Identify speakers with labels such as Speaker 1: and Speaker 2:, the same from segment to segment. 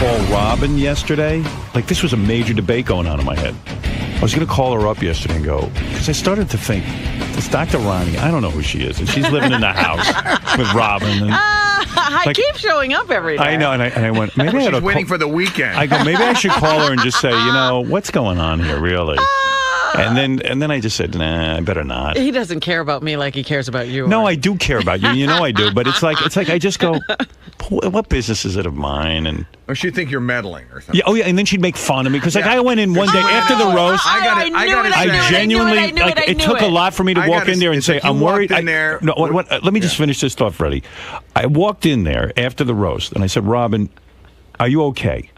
Speaker 1: call Robin yesterday. Like, this was a major debate going on in my head. I was going to call her up yesterday and go, because I started to think, this Dr. Ronnie, I don't know who she is. And she's living in the house with Robin. And,
Speaker 2: I keep showing up every day.
Speaker 1: I know, and I went, maybe I ought to
Speaker 3: She's waiting for the weekend.
Speaker 1: I go, maybe I should call her and just say, what's going on here, really? And then I just said, nah, I better not.
Speaker 2: He doesn't care about me like he cares about you.
Speaker 1: No, I do care about you. You know I do. But it's like I just go, what business is it of mine? And
Speaker 3: or she'd think you're meddling or something.
Speaker 1: yeah, oh yeah, and then she'd make fun of me because I went in one day after the roast.
Speaker 3: I
Speaker 1: genuinely it took a lot for me to walk in there and say, I'm worried. Let me just finish this thought, Freddie. I walked in there after the roast and I said, Robin, are you okay?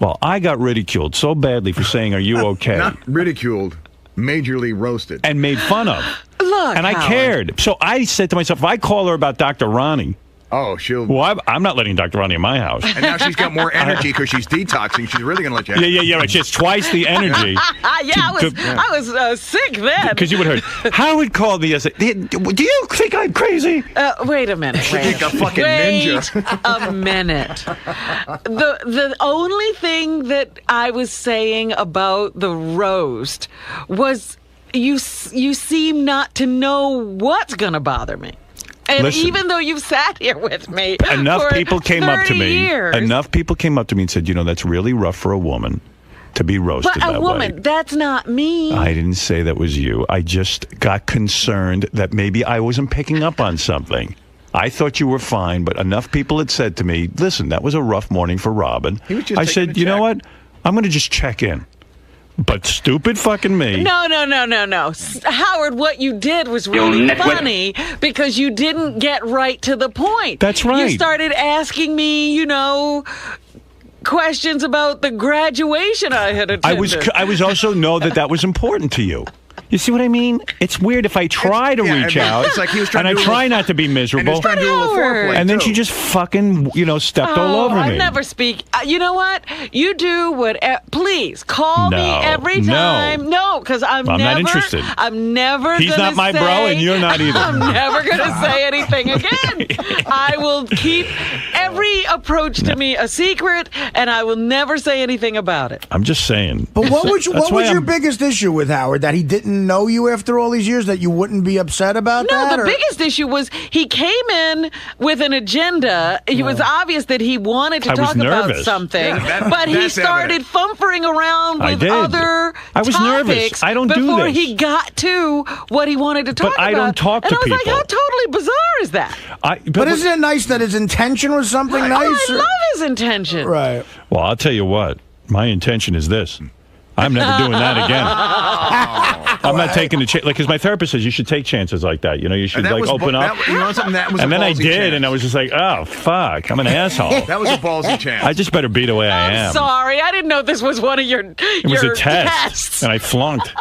Speaker 1: Well, I got ridiculed so badly for saying, are you okay?
Speaker 3: Not ridiculed. Majorly roasted.
Speaker 1: And made fun of.
Speaker 2: Look,
Speaker 1: and I cared. So I said to myself, if I call her about Dr. Ronnie,
Speaker 3: she'll...
Speaker 1: Well, I'm not letting Dr. Ronnie in my house.
Speaker 3: And now she's got more energy because she's detoxing. She's really going to let you have it.
Speaker 1: Yeah. She has twice the energy.
Speaker 2: I was sick then.
Speaker 1: Because you would have heard. Howard called me yesterday. Do you think I'm crazy?
Speaker 2: Wait a minute.
Speaker 3: Like a fucking ninja.
Speaker 2: Wait a minute. The only thing that I was saying about the roast was you seem not to know what's going to bother me. And
Speaker 1: listen,
Speaker 2: even though you've sat here with me
Speaker 1: enough
Speaker 2: for
Speaker 1: people came up to me.
Speaker 2: years,
Speaker 1: Enough people came up to me and said, that's really rough for a woman to be roasted
Speaker 2: but
Speaker 1: that
Speaker 2: a woman,
Speaker 1: way.
Speaker 2: that's not me.
Speaker 1: I didn't say that was you. I just got concerned that maybe I wasn't picking up on something. I thought you were fine, but enough people had said to me, listen, that was a rough morning for Robin. I said, you know what? I'm going to just check in. But stupid fucking me.
Speaker 2: No. Howard, what you did was really funny because you didn't get right to the point.
Speaker 1: That's right.
Speaker 2: You started asking me, questions about the graduation I had attended.
Speaker 1: I was also know that was important to you. You see what I mean? It's weird if I try to reach out,
Speaker 3: it's like he was trying
Speaker 1: and
Speaker 3: to
Speaker 1: I try not to be miserable,
Speaker 3: and, and
Speaker 1: then she just fucking, stepped all over me.
Speaker 2: I never speak. You know what? You do what? Please call me every time. No, because I'm not interested. I'm never.
Speaker 1: He's not my bro, and you're not either.
Speaker 2: I'm never going to say anything again. I will keep every approach to me a secret, and I will never say anything about it.
Speaker 1: I'm just saying.
Speaker 4: But what was your biggest issue with Howard? That he didn't know you after all these years, that you wouldn't be upset about that?
Speaker 2: No, the biggest issue was he came in with an agenda. It was obvious that he wanted to talk about something, but he started fumbling around with other
Speaker 1: I was nervous. I don't do this.
Speaker 2: Before he got to what he wanted to talk about.
Speaker 1: But I don't talk to people.
Speaker 2: And I was like, how totally bizarre is that?
Speaker 4: But isn't it nice that his intention was something nice?
Speaker 2: I love his intention.
Speaker 4: Right.
Speaker 1: Well, I'll tell you what. My intention is this. I'm never doing that again. I'm not taking the chance. Because my therapist says you should take chances like that. You should open up. And then I did, and I was just like, oh, fuck. I'm an asshole.
Speaker 3: That was a ballsy chance.
Speaker 1: I just better be the way I am.
Speaker 2: I'm sorry. I didn't know this was one of your
Speaker 1: It was a test.
Speaker 2: tests.
Speaker 1: And I flunked.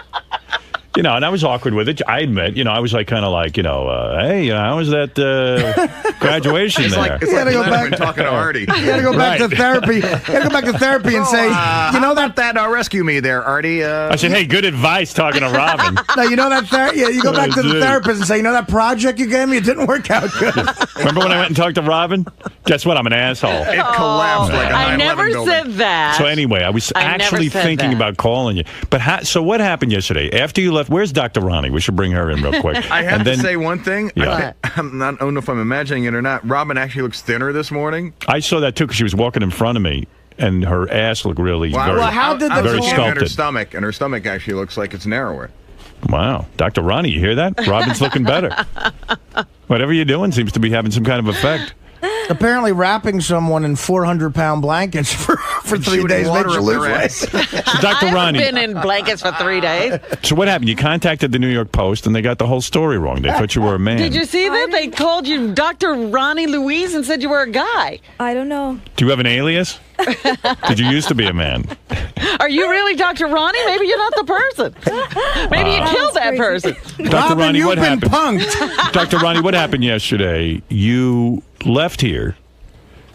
Speaker 1: And I was awkward with it. I admit, I was like, kind of like, hey, how was that graduation there?
Speaker 3: It's like Letterman talking to Artie.
Speaker 4: You got to go back to therapy. You got to go back to therapy and say,
Speaker 3: rescue me there, Artie.
Speaker 1: I said, hey, good advice talking to Robin.
Speaker 4: No, you go back to the therapist and say, that project you gave me, it didn't work out good.
Speaker 1: Remember when I went and talked to Robin? Guess what? I'm an asshole.
Speaker 3: It collapsed like a 9/11
Speaker 2: I never said that.
Speaker 1: So anyway, I was actually thinking about calling you. But so what happened yesterday? After you left, where's Dr. Ronnie? We should bring her in real quick.
Speaker 3: I have to say one thing.
Speaker 1: Yeah.
Speaker 3: I don't know if I'm imagining it or not. Robin actually looks thinner this morning.
Speaker 1: I saw that too because she was walking in front of me. And her ass looked really very sculpted.
Speaker 3: And her stomach actually looks like it's narrower.
Speaker 1: Wow. Dr. Ronnie, you hear that? Robin's looking better. Whatever you're doing seems to be having some kind of effect.
Speaker 4: Apparently wrapping someone in 400-pound blankets for 3 days makes you lose weight.
Speaker 1: So Dr. Ronnie,
Speaker 2: I've been in blankets for 3 days.
Speaker 1: So what happened? You contacted the New York Post, and they got the whole story wrong. They thought you were a man.
Speaker 2: Did you see that? They called you Dr. Ronnie Louise and said you were a guy.
Speaker 5: I don't know.
Speaker 1: Do you have an alias? Did you used to be a man?
Speaker 2: Are you really Dr. Ronnie? Maybe you're not the person. Maybe you killed that person.
Speaker 1: Dr. Ronnie, what happened?
Speaker 4: Punked.
Speaker 1: Dr. Ronnie, what happened yesterday? You left here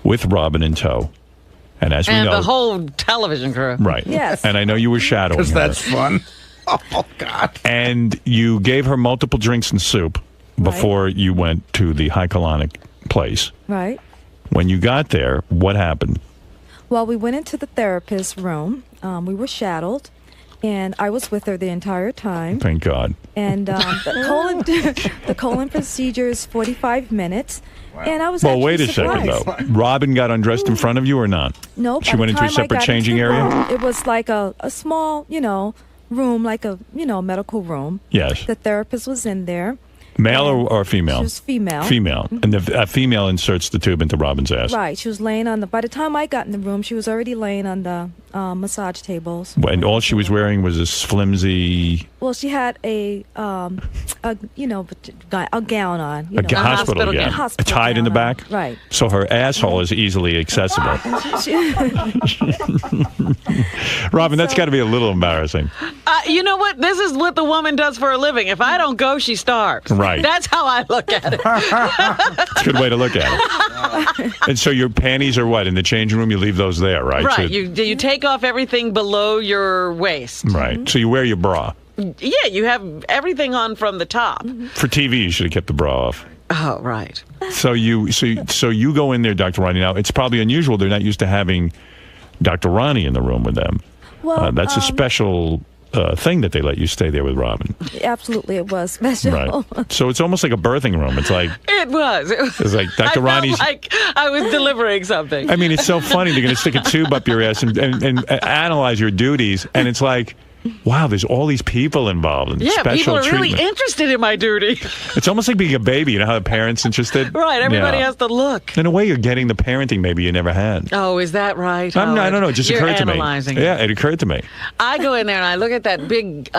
Speaker 1: with Robin in tow. And as we know...
Speaker 2: And the whole television crew.
Speaker 1: Right.
Speaker 5: Yes.
Speaker 1: And I know you were shadowing her.
Speaker 4: Because that's fun. Oh, God.
Speaker 1: And you gave her multiple drinks and soup before you went to the high colonic place.
Speaker 5: Right.
Speaker 1: When you got there, what happened?
Speaker 5: Well, we went into the therapist's room. We were shadowed, and I was with her the entire time.
Speaker 1: Thank God.
Speaker 5: And the colon procedure is 45 minutes. And I was
Speaker 1: wait a
Speaker 5: surprised.
Speaker 1: second, though. Robin got undressed in front of you or not?
Speaker 5: Nope.
Speaker 1: She went into a separate changing area?
Speaker 5: It was like a small, room, like a, medical room.
Speaker 1: Yes.
Speaker 5: The therapist was in there.
Speaker 1: Male or female?
Speaker 5: She was female.
Speaker 1: Female.
Speaker 5: Mm-hmm.
Speaker 1: And the female inserts the tube into Robin's ass.
Speaker 5: Right. She was laying on by the time I got in the room, she was already laying on the massage tables.
Speaker 1: And all she was wearing was this flimsy...
Speaker 5: Well, she had a gown on.
Speaker 1: A hospital gown. Tied in the back?
Speaker 5: Right.
Speaker 1: So her asshole is easily accessible. Robin, that's got to be a little embarrassing.
Speaker 2: You know what? This is what the woman does for a living. If I don't go, she starves.
Speaker 1: Right.
Speaker 2: That's how I look at it.
Speaker 1: It's a good way to look at it. And so your panties are what? In the changing room, you leave those there, right?
Speaker 2: Right.
Speaker 1: So,
Speaker 2: You take off everything below your waist.
Speaker 1: right. So you wear your bra.
Speaker 2: Yeah, you have everything on from the top.
Speaker 1: For TV, you should have kept the bra off.
Speaker 2: Oh, right.
Speaker 1: So you go in there, Dr. Ronnie. Now, it's probably unusual. They're not used to having Dr. Ronnie in the room with them.
Speaker 5: Well,
Speaker 1: that's a special thing that they let you stay there with Robin.
Speaker 5: Absolutely, it was special.
Speaker 1: Right. So it's almost like a birthing room. It's like...
Speaker 2: It was.
Speaker 1: It's like Dr. Ronnie's...
Speaker 2: like I was delivering something.
Speaker 1: I mean, it's so funny. They're going to stick a tube up your ass and analyze your duties. And it's like, wow, there's all these people involved in special
Speaker 2: people are
Speaker 1: treatment.
Speaker 2: really interested in my duty.
Speaker 1: It's almost like being a baby. You know how the parents interested?
Speaker 2: Right. Everybody has to look.
Speaker 1: In a way, you're getting the parenting maybe you never had.
Speaker 2: Oh, is that right?
Speaker 1: I don't know. It just occurred to me.
Speaker 2: Yeah,
Speaker 1: it occurred to me.
Speaker 2: I go in there and I look at that big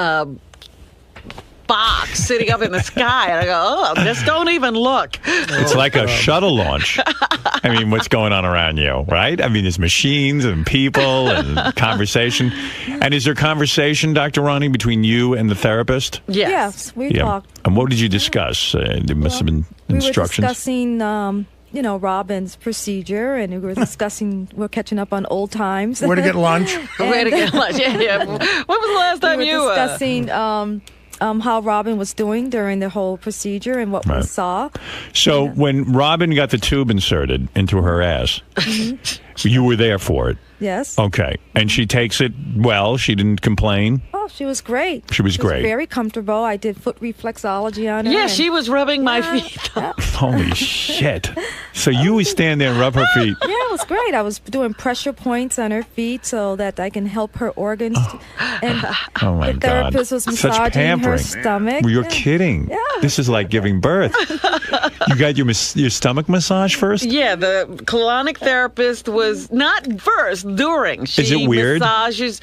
Speaker 2: box sitting up in the sky, and I go, oh, just don't even look.
Speaker 1: It's like a shuttle launch. I mean, what's going on around you, right? I mean, there's machines and people and conversation. And is there conversation, Dr. Ronnie, between you and the therapist?
Speaker 5: Yes, we talked.
Speaker 1: And what did you discuss? There must have been instructions.
Speaker 5: We were discussing, Robin's procedure, and we're catching up on old times.
Speaker 4: Where to get lunch?
Speaker 2: Where to get lunch? Yeah. When was the last time you
Speaker 5: were discussing how Robin was doing during the whole procedure and what we saw.
Speaker 1: So when Robin got the tube inserted into her ass, you were there for it.
Speaker 5: Yes.
Speaker 1: Okay. And she takes it well. She didn't complain.
Speaker 5: Oh, she was great.
Speaker 1: She was great.
Speaker 5: Very comfortable. I did foot reflexology on her.
Speaker 2: Yeah, she was rubbing my feet.
Speaker 1: Holy shit. So you would stand there and rub her feet.
Speaker 5: Yeah, it was great. I was doing pressure points on her feet so that I can help her organs. And
Speaker 1: oh my
Speaker 5: the therapist was massaging her stomach.
Speaker 1: You're kidding. Yeah. This is like giving birth. You got your stomach massage first?
Speaker 2: Yeah, the colonic therapist was not first, during. She
Speaker 1: is it weird?
Speaker 2: Massages.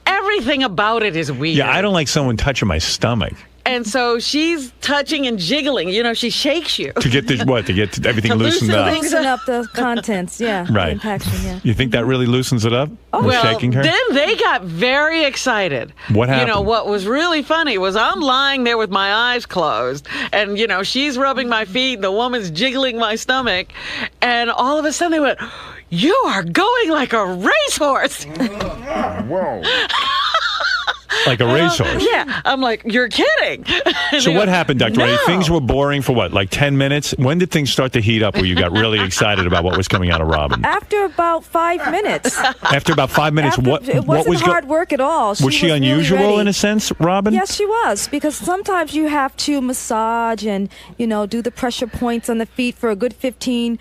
Speaker 2: Everything about it is weird.
Speaker 1: Yeah, I don't like someone touching my stomach.
Speaker 2: And so she's touching and jiggling. You know, she shakes you.
Speaker 1: To get everything loosened up.
Speaker 5: Loosen up the contents, yeah.
Speaker 1: Right.
Speaker 5: The impaction, yeah.
Speaker 1: You think that really loosens it up?
Speaker 2: Oh. Well,
Speaker 1: shaking her?
Speaker 2: Then they got very excited.
Speaker 1: What happened?
Speaker 2: You know, what was really funny was I'm lying there with my eyes closed, and, she's rubbing my feet, and the woman's jiggling my stomach, and all of a sudden they went, "You are going like a racehorse."
Speaker 3: Whoa.
Speaker 1: Like a racehorse.
Speaker 2: Yeah. I'm like, you're kidding.
Speaker 1: So what happened, Dr. Ray? Things were boring for what, like 10 minutes? When did things start to heat up where you got really excited about what was coming out of Robin?
Speaker 5: After about 5 minutes.
Speaker 1: After about 5 minutes,
Speaker 5: it wasn't hard work at all.
Speaker 1: Was she unusual
Speaker 5: really
Speaker 1: in a sense, Robin?
Speaker 5: Yes, she was, because sometimes you have to massage and, do the pressure points on the feet for a good 15-20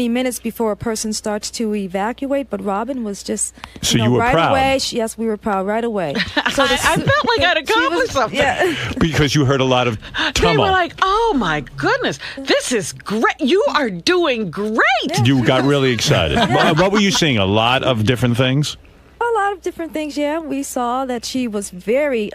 Speaker 5: minutes before a person starts to evacuate, but Robin was just
Speaker 1: you were
Speaker 5: right
Speaker 1: proud.
Speaker 5: away. Yes, we were proud right away. So
Speaker 2: I felt like I'd accomplished something.
Speaker 5: Yeah.
Speaker 1: Because you heard a lot of tumult.
Speaker 2: They were like, "Oh my goodness, this is great! You are doing great!"
Speaker 5: Yeah.
Speaker 1: You got really excited. What were you seeing? A lot of different things?
Speaker 5: A lot of different things, yeah. We saw that she was very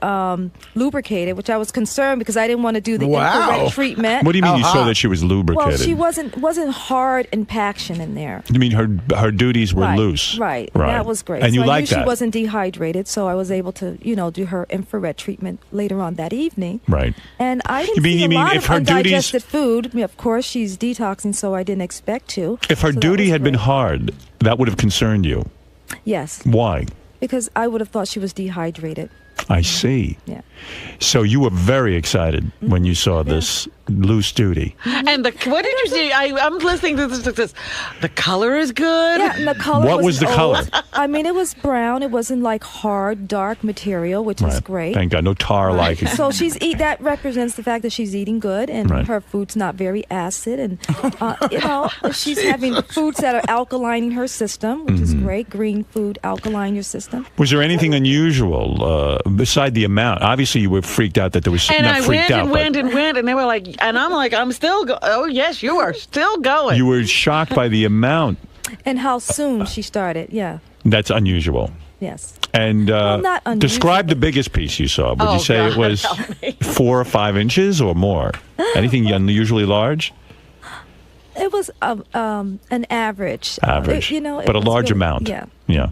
Speaker 5: lubricated, which I was concerned because I didn't want to do the infrared treatment.
Speaker 1: What do you mean you saw that she was lubricated?
Speaker 5: Well, she wasn't hard impaction in there.
Speaker 1: You mean her duties were loose?
Speaker 5: Right. That was great.
Speaker 1: And
Speaker 5: so
Speaker 1: you liked that?
Speaker 5: She wasn't dehydrated, so I was able to, do her infrared treatment later on that evening.
Speaker 1: Right.
Speaker 5: And I didn't see a lot
Speaker 1: if
Speaker 5: of
Speaker 1: her
Speaker 5: undigested food. I mean, of course, she's detoxing, so I didn't expect to.
Speaker 1: If her duty had been hard, that would have concerned you.
Speaker 5: Yes.
Speaker 1: Why?
Speaker 5: Because I would have thought she was dehydrated.
Speaker 1: I see.
Speaker 5: Yeah.
Speaker 1: So you were very excited when you saw this loose duty.
Speaker 2: And what did you see? I'm listening to this. The color is good.
Speaker 5: Yeah, and the color
Speaker 1: What was the color?
Speaker 5: I mean, it was brown. It wasn't like hard, dark material, which is great.
Speaker 1: Thank God. No tar like it.
Speaker 5: So that represents the fact that she's eating good, and her food's not very acid, and she's having foods that are alkalining her system, which is great. Green food alkaline your system.
Speaker 1: Was there anything unusual beside the amount? Obviously, you were freaked out that there was
Speaker 2: and
Speaker 1: not freaked out.
Speaker 2: And they were like, and I'm like, I'm still oh yes, you are still going.
Speaker 1: You were shocked by the amount.
Speaker 5: And how soon she started, yeah.
Speaker 1: That's unusual.
Speaker 5: Yes.
Speaker 1: And
Speaker 5: not unusual.
Speaker 1: Describe the biggest piece you saw. Would you say it was 4 or 5 inches or more? Anything unusually large?
Speaker 5: It was an average.
Speaker 1: Average. But a large amount.
Speaker 5: Yeah.
Speaker 1: Yeah.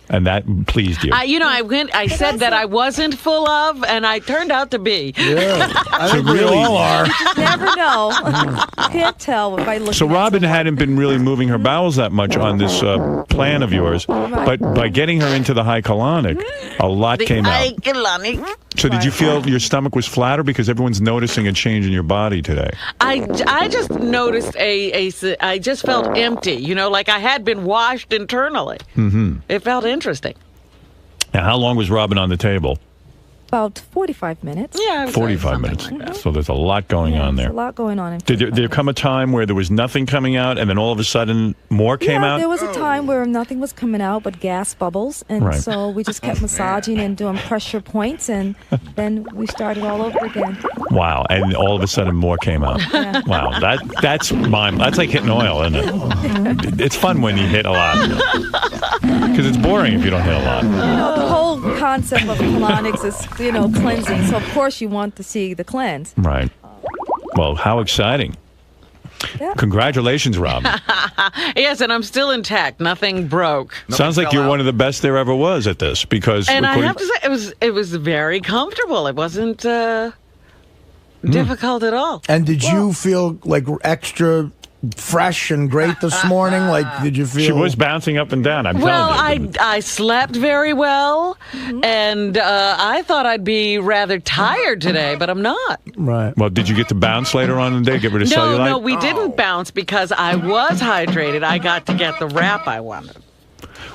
Speaker 1: And that pleased you.
Speaker 2: I said that I wasn't full of, and I turned out to be.
Speaker 4: Yeah, I think we all are.
Speaker 5: You never know. You can't tell by looking.
Speaker 1: So Robin hadn't been really moving her bowels that much on this plan of yours, but by getting her into the high colonic, a lot came out. So did you feel your stomach was flatter because everyone's noticing a change in your body today?
Speaker 2: I just noticed I just felt empty, like I had been washed internally. Mm-hmm. It felt interesting.
Speaker 1: Now, how long was Robin on the table?
Speaker 5: About 45 minutes.
Speaker 2: Yeah,
Speaker 1: 45 minutes. Like so there's a lot going on there.
Speaker 5: There's a lot going on.
Speaker 1: Did there come a time where there was nothing coming out and then all of a sudden more came out?
Speaker 5: There was a time where nothing was coming out but gas bubbles. And so we just kept massaging and doing pressure points. And then we started all over again.
Speaker 1: Wow. And all of a sudden more came out.
Speaker 5: Yeah.
Speaker 1: Wow. That's like hitting oil, isn't it? It's fun when you hit a lot. Because it's boring if you don't hit a lot.
Speaker 5: The whole concept of colonics is, cleansing. So, of course, you want to see the cleanse.
Speaker 1: Right. Well, how exciting. Yeah. Congratulations, Robin.
Speaker 2: Yes, and I'm still intact. Nothing broke.
Speaker 1: Sounds like you're one of the best there ever was at this. Because
Speaker 2: and I have to say, it was very comfortable. It wasn't difficult at all.
Speaker 4: And did you feel like extra fresh and great this morning? Like, did you feel...
Speaker 1: She was bouncing up and down, I'm telling you.
Speaker 2: I slept very well, and I thought I'd be rather tired today, but I'm not.
Speaker 4: Right.
Speaker 1: Well, did you get to bounce later on in the day, get rid of cellulite?
Speaker 2: No, we didn't bounce because I was hydrated. I got to get the wrap I wanted.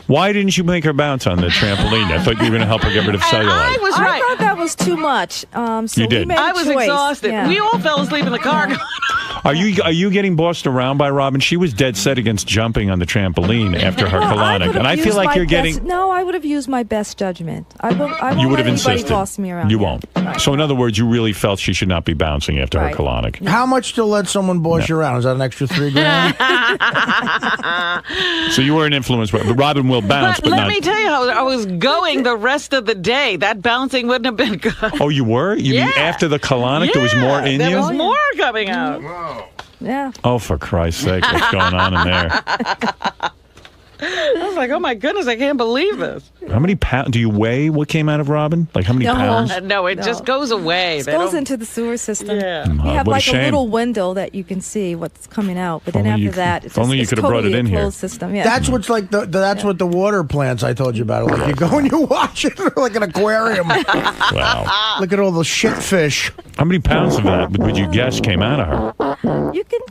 Speaker 1: Why didn't you make her bounce on the trampoline? I thought you were going to help her get rid of cellulite.
Speaker 2: I was right.
Speaker 5: I thought that was too much. So
Speaker 1: you did.
Speaker 5: We made
Speaker 2: I was exhausted. Yeah. We all fell asleep in the car.
Speaker 1: Are you getting bossed around by Robin? She was dead set against jumping on the trampoline after her colonic, and I feel like you're getting.
Speaker 5: No, I would have used my best judgment. I won't
Speaker 1: you would have
Speaker 5: let
Speaker 1: insisted.
Speaker 5: anybody boss me around.
Speaker 1: You won't.
Speaker 5: Right.
Speaker 1: So in other words, you really felt she should not be bouncing after her colonic.
Speaker 4: How much to let someone boss you around? Is that an extra $3,000?
Speaker 1: So you were an influence, but Robin will bounce. But
Speaker 2: let
Speaker 1: not...
Speaker 2: me tell you how I was going the rest of the day. That bouncing wouldn't have been good.
Speaker 1: Oh, you were? You mean after the colonic, there was more in you?
Speaker 2: There was more coming out.
Speaker 3: Whoa.
Speaker 5: Yeah.
Speaker 1: Oh, for Christ's sake, what's going on in there?
Speaker 2: I was like, oh my goodness, I can't believe this.
Speaker 1: How many pounds do you weigh? What came out of Robin? Like how many pounds?
Speaker 2: No, it just goes away.
Speaker 5: It goes into the sewer system.
Speaker 2: Yeah.
Speaker 5: You have
Speaker 1: what
Speaker 5: like
Speaker 1: a
Speaker 5: a
Speaker 1: shame.
Speaker 5: little window that you can see what's coming out, but then after that, it's
Speaker 1: only you could have brought it in
Speaker 5: a
Speaker 1: here.
Speaker 5: closed system. Yeah.
Speaker 4: That's what's like. That's what the water plants I told you about. Like you go and you watch it like an aquarium.
Speaker 1: Wow.
Speaker 4: Look at all the shit fish.
Speaker 1: How many pounds of that would you guess came out of her?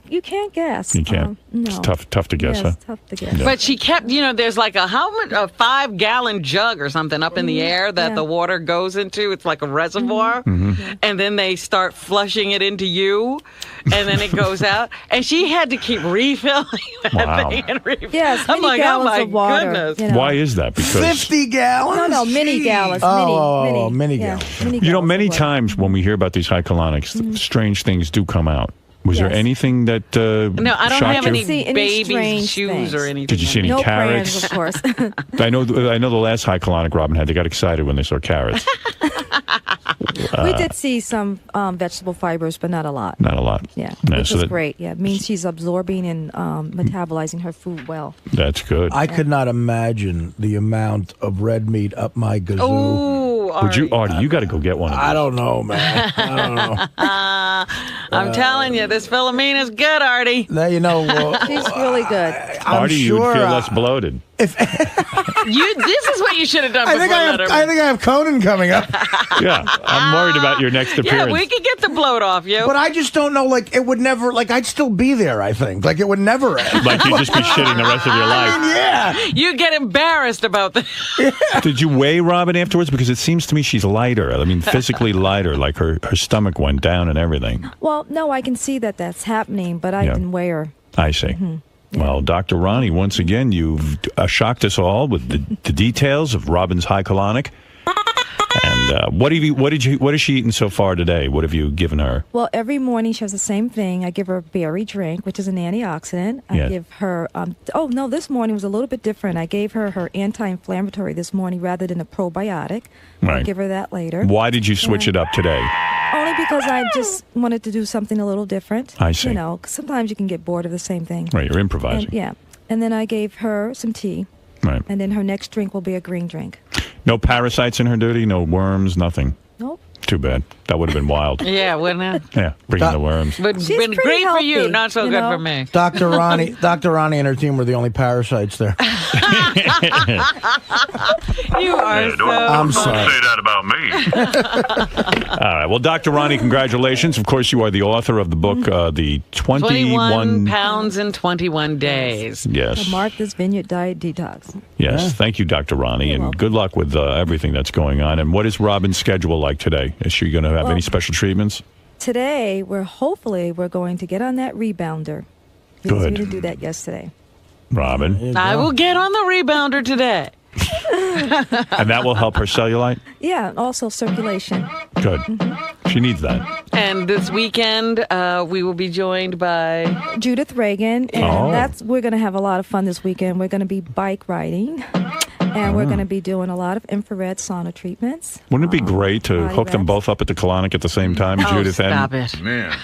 Speaker 5: You can't guess.
Speaker 1: You can't.
Speaker 5: No.
Speaker 1: It's tough to guess,
Speaker 5: Yeah,
Speaker 1: huh?
Speaker 5: it's tough to guess.
Speaker 1: Yeah.
Speaker 2: But she kept, there's like a 5-gallon jug or something up in the air that the water goes into. It's like a reservoir.
Speaker 1: Mm-hmm.
Speaker 2: And then they start flushing it into you. And then it goes out. And she had to keep refilling that thing and refilling.
Speaker 5: Yes,
Speaker 2: I'm
Speaker 5: many
Speaker 2: like,
Speaker 5: gallons
Speaker 2: oh my
Speaker 5: of water.
Speaker 2: goodness.
Speaker 1: Why is that? Because
Speaker 4: 50 gallons?
Speaker 5: No, mini gallons.
Speaker 4: Mini gallons.
Speaker 1: many times when we hear about these high colonics, strange things do come out. Was there anything that
Speaker 2: No, I don't have any
Speaker 5: See any
Speaker 2: baby
Speaker 5: strange
Speaker 2: shoes
Speaker 5: things.
Speaker 2: or anything.
Speaker 1: Did you see any
Speaker 5: No
Speaker 1: carrots?
Speaker 5: prayers, of course.
Speaker 1: I know the last high colonic Robin had, they got excited when they saw carrots.
Speaker 5: We did see some vegetable fibers, but not a lot.
Speaker 1: Not a lot.
Speaker 5: Yeah,
Speaker 1: No,
Speaker 5: which
Speaker 1: so
Speaker 5: is great. Yeah, it means she's absorbing and metabolizing her food well.
Speaker 1: That's good.
Speaker 4: I could not imagine the amount of red meat up my gazoo.
Speaker 2: Oh,
Speaker 1: Artie, you got to go get one of these.
Speaker 4: I don't know, man. I don't know.
Speaker 2: I'm telling you, this Philomena's good, Artie.
Speaker 4: Now,
Speaker 5: She's really good.
Speaker 4: I'm
Speaker 1: Artie,
Speaker 4: sure
Speaker 1: you would feel less bloated.
Speaker 2: This is what you should have done.
Speaker 4: I think I have Conan coming up.
Speaker 1: Yeah, I'm worried about your next appearance.
Speaker 2: Yeah, we could get the bloat off you.
Speaker 4: But I just don't know. Like, it would never. Like, I'd still be there. I think. Like, it would never end.
Speaker 1: Like you'd just be shitting the rest of your life.
Speaker 4: I mean, yeah.
Speaker 2: You get embarrassed about that.
Speaker 4: Yeah.
Speaker 1: Did you weigh Robin afterwards? Because it seems to me she's lighter. I mean, physically lighter. Like her stomach went down and everything.
Speaker 5: Well, no, I can see that that's happening, but I didn't weigh her.
Speaker 1: I see. Yeah. Well, Dr. Ronnie, once again, you've shocked us all with the details of Robin's high colonic. And what has she eaten so far today? What have you given her?
Speaker 5: Well, every morning she has the same thing. I give her a berry drink, which is an antioxidant. I give her. This morning was a little bit different. I gave her anti-inflammatory this morning rather than a probiotic.
Speaker 1: Right.
Speaker 5: I'll give her that later.
Speaker 1: Why did you switch it up today?
Speaker 5: Only because I just wanted to do something a little different.
Speaker 1: I see.
Speaker 5: 'Cause sometimes you can get bored of the same thing.
Speaker 1: Right, you're improvising.
Speaker 5: And then I gave her some tea.
Speaker 1: Right.
Speaker 5: And then her next drink will be a green drink.
Speaker 1: No parasites in her duty? No worms? Nothing?
Speaker 5: Nope.
Speaker 1: Too bad. That would have been wild.
Speaker 2: Yeah, wouldn't it?
Speaker 1: Yeah, bringing the worms.
Speaker 2: But
Speaker 5: She's
Speaker 2: been
Speaker 5: pretty
Speaker 2: great for you,
Speaker 5: healthy,
Speaker 2: not so good for me.
Speaker 4: Dr. Ronnie and her team were the only parasites there.
Speaker 2: You are so.
Speaker 4: I'm sorry.
Speaker 1: Don't say that about me. All right. Well, Dr. Ronnie, congratulations. Of course, you are the author of the book, The 21
Speaker 2: Pounds in 21 Days.
Speaker 1: Yes.
Speaker 5: The Martha's Vineyard Diet Detox.
Speaker 1: Yes.
Speaker 4: Yeah.
Speaker 1: Thank you, Dr. Ronnie, and good luck with everything that's going on. And what is Robin's schedule like today? Is she going to have any special treatments?
Speaker 5: Today, we're going to get on that rebounder. Because we didn't do that yesterday.
Speaker 1: Robin.
Speaker 2: I will get on the rebounder today.
Speaker 1: And that will help her cellulite?
Speaker 5: Yeah, also circulation.
Speaker 1: Good. She needs that.
Speaker 2: And this weekend, we will be joined by
Speaker 5: Judith Reagan, and we're going to have a lot of fun this weekend. We're going to be bike riding, and we're going to be doing a lot of infrared sauna treatments.
Speaker 1: Wouldn't it be great to hook them both up at the colonic at the same time, Judith?
Speaker 2: Stop it.
Speaker 3: Man.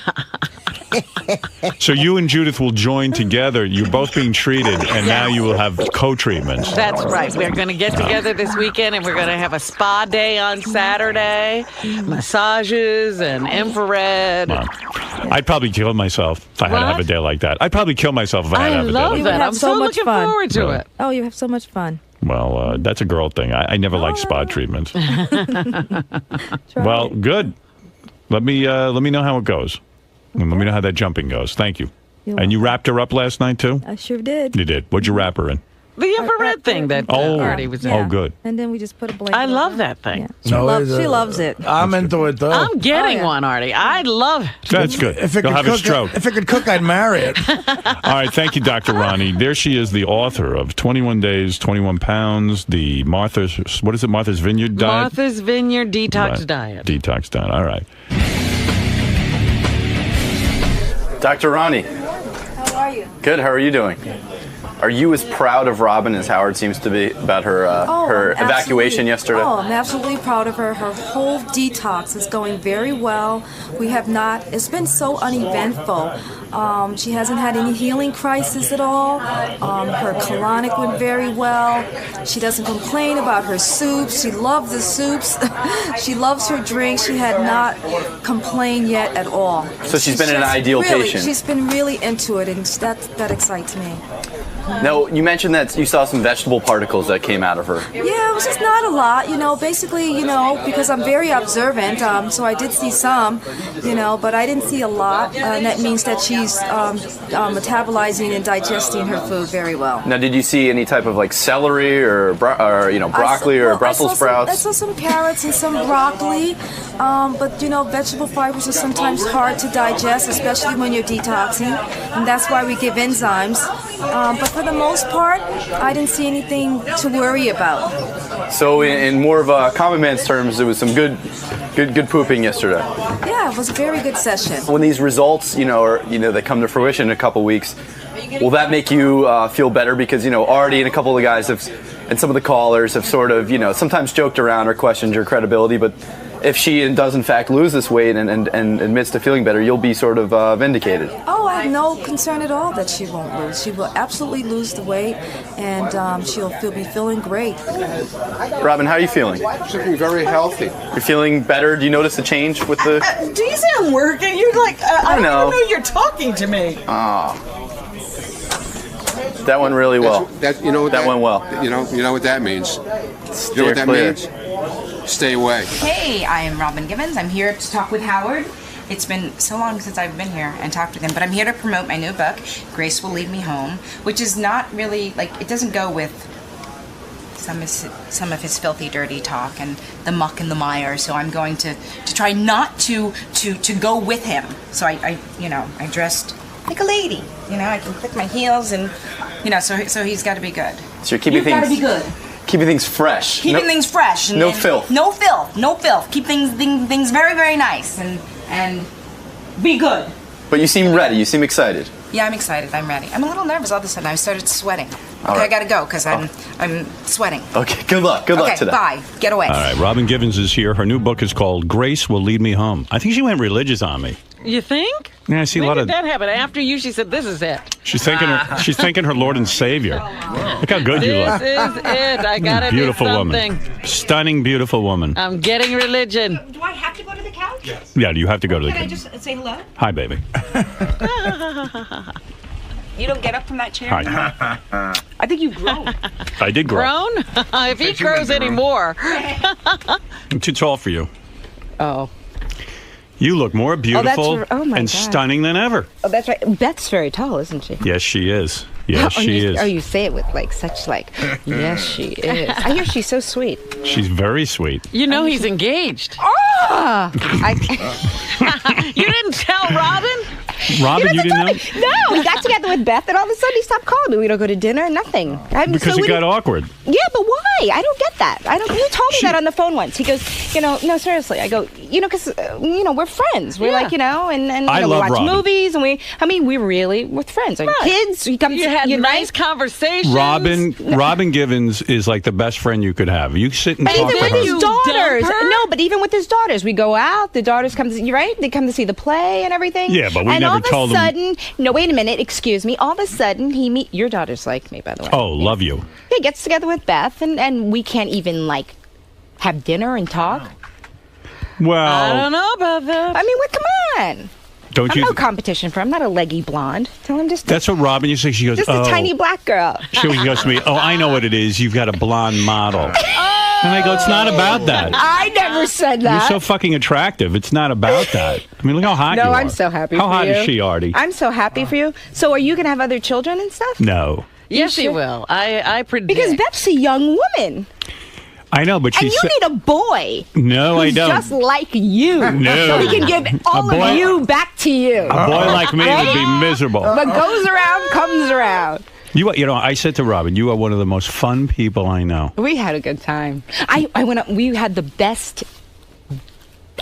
Speaker 1: So you and Judith will join together. You're both being treated, and now you will have co-treatments.
Speaker 2: That's right. We're going to get together this weekend, and we're going to have a spa day on Saturday, massages and infrared.
Speaker 1: Wow. I'd probably kill myself if I had to have a day like that. I'd probably kill myself if I had to have a day like that.
Speaker 2: I'm so looking forward to it.
Speaker 5: Oh, you have so much fun.
Speaker 1: Well, that's a girl thing. I never liked spa treatments. Well, good. Let me know how it goes. And let me know how that jumping goes. Thank you. And you wrapped her up last night, too?
Speaker 5: I sure did.
Speaker 1: You did. What'd you wrap her in?
Speaker 2: The infrared thing that Artie was in.
Speaker 1: Oh, good.
Speaker 5: And then we just put a blanket
Speaker 2: I love
Speaker 5: over.
Speaker 2: that thing.
Speaker 5: Yeah. She loves it.
Speaker 4: I'm into it, though.
Speaker 2: I'm getting one, Artie. I love it.
Speaker 1: That's good.
Speaker 4: If it
Speaker 1: You'll have
Speaker 4: could
Speaker 1: a stroke.
Speaker 4: If it could cook, I'd marry it.
Speaker 1: All right. Thank you, Dr. Ronnie. There she is, the author of 21 Days, 21 Pounds, the Martha's Vineyard Diet?
Speaker 2: Martha's Vineyard Detox Diet.
Speaker 1: Detox Diet. All right.
Speaker 6: Dr. Ronnie.
Speaker 5: How are you?
Speaker 6: Good. How are you doing? Are you as proud of Robin as Howard seems to be about her evacuation yesterday?
Speaker 5: Oh, I'm absolutely proud of her. Her whole detox is going very well. It's been so uneventful. She hasn't had any healing crisis at all. Her colonic went very well. She doesn't complain about her soups. She loves the soups. She loves her drinks. She had not complained yet at all.
Speaker 6: So she's been an ideal patient.
Speaker 5: She's been really into it, and that excites me.
Speaker 6: Now, you mentioned that you saw some vegetable particles that came out of her.
Speaker 5: Yeah, it was just not a lot, basically, because I'm very observant, so I did see some, but I didn't see a lot, and that means that she's metabolizing and digesting her food very well.
Speaker 6: Now, did you see any type of celery or broccoli or Brussels sprouts?
Speaker 5: I saw some carrots and some broccoli, but vegetable fibers are sometimes hard to digest, especially when you're detoxing, and that's why we give enzymes. But for the most part, I didn't see anything to worry about.
Speaker 6: So, in more of a common man's terms, it was some good pooping yesterday.
Speaker 5: Yeah, it was a very good session.
Speaker 6: When these results, they come to fruition in a couple weeks, will that make you feel better? Because Artie and a couple of the guys and some of the callers have sort of sometimes joked around or questioned your credibility, but if she does in fact lose this weight and admits to feeling better, you'll be sort of vindicated.
Speaker 5: Oh, I have no concern at all that she won't lose. She will absolutely lose the weight, and she'll be feeling great.
Speaker 6: Robin, how are you feeling?
Speaker 7: She's looking very healthy.
Speaker 6: You're feeling better? Do you notice a change with the...
Speaker 2: Do you say I'm working? You're like, I don't
Speaker 6: know.
Speaker 2: even know you're talking to me.
Speaker 6: That went really well.
Speaker 7: You know what
Speaker 6: that went well.
Speaker 7: You know what that means.
Speaker 6: Steer
Speaker 7: You know what that
Speaker 6: clear.
Speaker 7: means? Stay away.
Speaker 8: Hey, I am Robin Quivers. I'm here to talk with Howard. It's been so long since I've been here and talked with him, but I'm here to promote my new book, Grace Will Lead Me Home, which is not really, like, it doesn't go with some of his filthy, dirty talk and the muck and the mire, so I'm going to try not to go with him. So I dressed like a lady, I can click my heels and, so he's got to be good.
Speaker 6: So you're keeping
Speaker 8: You've got to be good.
Speaker 6: Keeping things fresh.
Speaker 8: Keeping things fresh.
Speaker 6: No filth.
Speaker 8: No filth. No filth. Keep things very, very nice and be good.
Speaker 6: But you seem ready. You seem excited.
Speaker 8: Yeah, I'm excited. I'm ready. I'm a little nervous all of a sudden. I started sweating. Okay,
Speaker 6: right.
Speaker 8: I gotta go because I'm sweating.
Speaker 6: Okay, good luck. Good luck today.
Speaker 8: Bye. Get away.
Speaker 1: All right, Robin Quivers is here. Her new book is called Grace Will Lead Me Home. I think she went religious on me.
Speaker 2: You think?
Speaker 1: Yeah, I see
Speaker 2: when
Speaker 1: a lot
Speaker 2: did
Speaker 1: of
Speaker 2: that happen? After you, she said, "This is it."
Speaker 1: She's thanking her Lord and Savior. Look how good you look.
Speaker 2: This is it. I gotta
Speaker 1: Beautiful
Speaker 2: do something.
Speaker 1: woman. Stunning, beautiful woman.
Speaker 2: I'm getting religion.
Speaker 8: Do I have to go to the couch?
Speaker 1: Yes. Yeah, you have to go to the
Speaker 8: Can I
Speaker 1: kitchen.
Speaker 8: just say hello?
Speaker 1: Hi, baby.
Speaker 8: You don't get up from that chair?
Speaker 1: Hi.
Speaker 8: I think you've grown.
Speaker 1: I did grow.
Speaker 2: Grown? If he grows anymore.
Speaker 1: I'm too tall for you.
Speaker 2: Oh.
Speaker 1: You look more beautiful
Speaker 8: oh my
Speaker 1: and
Speaker 8: God.
Speaker 1: stunning than ever.
Speaker 8: Oh, that's right. Beth's very tall, isn't she?
Speaker 1: Yes, she is. Yes, she is.
Speaker 8: Oh, you say it with yes, she is. I hear she's so sweet.
Speaker 1: She's very sweet.
Speaker 2: You know he's engaged.
Speaker 8: Oh!
Speaker 2: You didn't tell Robin?
Speaker 1: Robin, you didn't know?
Speaker 8: No, we got together with Beth, and all of a sudden he stopped calling me. We don't go to dinner, nothing.
Speaker 1: Because it got awkward.
Speaker 8: Yeah, but why? I don't get that. You told me that on the phone once. He goes, no, seriously. I go, because, we're friends. We're and
Speaker 1: I
Speaker 8: we
Speaker 1: love
Speaker 8: watch
Speaker 1: Robin.
Speaker 8: movies, and we really, we're friends. Our kids, we come
Speaker 2: You had nice conversations.
Speaker 1: Robin Quivers is like the best friend you could have. You sit and
Speaker 8: But
Speaker 1: talk
Speaker 8: even
Speaker 1: to
Speaker 8: with
Speaker 1: her.
Speaker 8: his daughters.
Speaker 2: dump her?
Speaker 8: No, but even with his daughters, we go out. The daughters come to see, right? They come to see the play and everything.
Speaker 1: Yeah, but we
Speaker 8: and
Speaker 1: never
Speaker 8: all of
Speaker 1: told
Speaker 8: a
Speaker 1: them-
Speaker 8: sudden, no, wait a minute, excuse me. All of a sudden, your daughters like me, by the way.
Speaker 1: Oh, love you.
Speaker 8: He gets together with Beth, and we can't even, have dinner and talk.
Speaker 1: Well,
Speaker 2: I don't know about that.
Speaker 8: I mean, come on.
Speaker 1: don't
Speaker 8: I'm
Speaker 1: you?
Speaker 8: no competition for him. I'm not a leggy blonde. Tell him just
Speaker 1: That's what Robin used to say. She goes,
Speaker 8: a tiny black girl.
Speaker 1: She goes to me, oh, I know what it is. You've got a blonde model. And I go, it's not about that.
Speaker 8: I never said
Speaker 1: You're
Speaker 8: that.
Speaker 1: so fucking attractive. It's not about that. I mean, look how hot you are.
Speaker 8: No, I'm so happy
Speaker 1: How
Speaker 8: for
Speaker 1: hot
Speaker 8: you.
Speaker 1: is she, Artie?
Speaker 8: I'm so happy for you. So are you going to have other children and stuff?
Speaker 1: No.
Speaker 2: Yes, he
Speaker 8: sure?
Speaker 2: will. I predict.
Speaker 8: Because Beth's a young woman.
Speaker 1: I know, but
Speaker 8: And
Speaker 1: she's...
Speaker 8: you need a boy.
Speaker 1: No, I
Speaker 8: who's
Speaker 1: don't.
Speaker 8: just like you.
Speaker 1: No.
Speaker 8: So he can give all
Speaker 1: boy-
Speaker 8: of you back to you.
Speaker 1: A boy like me would be miserable.
Speaker 8: What goes around comes around.
Speaker 1: You know, I said to Robin, you are one of the most fun people I know.
Speaker 8: We had a good time. I went up. We had the best.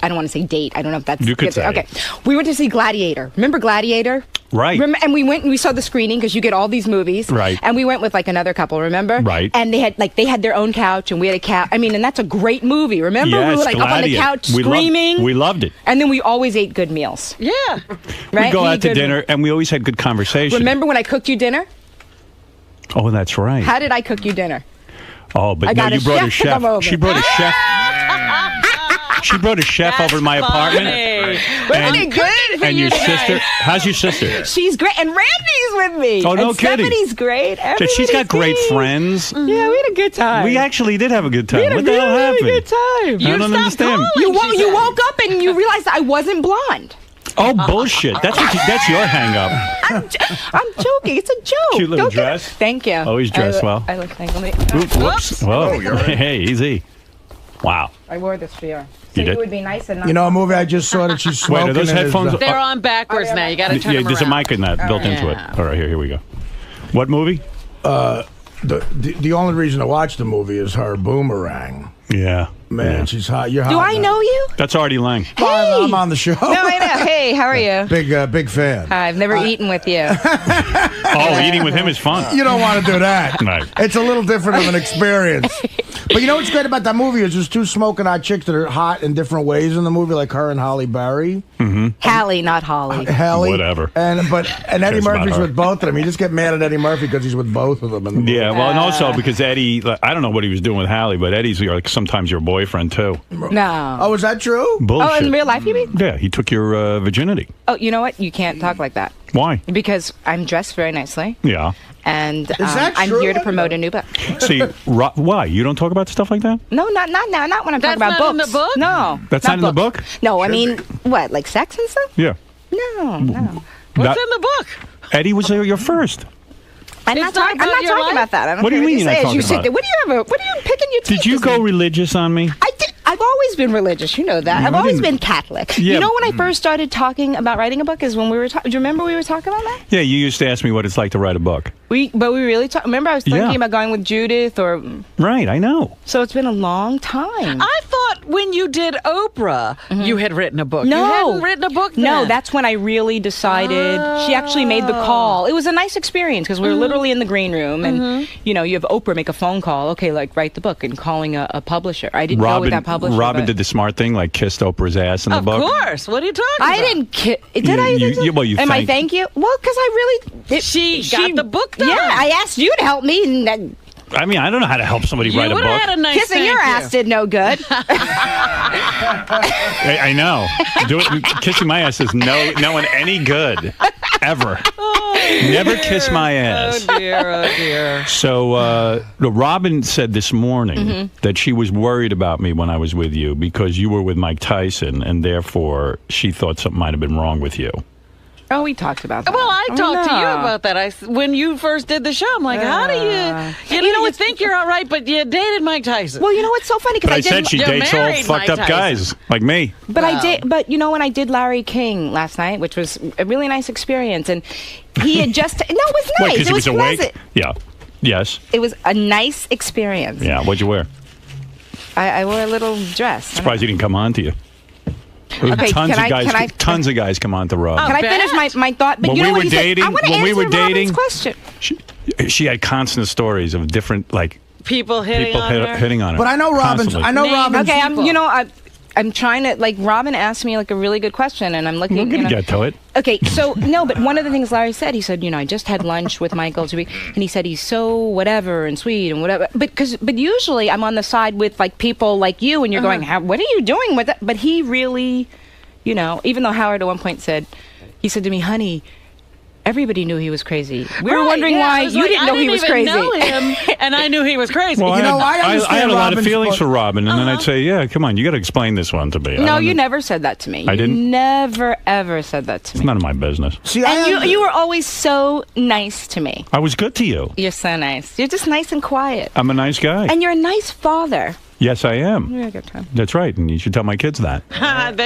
Speaker 8: I don't want to say date. I don't know if that's
Speaker 1: You could say
Speaker 8: okay. We went to see Gladiator. Remember Gladiator?
Speaker 1: Right.
Speaker 8: And we went and we saw the screening because you get all these movies.
Speaker 1: Right.
Speaker 8: And we went with another couple. Remember?
Speaker 1: Right.
Speaker 8: And they had their own couch and we had a couch. I mean, and that's a great movie. Remember?
Speaker 1: Yes,
Speaker 8: we were up on the
Speaker 1: Gladiator.
Speaker 8: couch
Speaker 1: We
Speaker 8: screaming.
Speaker 1: we loved it.
Speaker 8: And then we always ate good meals.
Speaker 2: Yeah.
Speaker 8: Right?
Speaker 1: We'd go
Speaker 8: We
Speaker 1: out
Speaker 8: ate
Speaker 1: to
Speaker 8: good
Speaker 1: dinner, and we always had good conversation.
Speaker 8: Remember when I cooked you dinner?
Speaker 1: Oh, that's right.
Speaker 8: How did I cook you dinner?
Speaker 1: Oh, but
Speaker 8: I
Speaker 1: no,
Speaker 8: got
Speaker 1: you
Speaker 8: a
Speaker 1: brought a
Speaker 8: chef to come
Speaker 1: chef.
Speaker 8: over.
Speaker 1: She brought a chef. She brought a chef over to my apartment.
Speaker 8: Wasn't it good?
Speaker 1: And your sister. How's your sister?
Speaker 8: She's great. And Randy's with me.
Speaker 1: Oh, no
Speaker 8: and
Speaker 1: kidding.
Speaker 8: Stephanie's great.
Speaker 1: She's got great
Speaker 8: Everybody's
Speaker 1: friends.
Speaker 8: great. Yeah, we had a good time.
Speaker 1: We actually did have a good time.
Speaker 8: We had
Speaker 1: What
Speaker 8: a
Speaker 1: the hell
Speaker 8: really,
Speaker 1: happened?
Speaker 8: really good time.
Speaker 1: I don't understand.
Speaker 8: You woke up and you realized that I wasn't blonde.
Speaker 1: Oh, bullshit. That's your hang up.
Speaker 8: I'm joking. It's a joke.
Speaker 1: Cute little
Speaker 8: Don't get-
Speaker 1: dress.
Speaker 8: Thank you.
Speaker 1: Always dressed well.
Speaker 8: I look thank you.
Speaker 1: Oop, whoops. Whoa. Hey, easy. Wow.
Speaker 8: I wore this for you. So
Speaker 1: You did?
Speaker 8: you would be nice and not.
Speaker 4: You know, a movie I just saw that she's smoking.
Speaker 1: Wait, are those
Speaker 4: in is,
Speaker 1: headphones?
Speaker 2: They're on backwards now. You got to turn
Speaker 1: Yeah,
Speaker 2: them
Speaker 1: there's a
Speaker 2: around.
Speaker 1: mic in that built into it.
Speaker 2: Yeah.
Speaker 1: All right, here we go. What movie?
Speaker 4: the only reason to watch the movie is her boomerang.
Speaker 1: Yeah.
Speaker 4: Man,
Speaker 1: Yeah.
Speaker 4: she's hot. You're hot.
Speaker 8: Do I
Speaker 4: man.
Speaker 8: know you?
Speaker 1: That's Artie Lang.
Speaker 4: I'm on the show.
Speaker 8: No, I know. Hey, how are you?
Speaker 4: Big fan.
Speaker 8: I've never eaten with you.
Speaker 1: Oh, eating with him is fun.
Speaker 4: You don't want to do that.
Speaker 1: Right.
Speaker 4: It's a little different of an experience. But you know what's great about that movie is there's two smoking hot chicks that are hot in different ways in the movie, like her and Holly Berry.
Speaker 8: Hallie, not Holly.
Speaker 4: Hallie.
Speaker 1: Whatever.
Speaker 4: And Eddie
Speaker 1: Cares about
Speaker 4: Murphy's
Speaker 1: her.
Speaker 4: with both of them. You just get mad at Eddie Murphy because he's with both of them in the movie.
Speaker 1: Yeah, well, and also because Eddie, I don't know what he was doing with Hallie, but Eddie's like sometimes your boyfriend too.
Speaker 8: No.
Speaker 4: Oh, is that true?
Speaker 1: Bullshit.
Speaker 8: Oh, in real life, you mean?
Speaker 1: Yeah, he took your virginity.
Speaker 8: Oh, you know what? You can't talk like that.
Speaker 1: Why?
Speaker 8: Because I'm dressed very nicely.
Speaker 1: Yeah.
Speaker 8: And
Speaker 4: that
Speaker 8: I'm
Speaker 4: true?
Speaker 8: here to promote a new book.
Speaker 1: See, why? You don't talk about stuff like that?
Speaker 8: No, not now. Not when I'm talking about
Speaker 2: not
Speaker 8: books.
Speaker 2: in the book?
Speaker 8: No.
Speaker 1: That's not in the book?
Speaker 8: No, I mean, what, like sex and stuff?
Speaker 1: Yeah.
Speaker 8: No.
Speaker 2: What's in the book?
Speaker 1: Eddie was your first.
Speaker 8: I'm not talking about that. I don't
Speaker 1: What do you
Speaker 8: care
Speaker 1: mean you're not
Speaker 8: say as
Speaker 1: talking
Speaker 8: you sit
Speaker 1: about
Speaker 8: there.
Speaker 1: it?
Speaker 8: What are you picking your teeth?
Speaker 1: Did you go religious on me?
Speaker 8: I did. I've always been religious. You know that.
Speaker 1: No,
Speaker 8: I've
Speaker 1: I
Speaker 8: always
Speaker 1: didn't-
Speaker 8: been Catholic.
Speaker 1: Yeah.
Speaker 8: You know when I first started talking about writing a book is when we were do you remember we were talking about that?
Speaker 1: Yeah, you used to ask me what it's like to write a book.
Speaker 8: But we really remember I was thinking
Speaker 1: Yeah.
Speaker 8: about going with Judith or
Speaker 1: Right, I know.
Speaker 8: so it's been a long time.
Speaker 2: I thought when you did Oprah, you had written a book.
Speaker 8: No.
Speaker 2: You hadn't written a book then.
Speaker 8: No, that's when I really decided. She actually made the call. It was a nice experience because we were literally in the green room, and you know, you have Oprah make a phone call. Okay, like write the book, and calling a publisher. I didn't go with that publisher.
Speaker 1: Robin
Speaker 8: but-
Speaker 1: did the smart thing, like kissed Oprah's ass in the
Speaker 2: Of
Speaker 1: book.
Speaker 2: course. What are you talking about?
Speaker 8: I didn't. Did
Speaker 1: You-
Speaker 8: I?
Speaker 1: you- well, you
Speaker 8: Am I
Speaker 1: thank-
Speaker 8: thank you? Well, because I really.
Speaker 2: She got the book done.
Speaker 8: Yeah, I asked you to help me, and that,
Speaker 1: I mean, I don't know how to help somebody
Speaker 2: You
Speaker 1: write a
Speaker 2: would
Speaker 1: book.
Speaker 2: have had a nice
Speaker 8: kissing your
Speaker 2: thank you.
Speaker 8: ass did no good.
Speaker 1: I know. Kissing my ass is no one any good. Ever. Never kiss my ass.
Speaker 2: Oh, dear.
Speaker 1: So, Robin said this morning that she was worried about me when I was with you because you were with Mike Tyson, and therefore she thought something might have been wrong with you.
Speaker 8: Oh, we talked about that.
Speaker 2: Well, I
Speaker 8: Oh,
Speaker 2: talked to you
Speaker 8: no.
Speaker 2: about that. When you first did the show, I'm like, how do you think you're all right, but you dated Mike Tyson.
Speaker 8: Well, you know what's so funny?
Speaker 1: But I
Speaker 8: I
Speaker 1: said she
Speaker 2: you
Speaker 1: dates all
Speaker 2: married
Speaker 1: fucked
Speaker 2: Mike
Speaker 1: up
Speaker 2: Tyson.
Speaker 1: guys like me.
Speaker 8: But I did. But you know, when I did Larry King last night, which was a really nice experience, and he had just no, it was nice.
Speaker 1: Because
Speaker 8: It
Speaker 1: he
Speaker 8: was
Speaker 1: was awake?
Speaker 8: pleasant.
Speaker 1: Yeah. Yes.
Speaker 8: It was a nice experience.
Speaker 1: Yeah. What'd you wear?
Speaker 8: I wore a little dress.
Speaker 1: Surprised he didn't come on to you.
Speaker 8: Okay,
Speaker 1: tons
Speaker 8: can
Speaker 1: of guys.
Speaker 8: I-
Speaker 1: Tons of guys come on to Rob.
Speaker 8: Can I finish my thought? But
Speaker 1: When
Speaker 8: you know
Speaker 1: we
Speaker 8: what
Speaker 1: were
Speaker 8: he said?
Speaker 1: dating-
Speaker 8: I want to
Speaker 1: when we
Speaker 8: answer
Speaker 1: were
Speaker 8: Robin's
Speaker 1: dating-
Speaker 8: question.
Speaker 1: She had constant stories of different
Speaker 2: people hitting on her.
Speaker 1: hitting on her.
Speaker 4: But I know Robin's.
Speaker 1: Constantly.
Speaker 4: I know
Speaker 2: Name
Speaker 4: Robin's.
Speaker 8: Okay,
Speaker 2: people.
Speaker 8: I'm trying to, like, Robin asked me, like, a really good question, and I'm looking,
Speaker 1: We're gonna get to it.
Speaker 8: Okay, so, no, but one of the things Larry said, he said, I just had lunch with Michael and he said he's so whatever and sweet and whatever. But usually I'm on the side with, like, people like you, and you're going, what are you doing with that? But he really, even though Howard at one point he said to me, honey, everybody knew he was crazy. We were wondering why you didn't know he was crazy.
Speaker 2: I didn't even know him, and I knew he was crazy.
Speaker 1: Well,
Speaker 4: I
Speaker 1: I
Speaker 4: understand
Speaker 1: had a lot of
Speaker 4: Robin's
Speaker 1: feelings
Speaker 4: point.
Speaker 1: for Robin, and then I'd say, yeah, come on, you got to explain this one to me.
Speaker 8: No, you never said that to me.
Speaker 1: I didn't?
Speaker 8: You never, ever said that to
Speaker 1: It's
Speaker 8: me.
Speaker 1: none of my business.
Speaker 4: See,
Speaker 8: And you were always so nice to me.
Speaker 1: I was good to you.
Speaker 8: You're so nice. You're just nice and quiet.
Speaker 1: I'm a nice guy.
Speaker 8: And you're a nice father.
Speaker 1: Yes, I am.
Speaker 8: You're a good time.
Speaker 1: That's right, and you should tell my kids that.
Speaker 2: They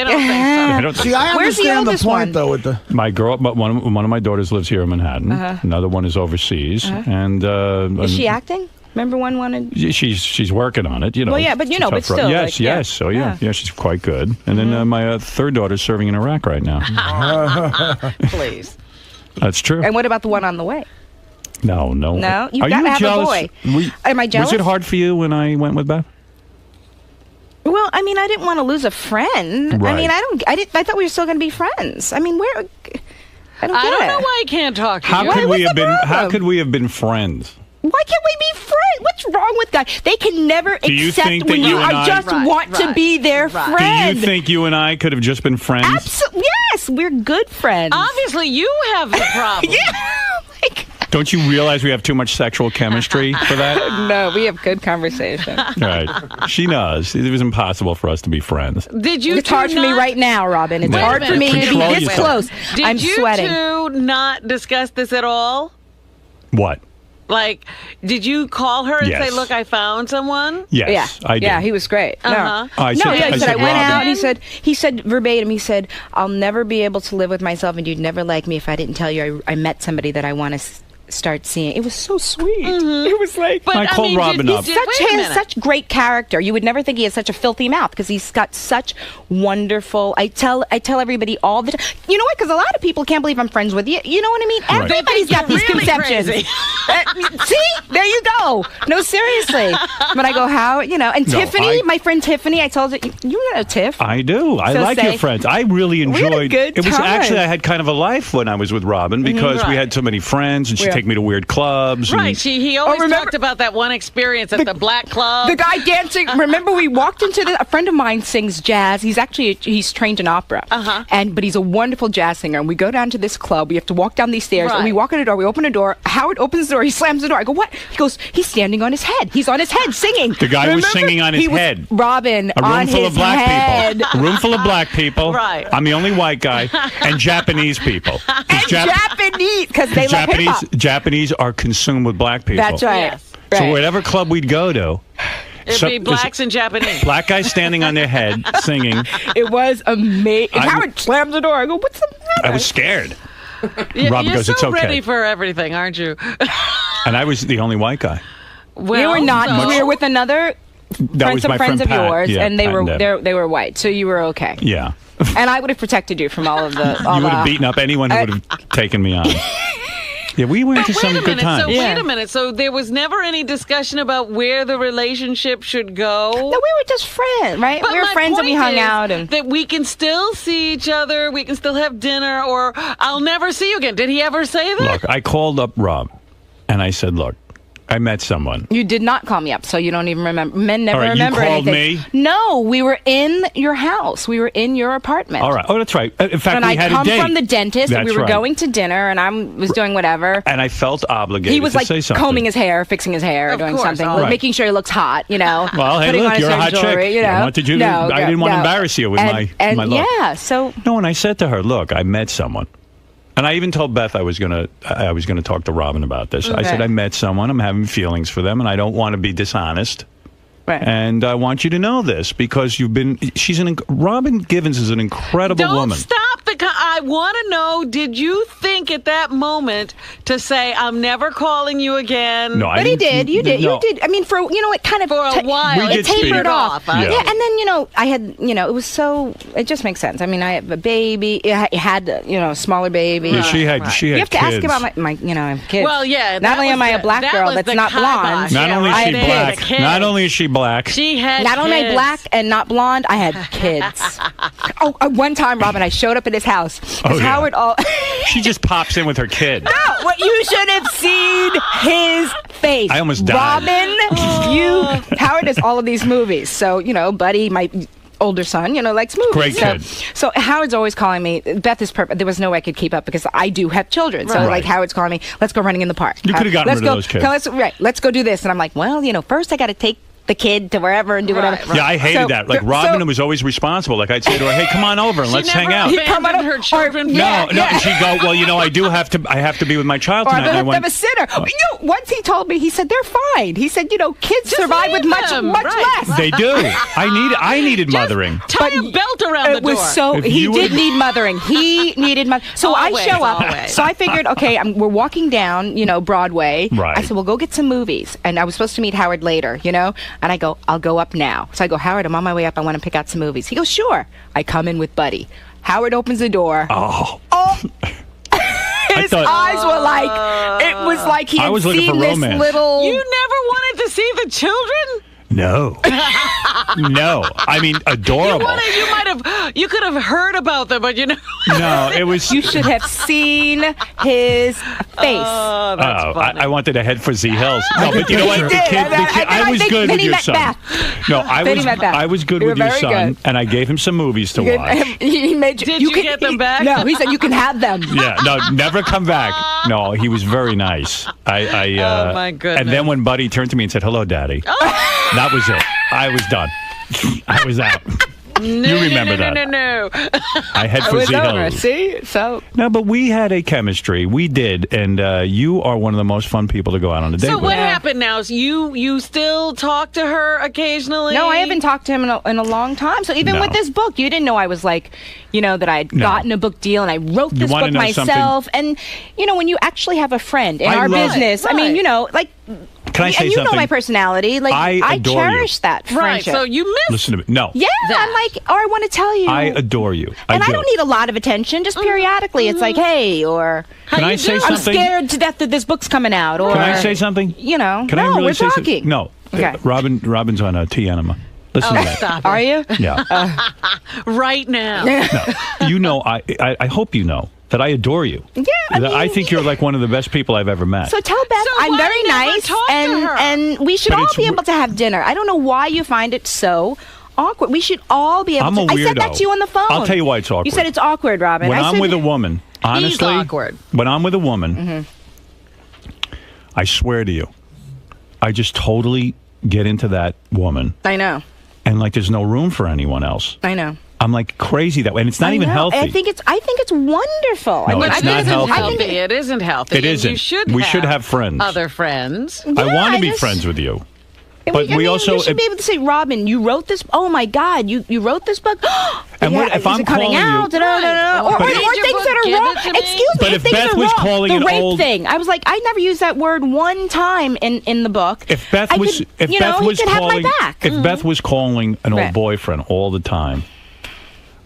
Speaker 2: don't think so.
Speaker 1: I don't
Speaker 4: See, I
Speaker 8: Where's the
Speaker 4: understand the
Speaker 8: oldest
Speaker 4: point
Speaker 8: one?
Speaker 4: though with the.
Speaker 1: My girl, but one of my daughters lives here in Manhattan. Another one is overseas, and
Speaker 8: Is she acting? Remember one wanted...
Speaker 1: she's working on it.
Speaker 8: Well, yeah, but
Speaker 1: It's
Speaker 8: but
Speaker 1: tough for-
Speaker 8: still.
Speaker 1: Yes,
Speaker 8: like, yeah.
Speaker 1: yes. So yeah, she's quite good. And then my third daughter's serving in Iraq right now.
Speaker 2: Please.
Speaker 1: That's true.
Speaker 8: And what about the one on the way?
Speaker 1: No.
Speaker 8: No? You've
Speaker 1: Are
Speaker 8: got to
Speaker 1: you
Speaker 8: have
Speaker 1: jealous?
Speaker 8: a boy. Am I jealous?
Speaker 1: Was it hard for you when I went with Beth?
Speaker 8: Well, I mean, I didn't want to lose a friend.
Speaker 1: Right.
Speaker 8: I mean, I thought we were still going to be friends. I mean, I don't get
Speaker 2: I don't
Speaker 8: it.
Speaker 2: know why I can't talk to
Speaker 1: How
Speaker 2: you.
Speaker 1: could we have
Speaker 8: the
Speaker 1: been? How
Speaker 8: problem?
Speaker 1: could we have been friends?
Speaker 8: Why can't we be friends? What's wrong with guys? They can never
Speaker 1: Do you
Speaker 8: accept
Speaker 1: think
Speaker 8: when
Speaker 1: that you
Speaker 8: you
Speaker 1: and I-
Speaker 8: just want to be their friend.
Speaker 1: Do you think you and I could have just been friends?
Speaker 8: Absolutely. Yes, we're good friends.
Speaker 2: Obviously, you have the problem.
Speaker 8: Yeah. Like,
Speaker 1: Don't you realize we have too much sexual chemistry for that?
Speaker 8: no, we have good conversation.
Speaker 1: Right. She knows. It was impossible for us to be friends.
Speaker 2: Did you?
Speaker 8: It's hard for me right now, Robin. It's
Speaker 1: Wait a
Speaker 8: hard for me to be
Speaker 1: Control
Speaker 8: this
Speaker 1: yourself.
Speaker 8: close.
Speaker 2: Did
Speaker 8: I'm
Speaker 2: you
Speaker 8: sweating.
Speaker 2: two not discuss this at all?
Speaker 1: What?
Speaker 2: Like, did you call her and
Speaker 1: Yes.
Speaker 2: say, "Look, I found someone"?
Speaker 1: Yes,
Speaker 8: Yeah,
Speaker 1: I did.
Speaker 8: yeah, he was great.
Speaker 2: Uh-huh.
Speaker 1: I
Speaker 8: No,
Speaker 1: said-
Speaker 8: yeah,
Speaker 1: I
Speaker 8: he
Speaker 1: said,
Speaker 8: said I went
Speaker 1: Robin-
Speaker 8: out. And he said verbatim. He said, "I'll never be able to live with myself, and you'd never like me if I didn't tell you I met somebody that I want to start seeing." It was so sweet. It was like,
Speaker 2: But
Speaker 1: I called Robin up.
Speaker 8: he
Speaker 2: wait a minute.
Speaker 8: has such great character. You would never think he has such a filthy mouth because he's got such wonderful. I tell everybody all the time. You know what? Because a lot of people can't believe I'm friends with you. You know what I mean?
Speaker 1: Right.
Speaker 8: Everybody's got these
Speaker 2: Really
Speaker 8: conceptions.
Speaker 2: crazy.
Speaker 8: See, there you go. No, seriously. But I go, how? And
Speaker 1: No,
Speaker 8: Tiffany, my friend Tiffany. I told her, you know Tiff.
Speaker 1: I do. I
Speaker 8: So
Speaker 1: like
Speaker 8: say-
Speaker 1: your friends. I really
Speaker 8: We had a
Speaker 1: enjoyed
Speaker 8: good
Speaker 1: it. Was
Speaker 8: time.
Speaker 1: actually I had kind of a life when I was with Robin because we
Speaker 8: Right.
Speaker 1: had so many friends, and she
Speaker 8: We
Speaker 1: take me to weird clubs.
Speaker 2: Right. He always talked about that one experience at the Black Club.
Speaker 9: The guy dancing. Remember, we walked into a friend of mine sings jazz. He's trained in opera. But he's a wonderful jazz singer. And we go down to this club. We have to walk down these stairs. And we walk in the door. We open the door. Howard opens the door. He slams the door. I go, what? He goes, he's standing on his head. He's on his head singing.
Speaker 1: The guy was singing on his head.
Speaker 9: Robin,
Speaker 1: a room full of black
Speaker 9: head.
Speaker 1: people. A room full of black people.
Speaker 2: Right.
Speaker 1: I'm the only white guy. And Japanese people.
Speaker 9: And Japanese, because they love hip-hop.
Speaker 1: Japanese are consumed with black people.
Speaker 9: That's right.
Speaker 2: Yes.
Speaker 1: So whatever club we'd go to,
Speaker 2: it'd be blacks and Japanese.
Speaker 1: Black guys standing on their head singing.
Speaker 9: It was amazing. Howard slams the door. I go, what's the matter?
Speaker 1: I was scared.
Speaker 2: Robin
Speaker 1: goes,
Speaker 2: so
Speaker 1: it's okay.
Speaker 2: ready for everything, aren't you?
Speaker 1: And I was the only white guy.
Speaker 2: Well,
Speaker 9: you were not.
Speaker 2: So.
Speaker 9: We were with another friends of
Speaker 1: Pat.
Speaker 9: yours,
Speaker 1: yeah,
Speaker 9: and they
Speaker 1: Pat
Speaker 9: were white, so you were okay.
Speaker 1: Yeah.
Speaker 9: And I would have protected you from all of the.
Speaker 1: You would have beaten up anyone who would have taken me on. Yeah, we went to some good times.
Speaker 2: So wait a minute. So there was never any discussion about where the relationship should go?
Speaker 9: No, we were just friends, right?
Speaker 2: But
Speaker 9: we were friends and we hung out. And
Speaker 2: that we can still see each other, we can still have dinner, or I'll never see you again. Did he ever say that?
Speaker 1: Look, I called up Rob, and I said, look, I met someone.
Speaker 9: You did not call me up, so you don't even remember. Men never remember
Speaker 1: you called
Speaker 9: anything.
Speaker 1: Me?
Speaker 9: No, we were in your house. We were in your apartment.
Speaker 1: All right. Oh, that's right. In fact,
Speaker 9: and
Speaker 1: we had a date.
Speaker 9: I come from the dentist, and we were
Speaker 1: right.
Speaker 9: going to dinner, and I was doing whatever.
Speaker 1: And I felt obligated
Speaker 9: he was
Speaker 1: to
Speaker 9: like
Speaker 1: say something.
Speaker 9: combing his hair, fixing his hair, doing something, making sure he looks hot, you know.
Speaker 1: Well, hey,
Speaker 9: putting
Speaker 1: look,
Speaker 9: on
Speaker 1: you're a hot
Speaker 9: jewelry,
Speaker 1: chick.
Speaker 9: You know?
Speaker 1: I didn't want to embarrass you with my look.
Speaker 9: Yeah, so.
Speaker 1: No, and I said to her, look, I met someone. And I even told Beth I was gonna talk to Robin about this.
Speaker 9: Okay.
Speaker 1: I said I met someone. I'm having feelings for them, and I don't want to be dishonest.
Speaker 9: Right.
Speaker 1: And I want you to know this because Robin Quivers is an incredible woman.
Speaker 2: Don't stop I want to know, did you think at that moment to say, I'm never calling you again?
Speaker 1: No,
Speaker 9: but he did. You did.
Speaker 1: No.
Speaker 9: You did. I mean, it kind of...
Speaker 2: For a while.
Speaker 9: It tapered off.
Speaker 1: Yeah.
Speaker 9: Yeah, and then, I had, it was so... It just makes sense. I mean, I have a baby. I had, a smaller baby.
Speaker 1: Yeah, she had
Speaker 9: You have to
Speaker 1: kids.
Speaker 9: ask about my I have kids.
Speaker 2: Well, yeah.
Speaker 9: Not only am I a black girl that's not blonde.
Speaker 1: Not only is she black. Not only is she black.
Speaker 2: She had
Speaker 9: Not only am I black and not blonde, I had kids. One time, Robin, I showed up at his house. Howard
Speaker 1: She just pops in with her kid.
Speaker 9: No, you should have seen his face.
Speaker 1: I almost died.
Speaker 9: Robin, Howard does all of these movies. So, Buddy, my older son, likes movies.
Speaker 1: Great kid.
Speaker 9: So Howard's always calling me. Beth is perfect. There was no way I could keep up because I do have children. So, Howard's calling me, let's go running in the park.
Speaker 1: You could have gotten rid of those kids.
Speaker 9: Let's go do this. And I'm like, well, first I got to take the kid to wherever and do whatever.
Speaker 1: Yeah, I hated that. Like Robin was always responsible. Like I'd say to her, "Hey, come on over and let's hang out."
Speaker 2: She never abandoned her children.
Speaker 1: No. And she'd go, "Well, I have to be with my child tonight."
Speaker 9: Or I have a sitter. Once he told me, he said they're fine. He said, kids survive with much less.
Speaker 1: They do. I needed mothering.
Speaker 2: Tie a belt around the door.
Speaker 9: It was so. He did need mothering. He needed mothering. So
Speaker 2: always,
Speaker 9: I show up.
Speaker 2: Always.
Speaker 9: So I figured, okay, we're walking down, Broadway.
Speaker 1: Right.
Speaker 9: I said, well, go get some movies. And I was supposed to meet Howard later, And I go, I'll go up now. So I go, Howard, I'm on my way up. I want to pick out some movies. He goes, sure. I come in with Buddy. Howard opens the door.
Speaker 1: Oh.
Speaker 9: His eyes were like, it was like he had seen this little...
Speaker 2: You never wanted to see the children?
Speaker 1: No. No. I mean, adorable.
Speaker 2: You could have heard about them, but
Speaker 1: No, it was...
Speaker 9: You should have seen his face.
Speaker 2: Oh, that's funny.
Speaker 1: I wanted to head for Z Hills. No, but you know what? The kid, I was good with your son. No, I was good with your son, and I gave him some movies to watch.
Speaker 2: Did you get them back?
Speaker 9: No, he said you can have them.
Speaker 1: Yeah, no, never come back. No, he was very nice.
Speaker 2: Oh, my goodness.
Speaker 1: And then when Buddy turned to me and said, "Hello, Daddy," that was it. I was done. I was out. You remember that?
Speaker 2: No.
Speaker 1: I had for Z Hills.
Speaker 9: See? So.
Speaker 1: No, but we had a chemistry. We did. And you are one of the most fun people to go out on a date with.
Speaker 2: So what happened now? Is you still talk to her occasionally?
Speaker 9: No, I haven't talked to him in a long time. So even with this book, you didn't know I was like, that I had gotten a book deal and I wrote this book myself. And, when you actually have a friend in our business, I mean, like...
Speaker 1: Can I say
Speaker 9: and you
Speaker 1: something?
Speaker 9: know my personality. Like I cherish that friendship.
Speaker 2: Right, so you miss...
Speaker 1: Listen to me. No.
Speaker 9: Yeah, I'm like, or I want to tell you.
Speaker 1: I adore you.
Speaker 9: And I don't need a lot of attention. Just periodically, it's like, hey, or...
Speaker 1: Can I say something?
Speaker 9: I'm scared to death that this book's coming out. Or,
Speaker 1: can I say something?
Speaker 9: Can I
Speaker 1: really
Speaker 9: we're
Speaker 1: say
Speaker 9: talking.
Speaker 1: Something? No.
Speaker 9: Okay.
Speaker 1: Robin's on a tea enema. Listen to that.
Speaker 2: Stop it.
Speaker 9: Are you?
Speaker 1: Yeah.
Speaker 2: Right now.
Speaker 1: No. I hope you know that I adore you.
Speaker 9: Yeah,
Speaker 1: I think you're like one of the best people I've ever met.
Speaker 9: So tell Beth I'm very nice, and we should all be able to have dinner. I don't know why you find it so awkward. We should all be able
Speaker 1: I'm
Speaker 9: to.
Speaker 1: a weirdo.
Speaker 9: I said that to you on the phone.
Speaker 1: I'll tell you why it's awkward.
Speaker 9: You said it's awkward, Robin.
Speaker 1: When I'm with a woman, honestly,
Speaker 2: he's awkward.
Speaker 1: When I'm with a woman, I swear to you, I just totally get into that woman.
Speaker 9: I know.
Speaker 1: And like there's no room for anyone else.
Speaker 9: I know.
Speaker 1: I'm like crazy that way, and it's not even healthy.
Speaker 9: I think it's wonderful.
Speaker 1: No, it's not healthy.
Speaker 2: It isn't healthy.
Speaker 1: It isn't. We should have friends.
Speaker 2: Other friends.
Speaker 9: Yeah,
Speaker 1: I want to be friends with you.
Speaker 9: But we also you should be able to say, Robin, you wrote this. Oh my God, you wrote this book.
Speaker 1: And
Speaker 9: yeah,
Speaker 1: what if I'm
Speaker 9: coming
Speaker 1: calling
Speaker 9: out?
Speaker 1: you?
Speaker 9: Or things that are wrong. Excuse me.
Speaker 1: But if
Speaker 9: things
Speaker 1: Beth
Speaker 9: are
Speaker 1: was
Speaker 9: wrong.
Speaker 1: calling
Speaker 9: the
Speaker 1: an
Speaker 9: rape
Speaker 1: old
Speaker 9: thing, I was like, I never used that word one time in the book.
Speaker 1: If Beth
Speaker 9: I
Speaker 1: was,
Speaker 9: could,
Speaker 1: if
Speaker 9: you
Speaker 1: Beth
Speaker 9: know,
Speaker 1: was
Speaker 9: he could
Speaker 1: calling,
Speaker 9: have my back.
Speaker 1: if Beth was calling an old boyfriend all the time,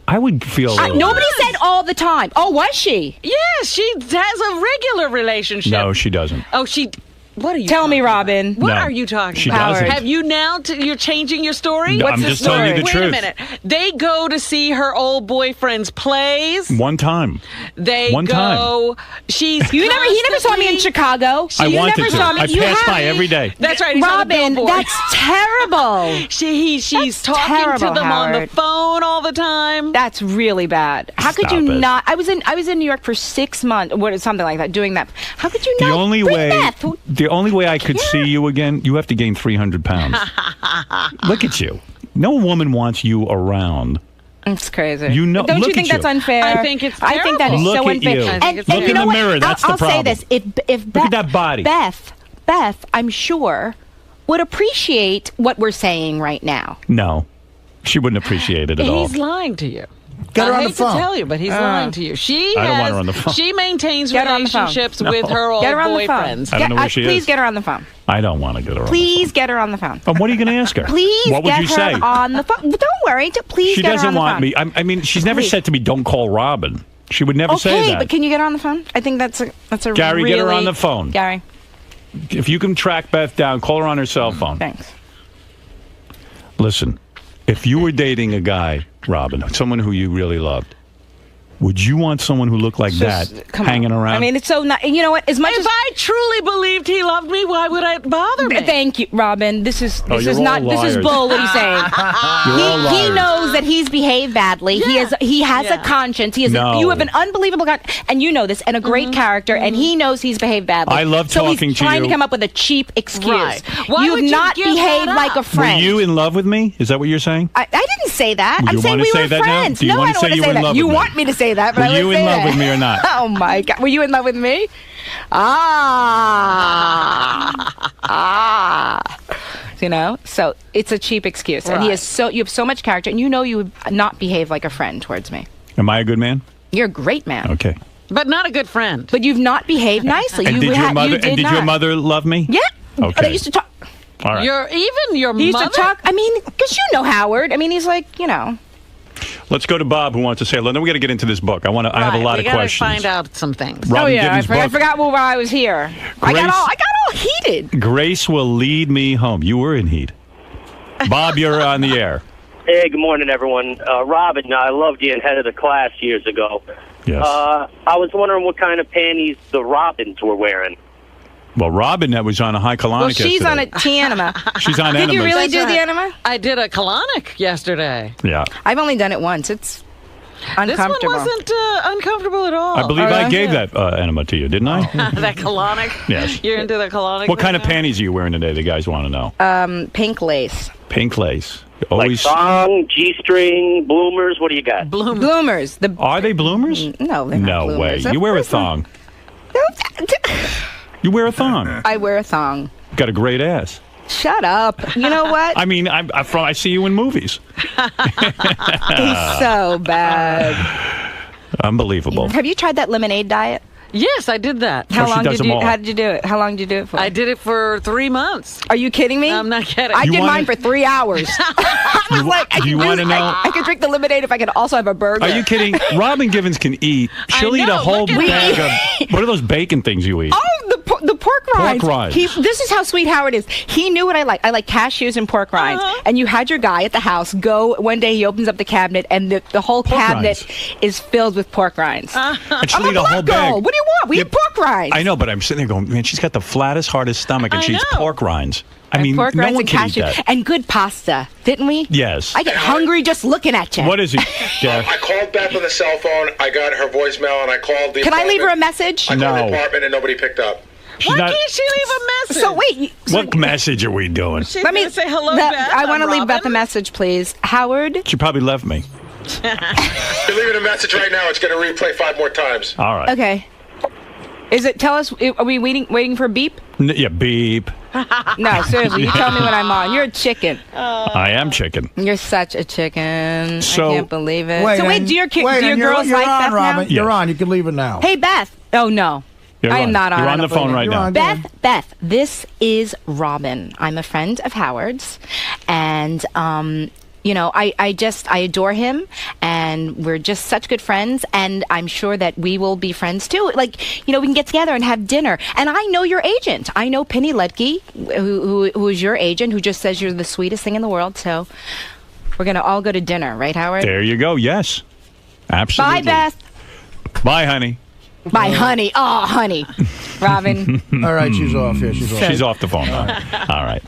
Speaker 1: I would feel.
Speaker 9: Nobody said all the time. Oh, was she?
Speaker 2: Yes, she has a regular relationship.
Speaker 1: No, she doesn't.
Speaker 2: Oh, she. What are you?
Speaker 9: Tell me, Robin.
Speaker 2: What are you talking
Speaker 1: she
Speaker 2: about?
Speaker 1: Doesn't.
Speaker 2: Have you now? You're changing your story.
Speaker 1: No,
Speaker 2: What's
Speaker 1: I'm
Speaker 2: the
Speaker 1: just
Speaker 2: story?
Speaker 1: telling you the
Speaker 2: Wait
Speaker 1: truth.
Speaker 2: a minute. They go to see her old boyfriend's plays.
Speaker 1: One time.
Speaker 2: They
Speaker 1: One
Speaker 2: go. She's.
Speaker 9: He never saw me in Chicago.
Speaker 1: I
Speaker 9: you
Speaker 1: wanted
Speaker 9: never
Speaker 1: to.
Speaker 9: saw me.
Speaker 1: I passed by every day.
Speaker 2: That's right. He's on the
Speaker 9: Robin,
Speaker 2: billboard.
Speaker 9: that's terrible.
Speaker 2: She's
Speaker 9: That's
Speaker 2: talking
Speaker 9: terrible,
Speaker 2: to them on the
Speaker 9: Howard.
Speaker 2: phone all the the time.
Speaker 9: That's really bad. How could
Speaker 1: Stop
Speaker 9: you
Speaker 1: it.
Speaker 9: not? I was in New York for 6 months, something like that, doing that. How could you not?
Speaker 1: The only way I could see you again, you have to gain 300 pounds. Look at you. No woman wants you around.
Speaker 9: It's crazy.
Speaker 1: You know,
Speaker 9: Don't
Speaker 1: look
Speaker 9: you think
Speaker 1: at
Speaker 9: that's unfair?
Speaker 2: I think it's
Speaker 9: I think that is
Speaker 1: Look
Speaker 9: so
Speaker 1: at
Speaker 9: unfair.
Speaker 1: you.
Speaker 9: And
Speaker 1: Look
Speaker 9: you
Speaker 1: in
Speaker 9: know
Speaker 1: the
Speaker 9: what?
Speaker 1: mirror. That's
Speaker 9: I'll
Speaker 1: the problem.
Speaker 9: say this: if
Speaker 1: Look at that body.
Speaker 9: Beth, I'm sure would appreciate what we're saying right now.
Speaker 1: No, she wouldn't appreciate it at all.
Speaker 2: He's lying to you.
Speaker 4: Get her
Speaker 2: I
Speaker 4: on the
Speaker 2: hate
Speaker 4: phone.
Speaker 2: to tell you, but he's lying to you.
Speaker 1: I don't want her on the phone.
Speaker 2: She maintains
Speaker 9: Get her on the phone.
Speaker 2: relationships with her old
Speaker 9: Get her on the phone.
Speaker 2: boyfriends.
Speaker 1: I don't know where she
Speaker 9: Please
Speaker 1: is.
Speaker 9: get her on the phone.
Speaker 1: I don't want to get her on
Speaker 9: Please get her on the phone.
Speaker 1: the phone. What are you going to ask her?
Speaker 9: Please
Speaker 1: What would
Speaker 9: get
Speaker 1: you
Speaker 9: her
Speaker 1: say?
Speaker 9: on the phone. Don't worry. Please
Speaker 1: She
Speaker 9: get her
Speaker 1: doesn't
Speaker 9: on the
Speaker 1: want
Speaker 9: phone.
Speaker 1: me. I mean, she's never
Speaker 9: Please.
Speaker 1: said to me, don't call Robin. She would never say
Speaker 9: Okay,
Speaker 1: that.
Speaker 9: but can you get her on the phone? I think that's a
Speaker 1: Gary,
Speaker 9: really...
Speaker 1: get her on the phone.
Speaker 9: Gary,
Speaker 1: If you can track Beth down, call her on her cell phone.
Speaker 9: thanks.
Speaker 1: Listen, if you were dating a guy, Robin, someone who you really loved, would you want someone who looked like
Speaker 9: Just-
Speaker 1: that
Speaker 9: come
Speaker 1: hanging
Speaker 9: on.
Speaker 1: around?
Speaker 9: I mean, it's so not. You know what? As much
Speaker 2: If
Speaker 9: as
Speaker 2: I truly believed he loved me, why would it bother me?
Speaker 9: Thank you, Robin. This is
Speaker 1: you're all
Speaker 9: not. This is
Speaker 1: liars.
Speaker 9: bull. What he's saying.
Speaker 1: You're all
Speaker 9: He
Speaker 1: liars.
Speaker 9: knows that he's behaved badly. He has a conscience.
Speaker 1: No.
Speaker 9: You have an unbelievable and you know this, and a great character, and he knows he's behaved badly.
Speaker 1: I love
Speaker 9: so
Speaker 1: talking
Speaker 9: he's
Speaker 1: to
Speaker 9: trying
Speaker 1: you.
Speaker 9: to come up with a cheap excuse.
Speaker 2: Right. Why
Speaker 9: You
Speaker 2: would
Speaker 9: have
Speaker 2: you
Speaker 9: not
Speaker 2: give that
Speaker 9: behaved like a
Speaker 2: up?
Speaker 1: Were
Speaker 9: friend.
Speaker 1: you in love with me? Is that what you're saying?
Speaker 9: I didn't say that.
Speaker 1: Well,
Speaker 9: I'm
Speaker 1: you
Speaker 9: saying
Speaker 1: wanna
Speaker 9: we
Speaker 1: say
Speaker 9: were
Speaker 1: that now?
Speaker 9: friends.
Speaker 1: Do you
Speaker 9: No,
Speaker 1: wanna
Speaker 9: I don't
Speaker 1: say
Speaker 9: want to
Speaker 1: you
Speaker 9: say
Speaker 1: were in
Speaker 9: that.
Speaker 1: love
Speaker 9: You
Speaker 1: with me?
Speaker 9: want me to say that, but
Speaker 1: Were
Speaker 9: I
Speaker 1: you
Speaker 9: wouldn't
Speaker 1: in
Speaker 9: say
Speaker 1: love
Speaker 9: that.
Speaker 1: with me or not?
Speaker 9: Oh my God! Were you in love with me? You know, so it's a cheap excuse, and you have so much character, and you know you would not behave like a friend towards me.
Speaker 1: Am I a good man?
Speaker 9: You're a great man,
Speaker 1: Okay.
Speaker 2: But not a good friend.
Speaker 9: but you've not behaved nicely.
Speaker 1: And
Speaker 9: you
Speaker 1: did your mother?
Speaker 9: you
Speaker 1: And did your
Speaker 9: not.
Speaker 1: mother love me?
Speaker 9: Yeah.
Speaker 1: Okay.
Speaker 9: They used to talk.
Speaker 1: All right.
Speaker 2: Your
Speaker 9: He used
Speaker 2: mother.
Speaker 9: to talk. I mean, because you know Howard. I mean, he's like, you know.
Speaker 1: Let's go to Bob, who wants to say hello. Then we got to get into this book. I have a lot
Speaker 2: we
Speaker 1: of questions.
Speaker 2: Find out some things.
Speaker 1: Robin
Speaker 9: oh yeah,
Speaker 1: Givens'
Speaker 9: I
Speaker 1: book.
Speaker 9: forgot why I was here. I got all heated.
Speaker 1: Grace will lead me home. You were in heat. Bob, you're on the air.
Speaker 10: Hey, good morning, everyone. Robin, I loved you in Head of the Class years ago.
Speaker 1: Yes.
Speaker 10: I was wondering what kind of panties the Robins were wearing.
Speaker 1: Well, Robin, that was on a high colonic.
Speaker 9: Well, she's on a T-enema.
Speaker 1: She's on
Speaker 9: Did you
Speaker 1: enemas.
Speaker 9: really
Speaker 2: That's
Speaker 9: do the
Speaker 2: right.
Speaker 9: enema?
Speaker 2: I did a colonic yesterday.
Speaker 1: Yeah.
Speaker 9: I've only done it once. It's
Speaker 2: This one
Speaker 9: uncomfortable.
Speaker 2: wasn't uncomfortable at all.
Speaker 1: I believe
Speaker 9: Oh,
Speaker 1: I
Speaker 9: yeah?
Speaker 1: gave that enema to you, didn't I?
Speaker 2: that colonic.
Speaker 1: Yes.
Speaker 2: You're into the colonic.
Speaker 1: What kind of
Speaker 2: right now?
Speaker 1: panties are you wearing today? The guys want to know.
Speaker 9: Pink lace.
Speaker 1: Pink lace.
Speaker 10: Like
Speaker 1: Always.
Speaker 10: thong, G-string, bloomers, what do you got?
Speaker 9: Bloomers.
Speaker 1: Are they bloomers?
Speaker 9: No, they're not
Speaker 1: No
Speaker 9: bloomers.
Speaker 1: way. You wear a thong. You wear a thong.
Speaker 9: I wear a thong.
Speaker 1: Got a great ass.
Speaker 9: Shut up. You know what?
Speaker 1: I mean, I see you in movies.
Speaker 9: He's so bad.
Speaker 1: Unbelievable.
Speaker 9: Have you tried that lemonade diet?
Speaker 2: Yes, I did that.
Speaker 1: she does them all.
Speaker 9: How did you do it? How long did you do it for?
Speaker 2: I did it for 3 months.
Speaker 9: Are you kidding me?
Speaker 2: I'm not kidding.
Speaker 9: I
Speaker 1: You
Speaker 9: did
Speaker 1: wanna-
Speaker 9: mine for 3 hours. I was like,
Speaker 1: do you want to know?
Speaker 9: I could drink the lemonade if I could also have a burger.
Speaker 1: Are you kidding? Robin Givens can eat. She'll eat a
Speaker 2: know,
Speaker 1: whole
Speaker 2: look at
Speaker 1: bag of. What are those bacon things you eat?
Speaker 9: Oh, the pork rinds.
Speaker 1: Pork rinds.
Speaker 9: This is how sweet Howard is. He knew what I like. I like cashews and pork rinds. And you had your guy at the house go, one day he opens up the cabinet, and the whole cabinet is filled with pork rinds.
Speaker 1: And she'll eat a whole bag.
Speaker 9: What do you want? We eat pork rinds.
Speaker 1: I know, but I'm sitting there going, man, she's got the flattest, hardest stomach, and she eats pork rinds. I mean,
Speaker 9: pork
Speaker 1: no
Speaker 9: rinds
Speaker 1: one
Speaker 9: and
Speaker 1: can eat
Speaker 9: cashew.
Speaker 1: that.
Speaker 9: And good pasta, didn't we?
Speaker 1: Yes.
Speaker 9: I get hungry just looking at you.
Speaker 1: What is it, Jeff?
Speaker 11: I called Beth on the cell phone. I got her voicemail, and I called the
Speaker 9: Can I leave her a
Speaker 11: apartment.
Speaker 9: message?
Speaker 11: I called
Speaker 1: No.
Speaker 11: the apartment, and nobody picked up.
Speaker 2: Why can't she leave a message?
Speaker 9: So wait.
Speaker 1: What message are we doing?
Speaker 2: She's gonna say hello, Beth.
Speaker 9: I want to leave
Speaker 2: Robin.
Speaker 9: Beth a message, please. Howard.
Speaker 1: She probably left me.
Speaker 11: You're leaving a message right now. It's going to replay 5 more times.
Speaker 1: All right.
Speaker 9: Okay. Is it? Tell us. Are we waiting for beep?
Speaker 1: Yeah, beep.
Speaker 9: No, seriously. You tell me when I'm on. You're a chicken.
Speaker 1: I am chicken.
Speaker 9: You're such a chicken.
Speaker 1: So-
Speaker 9: I can't believe it.
Speaker 4: Wait,
Speaker 9: so wait,
Speaker 4: and-
Speaker 9: do your
Speaker 4: wait, and
Speaker 9: girls
Speaker 4: you're
Speaker 9: like
Speaker 4: on,
Speaker 9: Beth
Speaker 4: Robin.
Speaker 9: now?
Speaker 4: You're on. You can leave it now.
Speaker 9: Hey, Beth. Oh no.
Speaker 1: You're
Speaker 9: I am
Speaker 1: on.
Speaker 9: not on.
Speaker 1: You're
Speaker 9: I
Speaker 1: on the
Speaker 9: don't
Speaker 1: phone
Speaker 9: believe
Speaker 1: right
Speaker 9: it.
Speaker 1: now.
Speaker 9: Beth, this is Robin. I'm a friend of Howard's, and you know, I adore him, and we're just such good friends, and I'm sure that we will be friends too. Like, you know, we can get together and have dinner. And I know your agent. I know Penny Ledke, who is your agent, who just says you're the sweetest thing in the world. So we're gonna all go to dinner, right, Howard?
Speaker 1: There you go. Yes. Absolutely.
Speaker 9: Bye, Beth.
Speaker 1: Bye, honey.
Speaker 9: Bye, honey. Oh, honey. Robin.
Speaker 4: All right, she's off. Yeah, she's off.
Speaker 1: She's off the phone now. All right.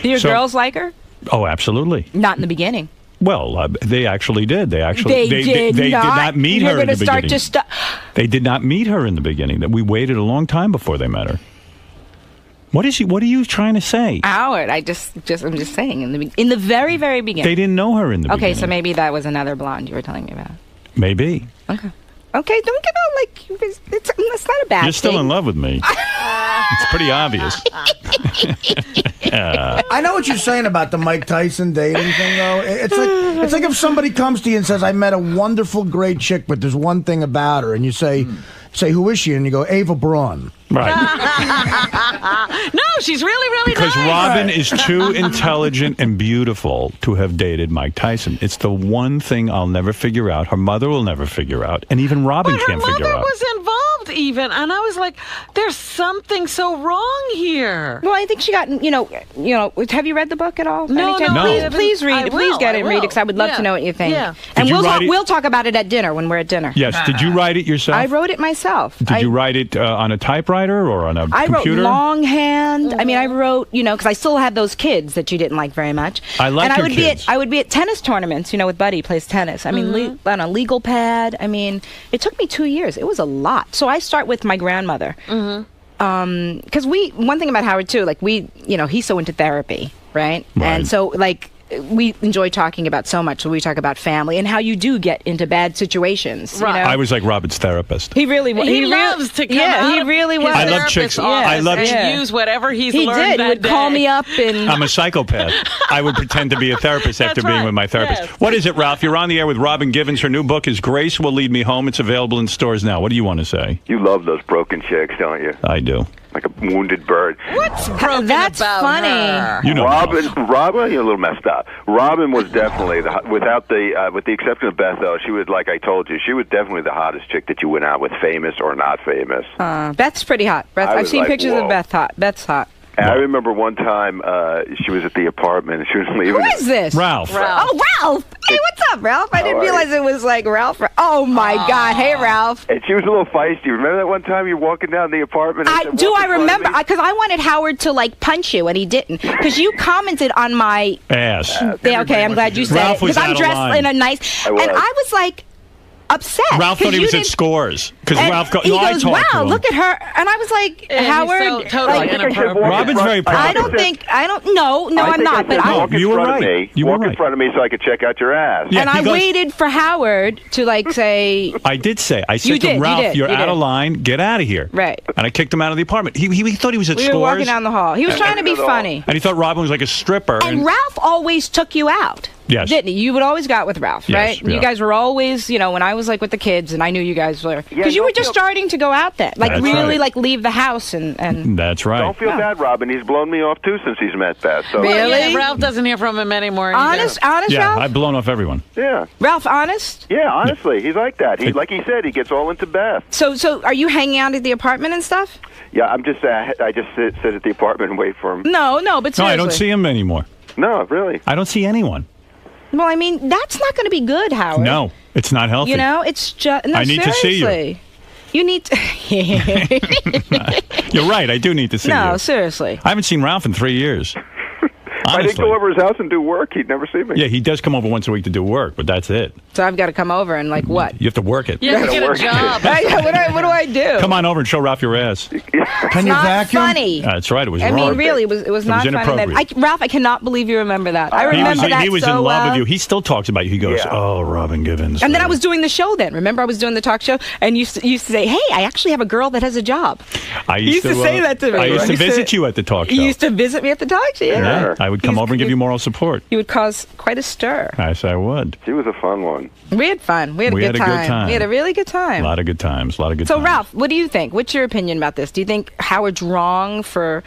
Speaker 9: Do your
Speaker 1: So-
Speaker 9: girls like her?
Speaker 1: Oh, absolutely.
Speaker 9: Not in the beginning.
Speaker 1: Well, they actually did. They
Speaker 9: did
Speaker 1: not meet
Speaker 9: You're
Speaker 1: her in the
Speaker 9: gonna start
Speaker 1: beginning.
Speaker 9: to
Speaker 1: They did not meet her in the beginning. That we waited a long time before they met her. What are you trying to say?
Speaker 9: Howard, I'm just saying in the very, very beginning.
Speaker 1: They didn't know her in the beginning.
Speaker 9: Okay, so maybe that was another blonde you were telling me about.
Speaker 1: Maybe.
Speaker 9: Okay, don't get all like it's not a bad
Speaker 1: You're still
Speaker 9: thing.
Speaker 1: in love with me. It's pretty obvious.
Speaker 4: I know what you're saying about the Mike Tyson dating thing, though. It's like if somebody comes to you and says, "I met a wonderful, great chick, but there's one thing about her," and you say, "Who is she?" and you go, "Ava Braun."
Speaker 1: Right.
Speaker 2: No, she's really
Speaker 1: Because
Speaker 2: nice.
Speaker 1: Robin is too intelligent and beautiful to have dated Mike Tyson. It's the one thing I'll never figure out. Her mother will never figure out. And even Robin
Speaker 2: But
Speaker 1: can't
Speaker 2: her
Speaker 1: figure
Speaker 2: mother
Speaker 1: out.
Speaker 2: was involved even, and I was like, there's something so wrong here.
Speaker 9: Well, I think she got you know. Have you read the book at all?
Speaker 2: No,
Speaker 9: Any chance?
Speaker 1: no.
Speaker 9: Please read
Speaker 2: I
Speaker 9: it. Please
Speaker 2: will,
Speaker 9: get
Speaker 2: I
Speaker 9: it and read it
Speaker 2: will.
Speaker 9: because I would love
Speaker 2: Yeah.
Speaker 9: to know what you think.
Speaker 2: Yeah.
Speaker 9: And
Speaker 1: Did you write it?
Speaker 9: we'll talk about it at dinner when we're at dinner.
Speaker 1: Yes. Did you write it yourself?
Speaker 9: I wrote it myself.
Speaker 1: Did you write it on a typewriter or on a
Speaker 9: I
Speaker 1: computer?
Speaker 9: wrote longhand. I mean, I wrote, because I still had those kids that you didn't like very much.
Speaker 1: I like
Speaker 9: and
Speaker 1: your
Speaker 9: I would
Speaker 1: kids.
Speaker 9: I would be at tennis tournaments, with Buddy plays tennis. I mean, on a legal pad. I mean, it took me 2 years. It was a lot. So I start with my grandmother. Because one thing about Howard too, like he's so into therapy, right? And so we enjoy talking about so much. So we talk about family and how you do get into bad situations.
Speaker 2: Right.
Speaker 1: I was like Robin's therapist.
Speaker 9: He really was.
Speaker 2: He loves to come
Speaker 9: Yeah,
Speaker 2: out
Speaker 9: he
Speaker 2: of
Speaker 9: really
Speaker 2: his
Speaker 9: was.
Speaker 1: I love chicks.
Speaker 2: therapist's office
Speaker 1: I love
Speaker 2: and use whatever he's
Speaker 9: He
Speaker 2: learned
Speaker 9: did. He
Speaker 2: that
Speaker 9: would call
Speaker 2: day.
Speaker 9: me up and
Speaker 1: I'm a psychopath. I would pretend to be a therapist after
Speaker 2: That's
Speaker 1: being
Speaker 2: right.
Speaker 1: with my therapist.
Speaker 2: Yes.
Speaker 1: What is it, Ralph? You're on the air with Robin Quivers. Her new book is Grace Will Lead Me Home. It's available in stores now. What do you want to say?
Speaker 12: You love those broken chicks, don't you?
Speaker 1: I do.
Speaker 12: Like a wounded bird.
Speaker 2: What's broken
Speaker 9: That's
Speaker 2: about
Speaker 9: funny.
Speaker 2: her?
Speaker 1: You know,
Speaker 12: Robin, you're a little messed up. Robin was definitely with the exception of Beth, though. She was, like I told you, she was definitely the hottest chick that you went out with, famous or not famous.
Speaker 9: Beth's pretty hot. I've seen pictures of Beth hot. Beth's hot.
Speaker 12: And I remember one time she was at the apartment and she was leaving.
Speaker 9: Who is this?
Speaker 1: Ralph.
Speaker 9: Oh, Ralph. Hey, what's up, Ralph? I didn't realize it was like Ralph. Oh, my God. Hey, Ralph.
Speaker 12: And she was a little feisty. Remember that one time you were walking down the apartment? And
Speaker 9: I
Speaker 12: said,
Speaker 9: do.
Speaker 12: "Walk
Speaker 9: I
Speaker 12: in front of
Speaker 9: remember
Speaker 12: me?"
Speaker 9: because I wanted Howard to punch you, and he didn't. Because you commented on my.
Speaker 1: Ass.
Speaker 9: Yeah, okay, I'm glad you said
Speaker 1: Ralph
Speaker 9: it.
Speaker 1: was
Speaker 9: Because I'm
Speaker 1: out of
Speaker 9: dressed
Speaker 1: line.
Speaker 9: in a nice.
Speaker 12: I
Speaker 9: And
Speaker 12: was.
Speaker 9: I was like upset.
Speaker 1: Ralph thought he
Speaker 9: you
Speaker 1: was at
Speaker 9: didn't-
Speaker 1: Scores. Because
Speaker 9: and
Speaker 1: Ralph
Speaker 9: he
Speaker 1: I
Speaker 9: goes,
Speaker 1: talked to
Speaker 9: wow,
Speaker 1: him.
Speaker 9: look at her. And I was like,
Speaker 2: And he's
Speaker 9: Howard.
Speaker 2: so totally
Speaker 9: like,
Speaker 2: inappropriate.
Speaker 1: Robin's very proud.
Speaker 9: I don't think. No, I'm not. But
Speaker 1: No,
Speaker 12: walk in
Speaker 1: you were
Speaker 12: front of
Speaker 1: right.
Speaker 12: me.
Speaker 1: You were
Speaker 12: walk in
Speaker 1: right.
Speaker 12: front of me so I could check out your ass.
Speaker 1: Yeah,
Speaker 9: and
Speaker 1: he
Speaker 9: I
Speaker 1: goes-
Speaker 9: waited for Howard to say.
Speaker 1: I did say. I
Speaker 9: You
Speaker 1: said to
Speaker 9: did,
Speaker 1: him,
Speaker 9: you
Speaker 1: Ralph,
Speaker 9: did,
Speaker 1: you're
Speaker 9: you
Speaker 1: out of
Speaker 9: did.
Speaker 1: line. Get out of here.
Speaker 9: Right.
Speaker 1: And I kicked him out of the apartment. He thought he was at
Speaker 9: We
Speaker 1: Scores.
Speaker 9: were walking down the hall. He was trying to be funny.
Speaker 1: And he thought Robin was like a stripper.
Speaker 9: And Ralph always took you out.
Speaker 1: Yes.
Speaker 9: Didn't he? You would always go out with Ralph,
Speaker 1: Yes,
Speaker 9: right?
Speaker 1: yeah.
Speaker 9: You guys were always, when I was like with the kids, and I knew you guys were, because you were just starting to go out then, like
Speaker 1: That's
Speaker 9: really
Speaker 1: right.
Speaker 9: like leave the house and.
Speaker 1: That's right.
Speaker 12: Don't feel bad, Robin. He's blown me off too since he's met Beth. So.
Speaker 9: Really?
Speaker 2: Yeah, Ralph doesn't hear from him anymore.
Speaker 9: Honest,
Speaker 1: Yeah,
Speaker 9: Ralph.
Speaker 1: I've blown off everyone.
Speaker 12: Yeah.
Speaker 9: Ralph, honest.
Speaker 12: Yeah, honestly, he's like that. Like he said, he gets all into Beth.
Speaker 9: So are you hanging out at the apartment and stuff?
Speaker 12: Yeah, I just sit at the apartment and wait for him.
Speaker 9: No, but seriously.
Speaker 1: No, I don't see him anymore.
Speaker 12: No, really.
Speaker 1: I don't see anyone.
Speaker 9: Well, I mean, that's not going to be good, Howard.
Speaker 1: No, it's not healthy.
Speaker 9: It's just. No,
Speaker 1: I need to see you.
Speaker 9: seriously. You need to.
Speaker 1: You're right. I do need to see you.
Speaker 9: No, seriously.
Speaker 1: I haven't seen Ralph in 3 years.
Speaker 12: I didn't
Speaker 1: Honestly.
Speaker 12: go over his house and do work. He'd never see me.
Speaker 1: Yeah, he does come over once a week to do work, but that's it.
Speaker 9: So I've got to come over and like what?
Speaker 1: You have to work it.
Speaker 2: You have to get a job.
Speaker 9: What do I do?
Speaker 1: Come on over and show Ralph your ass.
Speaker 4: Can
Speaker 9: It's
Speaker 4: you
Speaker 9: not
Speaker 4: vacuum?
Speaker 9: funny.
Speaker 1: That's right. It was
Speaker 9: I
Speaker 1: wrong.
Speaker 9: mean, really, it was not funny.
Speaker 1: inappropriate.
Speaker 9: Ralph, I cannot believe you remember that. I
Speaker 1: He
Speaker 9: remember
Speaker 1: was,
Speaker 9: that
Speaker 1: he was
Speaker 9: so
Speaker 1: in love
Speaker 9: well.
Speaker 1: with you. He still talks about you. He goes, "Oh, Robin Quivers."
Speaker 9: And then I was doing the show then. Remember, I was doing the talk show and used to say, "Hey, I actually have a girl that has a job."
Speaker 1: I
Speaker 9: He used to say that to me.
Speaker 1: I used to
Speaker 9: He said-
Speaker 1: visit you at the talk show.
Speaker 9: He used to visit me at the talk show.
Speaker 1: Yeah, I would come over and give you moral support.
Speaker 9: He would cause quite a stir.
Speaker 1: Yes, I would.
Speaker 12: She was a fun one.
Speaker 9: We had fun. We had a good time. We had a really good time.
Speaker 1: A lot of good times.
Speaker 9: So, Ralph, what do you think? What's your opinion about this? Do you think Howard's wrong for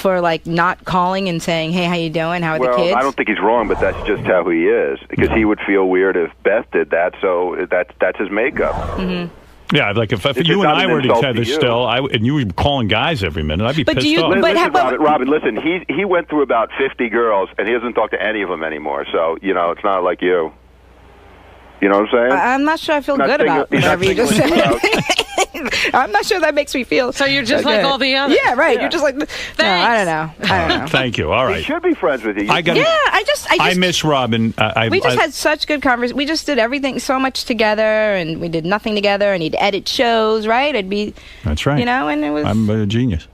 Speaker 9: like not calling and saying, "Hey, how you doing? How are the kids?"
Speaker 12: I don't think he's wrong, but that's just how he is. Because he would feel weird if Beth did that. So that's his makeup.
Speaker 9: Mm-hmm.
Speaker 1: Yeah, like if
Speaker 12: It's
Speaker 1: you
Speaker 12: just
Speaker 1: and
Speaker 12: not
Speaker 1: I
Speaker 12: an
Speaker 1: were
Speaker 12: insult
Speaker 1: together
Speaker 12: to you.
Speaker 1: still, and you were calling guys every minute, I'd be pissed off.
Speaker 12: Listen, Robin, listen. He went through about 50 girls, and he doesn't talk to any of them anymore. So it's not like you. You know what I'm saying?
Speaker 9: I'm not sure I feel
Speaker 12: Not
Speaker 9: good about
Speaker 12: he's not
Speaker 9: whatever you just
Speaker 12: singling you
Speaker 9: said. I'm not sure that makes me feel.
Speaker 2: So you're just like
Speaker 9: good.
Speaker 2: all the others.
Speaker 9: Yeah, right.
Speaker 2: Yeah.
Speaker 9: You're just like. No, I don't know.
Speaker 1: Thank you. All right.
Speaker 12: He should be friends with you.
Speaker 1: I miss Robin.
Speaker 9: We just had such good conversations. We just did everything so much together, and we did nothing together. And he'd edit shows, right? It'd be.
Speaker 1: That's right.
Speaker 9: And it was.
Speaker 1: I'm a genius.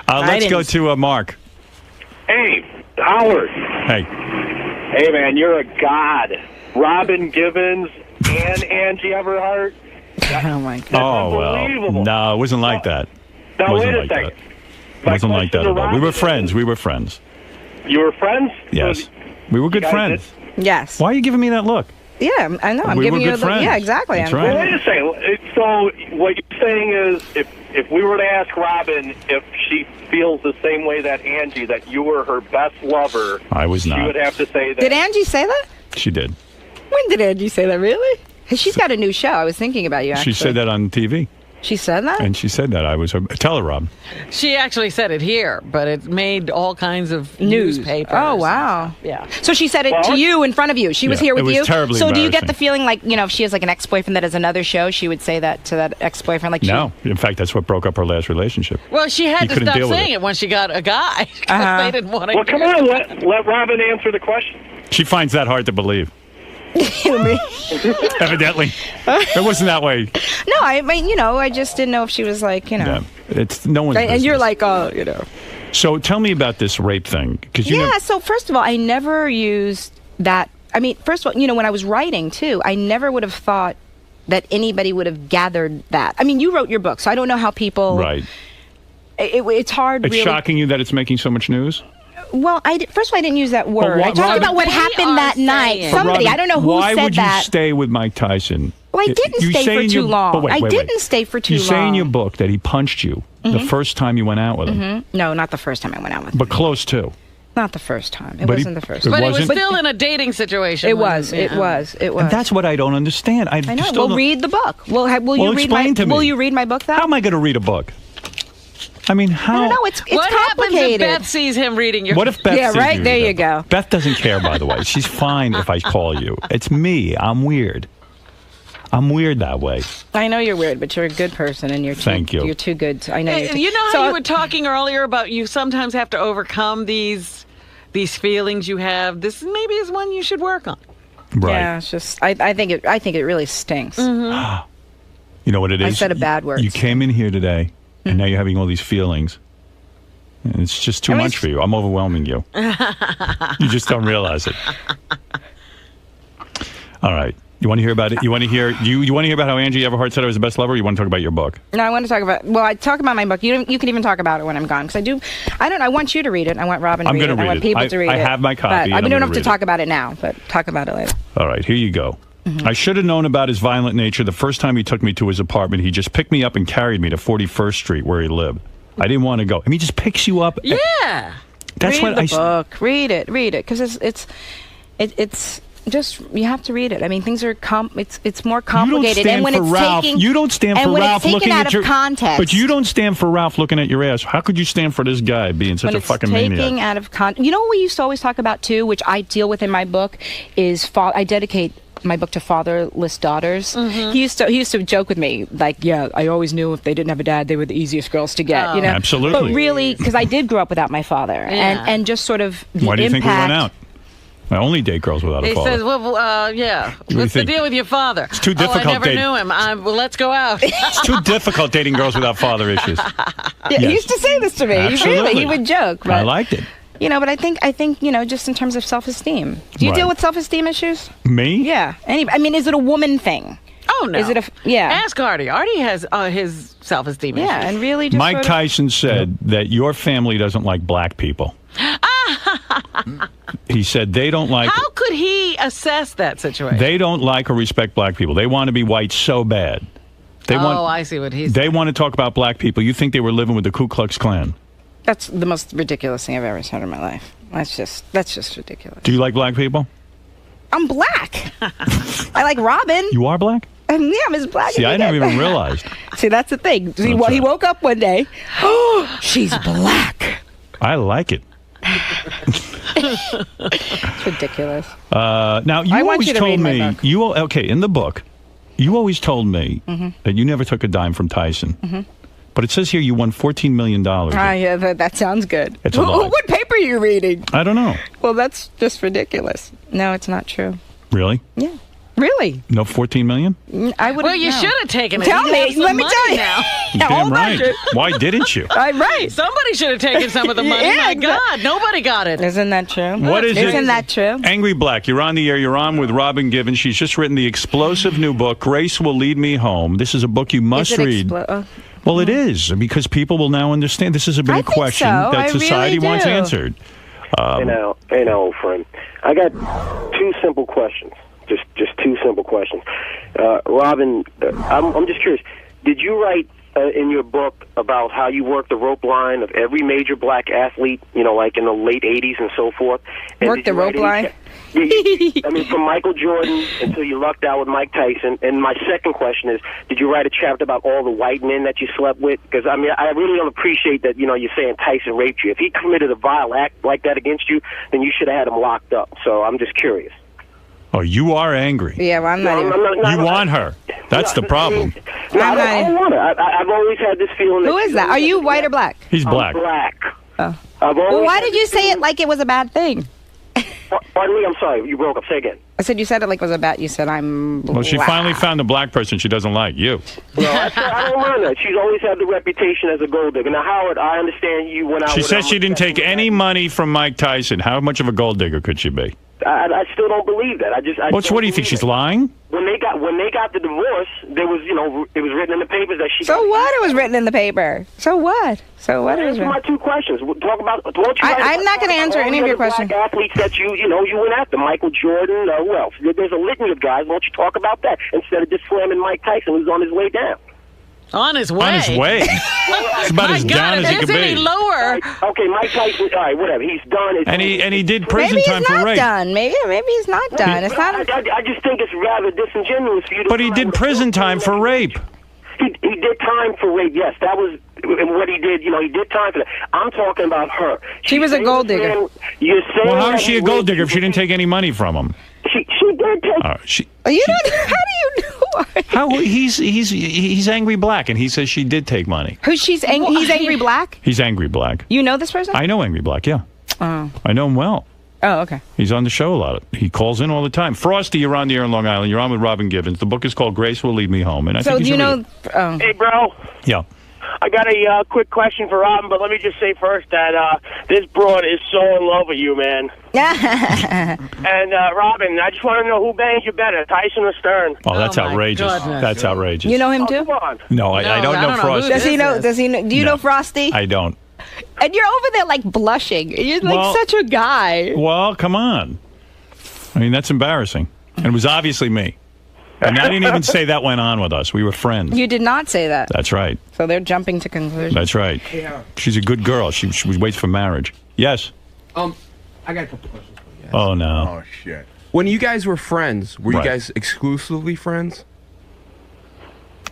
Speaker 1: Let's go to Mark.
Speaker 10: Hey, Howard.
Speaker 1: Hey.
Speaker 10: Hey, man, you're a god. Robin Givens and Angie Everhart.
Speaker 9: Oh, my God.
Speaker 1: Oh, well. No, it wasn't like that.
Speaker 10: Now,
Speaker 1: Wasn't
Speaker 10: wait a
Speaker 1: like
Speaker 10: second.
Speaker 1: That. Wasn't like that at
Speaker 10: question to
Speaker 1: all. We were
Speaker 10: Robin
Speaker 1: friends. We were friends.
Speaker 10: You were friends?
Speaker 1: Yes. We were good
Speaker 10: guys
Speaker 1: friends.
Speaker 9: Yes.
Speaker 1: Why are you giving me that look?
Speaker 9: Yeah, I know. I'm
Speaker 1: We
Speaker 9: giving
Speaker 1: were
Speaker 9: you
Speaker 1: good
Speaker 9: a look.
Speaker 1: friends.
Speaker 9: Yeah, exactly.
Speaker 1: That's
Speaker 10: Well,
Speaker 1: right.
Speaker 10: wait a second. So what you're saying is if we were to ask Robin if she feels the same way that Angie, that you were her best lover,
Speaker 1: I was
Speaker 10: she
Speaker 1: not.
Speaker 10: would have to say that.
Speaker 9: Did Angie say that?
Speaker 1: She did.
Speaker 9: When did Angie say that? Really? She's got a new show. I was thinking about you, actually.
Speaker 1: She said that on TV.
Speaker 9: She said that?
Speaker 1: And she said that I was her. Tell her, Rob.
Speaker 2: She actually said it here, but it made all kinds of newspapers.
Speaker 9: Oh, wow.
Speaker 2: Yeah.
Speaker 9: So she said it to you in front of you. She was
Speaker 1: Yeah,
Speaker 9: here
Speaker 1: it
Speaker 9: with
Speaker 1: was
Speaker 9: you.
Speaker 1: terribly
Speaker 9: So do you get
Speaker 1: embarrassing.
Speaker 9: the feeling like, if she has like an ex-boyfriend that has another show, she would say that to that ex-boyfriend? Like
Speaker 1: No. In fact, that's what broke up her last relationship.
Speaker 2: Well, she
Speaker 1: He
Speaker 2: had to
Speaker 1: couldn't
Speaker 2: stop
Speaker 1: deal with
Speaker 2: saying
Speaker 1: it.
Speaker 2: it when she got a guy. 'Cause they didn't want to.
Speaker 10: Well, come on, let Robin answer the question.
Speaker 1: She finds that hard to believe. Evidently. It wasn't that way.
Speaker 9: No, I mean, I just didn't know if she was like,
Speaker 1: Yeah. It's no one's
Speaker 9: And you're
Speaker 1: business.
Speaker 9: like,
Speaker 1: So tell me about this rape thing. Because
Speaker 9: So first of all, I never used that. I mean, first of all, when I was writing too, I never would have thought that anybody would have gathered that. I mean, you wrote your book, so I don't know how people.
Speaker 1: Right.
Speaker 9: It's hard.
Speaker 1: It's
Speaker 9: really.
Speaker 1: shocking you that it's making so much news?
Speaker 9: Well, first of all, I didn't use that word. I talked about what happened that night.
Speaker 1: But
Speaker 9: Somebody,
Speaker 1: Robin,
Speaker 9: I don't know who
Speaker 1: why
Speaker 9: said
Speaker 1: would you
Speaker 9: that.
Speaker 1: stay with Mike Tyson?
Speaker 9: Well, I didn't stay
Speaker 1: say
Speaker 9: for
Speaker 1: in
Speaker 9: too
Speaker 1: your-
Speaker 9: long.
Speaker 1: but wait,
Speaker 9: I
Speaker 1: wait.
Speaker 9: didn't stay for too
Speaker 1: You
Speaker 9: long.
Speaker 1: say in your book that he punched you the first time you went out with him,
Speaker 9: No, not the first time I went out with him.
Speaker 1: but close to.
Speaker 9: Not the first time. It
Speaker 1: But
Speaker 9: wasn't the first
Speaker 1: it
Speaker 9: time.
Speaker 2: But it was
Speaker 1: wasn't?
Speaker 2: still in a dating situation.
Speaker 9: It
Speaker 2: when-
Speaker 9: was. It
Speaker 2: yeah.
Speaker 9: was. It was.
Speaker 1: And that's what I don't understand. I
Speaker 9: I know.
Speaker 1: still
Speaker 9: Well,
Speaker 1: don't-
Speaker 9: read the book. Will you read
Speaker 1: explain
Speaker 9: my?
Speaker 1: to me.
Speaker 9: Will you read my book? Then?
Speaker 1: How am I going to read a book? I mean, how?
Speaker 9: I don't know. It's
Speaker 2: What happens
Speaker 9: complicated.
Speaker 2: if Beth sees him reading your?
Speaker 1: What if Beth
Speaker 9: Yeah,
Speaker 1: sees
Speaker 9: right?
Speaker 1: you
Speaker 9: There
Speaker 1: read
Speaker 9: you
Speaker 1: that book? Beth doesn't care, by the way. She's fine if I call you. It's me. I'm weird. I'm weird that way.
Speaker 9: I know you're weird, but you're a good person, and you're too,
Speaker 1: Thank you.
Speaker 9: You're too good. I know.
Speaker 2: You know how you were talking earlier about you sometimes have to overcome these feelings you have. This maybe is one you should work on.
Speaker 1: Right.
Speaker 9: Yeah, it's just. I think it really stinks.
Speaker 2: Mm-hmm.
Speaker 1: You know what it is?
Speaker 9: I said a bad word.
Speaker 1: You came in here today, and now you're having all these feelings. And it's just too much for you. I'm overwhelming you. You just don't realize it. All right. You want to hear about it? You want to hear about how Angie Everhart said I was the best lover? Or you want to talk about your book?
Speaker 9: No, I want to talk about. Well, I talk about my book. You can even talk about it when I'm gone because I do. I don't. I want you to read it. I want Robin to read it. I want people to read it.
Speaker 1: I have my copy.
Speaker 9: But we don't have to talk about it now. But talk about it later.
Speaker 1: All right, here you go. I should have known about his violent nature the first time he took me to his apartment. He just picked me up and carried me to 41st Street where he lived. I didn't want to go. I mean, he just picks you up.
Speaker 2: Yeah.
Speaker 1: That's
Speaker 9: read
Speaker 1: what
Speaker 9: the book. Read it because it's just you have to read it. I mean, things are it's more complicated.
Speaker 1: You don't stand for Ralph looking at your
Speaker 9: context.
Speaker 1: But you don't stand for Ralph looking at your ass. How could you stand for this guy being such a fucking maniac?
Speaker 9: Taking out of context. You know what we used to always talk about too, which I deal with in my book, is I dedicate my book to fatherless daughters. He used to joke with me like, yeah, I always knew if they didn't have a dad, they were the easiest girls to get. You know,
Speaker 1: absolutely.
Speaker 9: But really, because I did grow up without my father, and just sort of the
Speaker 1: Why do you think we
Speaker 9: impact.
Speaker 1: went out? I only date girls without a father.
Speaker 2: He says, well, yeah. What's the deal with your father?
Speaker 1: It's too difficult.
Speaker 2: I never knew him. Well, let's go out.
Speaker 1: It's too difficult dating girls without father issues.
Speaker 9: Yeah, he used to say this to me.
Speaker 1: Absolutely.
Speaker 9: He would joke. But,
Speaker 1: I liked it.
Speaker 9: You know, but I think just in terms of self-esteem. Do you deal with self-esteem issues?
Speaker 1: Me?
Speaker 9: Yeah. I mean, is it a woman thing?
Speaker 2: Oh, no.
Speaker 9: Is it
Speaker 2: Ask Artie. Artie has his self-esteem issues.
Speaker 9: Yeah, and really just
Speaker 1: Mike Tyson said that your family doesn't like black people. He said they don't like...
Speaker 2: How could he assess that situation?
Speaker 1: They don't like or respect black people. They want to be white so bad.
Speaker 2: I see what he's saying.
Speaker 1: They want to talk about black people. You think they were living with the Ku Klux Klan.
Speaker 9: That's the most ridiculous thing I've ever said in my life. That's just ridiculous.
Speaker 1: Do you like black people?
Speaker 9: I'm black. I like Robin.
Speaker 1: You are black?
Speaker 9: Yeah, I'm as black.
Speaker 1: See, I never even realized.
Speaker 9: See, that's the thing. He woke up one day. Oh, she's black.
Speaker 1: I like it.
Speaker 9: It's ridiculous.
Speaker 1: Now, you always told me, in the book, you always told me that you never took a dime from Tyson. But it says here you won $14 million.
Speaker 9: Yeah, that sounds good.
Speaker 1: It's a lie.
Speaker 9: What paper are you reading?
Speaker 1: I don't know.
Speaker 9: Well, that's just ridiculous. No, it's not true.
Speaker 1: Really?
Speaker 9: Yeah. Really?
Speaker 1: No $14 million?
Speaker 9: I would.
Speaker 2: Well, you should have taken it.
Speaker 9: Tell me. Let me tell you.
Speaker 2: Now.
Speaker 1: Damn right. Why didn't you?
Speaker 9: Right.
Speaker 2: Somebody should have taken some of the money.
Speaker 9: Yeah,
Speaker 2: My God, nobody got it.
Speaker 9: Isn't that true?
Speaker 1: What is it?
Speaker 9: Isn't that true?
Speaker 1: Angry Black, you're on the air. You're on with Robin Quivers. She's just written the explosive new book, Grace Will Lead Me Home. This is a book you must read. Well, it is, because people will now understand. This has been a question that society wants answered.
Speaker 13: Hey now, old friend. I got two simple questions. Just two simple questions. Robin, I'm just curious. Did you write in your book about how you worked the rope line of every major black athlete, like in the late 80s and so forth?
Speaker 9: Worked the rope line?
Speaker 13: I mean, from Michael Jordan until you lucked out with Mike Tyson. And my second question is, did you write a chapter about all the white men that you slept with? Because, I mean, I really don't appreciate that, you're saying Tyson raped you. If he committed a vile act like that against you, then you should have had him locked up. So I'm just curious.
Speaker 1: Oh, you are angry.
Speaker 9: Yeah, well, I'm not even...
Speaker 1: You want her. That's the problem.
Speaker 13: I don't want her. I've always had this feeling...
Speaker 9: Who is that? Are you white or black?
Speaker 1: He's black.
Speaker 13: I'm black.
Speaker 9: Oh. Well, why did you say it like it was a bad thing?
Speaker 13: Pardon me? I'm sorry. You broke up. Say again.
Speaker 9: I said you said it like it was a bad... You said I'm black.
Speaker 1: Well, she finally found a black person she doesn't like. You.
Speaker 13: Well, I don't mind that. She's always had the reputation as a gold digger. Now, Howard, I understand you went out...
Speaker 1: She said she didn't take any money from Mike Tyson. How much of a gold digger could she be?
Speaker 13: I still don't believe that.
Speaker 1: What do you think? She's lying?
Speaker 13: When they got the divorce, there was, it was written in the papers that she...
Speaker 9: So what? It was written in the paper. So what?
Speaker 13: Those are my two questions. Talk about...
Speaker 9: I'm not going to answer any of your questions.
Speaker 13: Black athletes that you went after. Michael Jordan, who else? There's a litany of guys. Why don't you talk about that instead of just slamming Mike Tyson, who's on his way down?
Speaker 2: On his way.
Speaker 1: On his way. It's about as down as he could be.
Speaker 2: Any lower?
Speaker 13: Okay, Mike Tyson. All right, whatever. He's done.
Speaker 1: And he did prison time for rape.
Speaker 9: Maybe he's not done. It's not.
Speaker 13: I just think it's rather disingenuous for you to...
Speaker 1: But he did prison time for rape.
Speaker 13: He did time for rape. Yes, that was what he did. He did time for that. I'm talking about her.
Speaker 9: She was a gold digger.
Speaker 13: You're saying...
Speaker 1: Well, how is she a gold digger if she didn't take any money from him?
Speaker 13: She did take...
Speaker 9: How do you know?
Speaker 1: How he's angry black, and he says she did take money.
Speaker 9: He's angry black?
Speaker 1: He's angry black.
Speaker 9: You know this person?
Speaker 1: I know angry black, yeah.
Speaker 9: Oh.
Speaker 1: I know him well.
Speaker 9: Oh, okay.
Speaker 1: He's on the show a lot. He calls in all the time. Frosty, you're on the air in Long Island. You're on with Robin Quivers. The book is called Grace Will Lead Me Home. And I think
Speaker 13: Hey, bro.
Speaker 1: Yeah.
Speaker 13: I got a quick question for Robin, but let me just say first that this broad is so in love with you, man. And Robin, I just want to know who bangs you better, Tyson or Stern?
Speaker 1: Oh, that's outrageous. That's outrageous.
Speaker 9: You know him too?
Speaker 13: Come on.
Speaker 1: No, I don't know Frosty.
Speaker 9: Does he know? Does he know? Do you know Frosty?
Speaker 1: I don't.
Speaker 9: And you're over there like blushing. You're like such a guy.
Speaker 1: Well, come on. I mean, that's embarrassing. And it was obviously me. And I didn't even say that went on with us. We were friends.
Speaker 9: You did not say that.
Speaker 1: That's right.
Speaker 9: So they're jumping to conclusions.
Speaker 1: That's right.
Speaker 14: Yeah.
Speaker 1: She's a good girl. She waits for marriage. Yes.
Speaker 14: I got a couple questions.
Speaker 1: Oh, no.
Speaker 3: Oh, shit.
Speaker 14: When you guys were friends, were
Speaker 1: Right.
Speaker 14: you guys exclusively friends?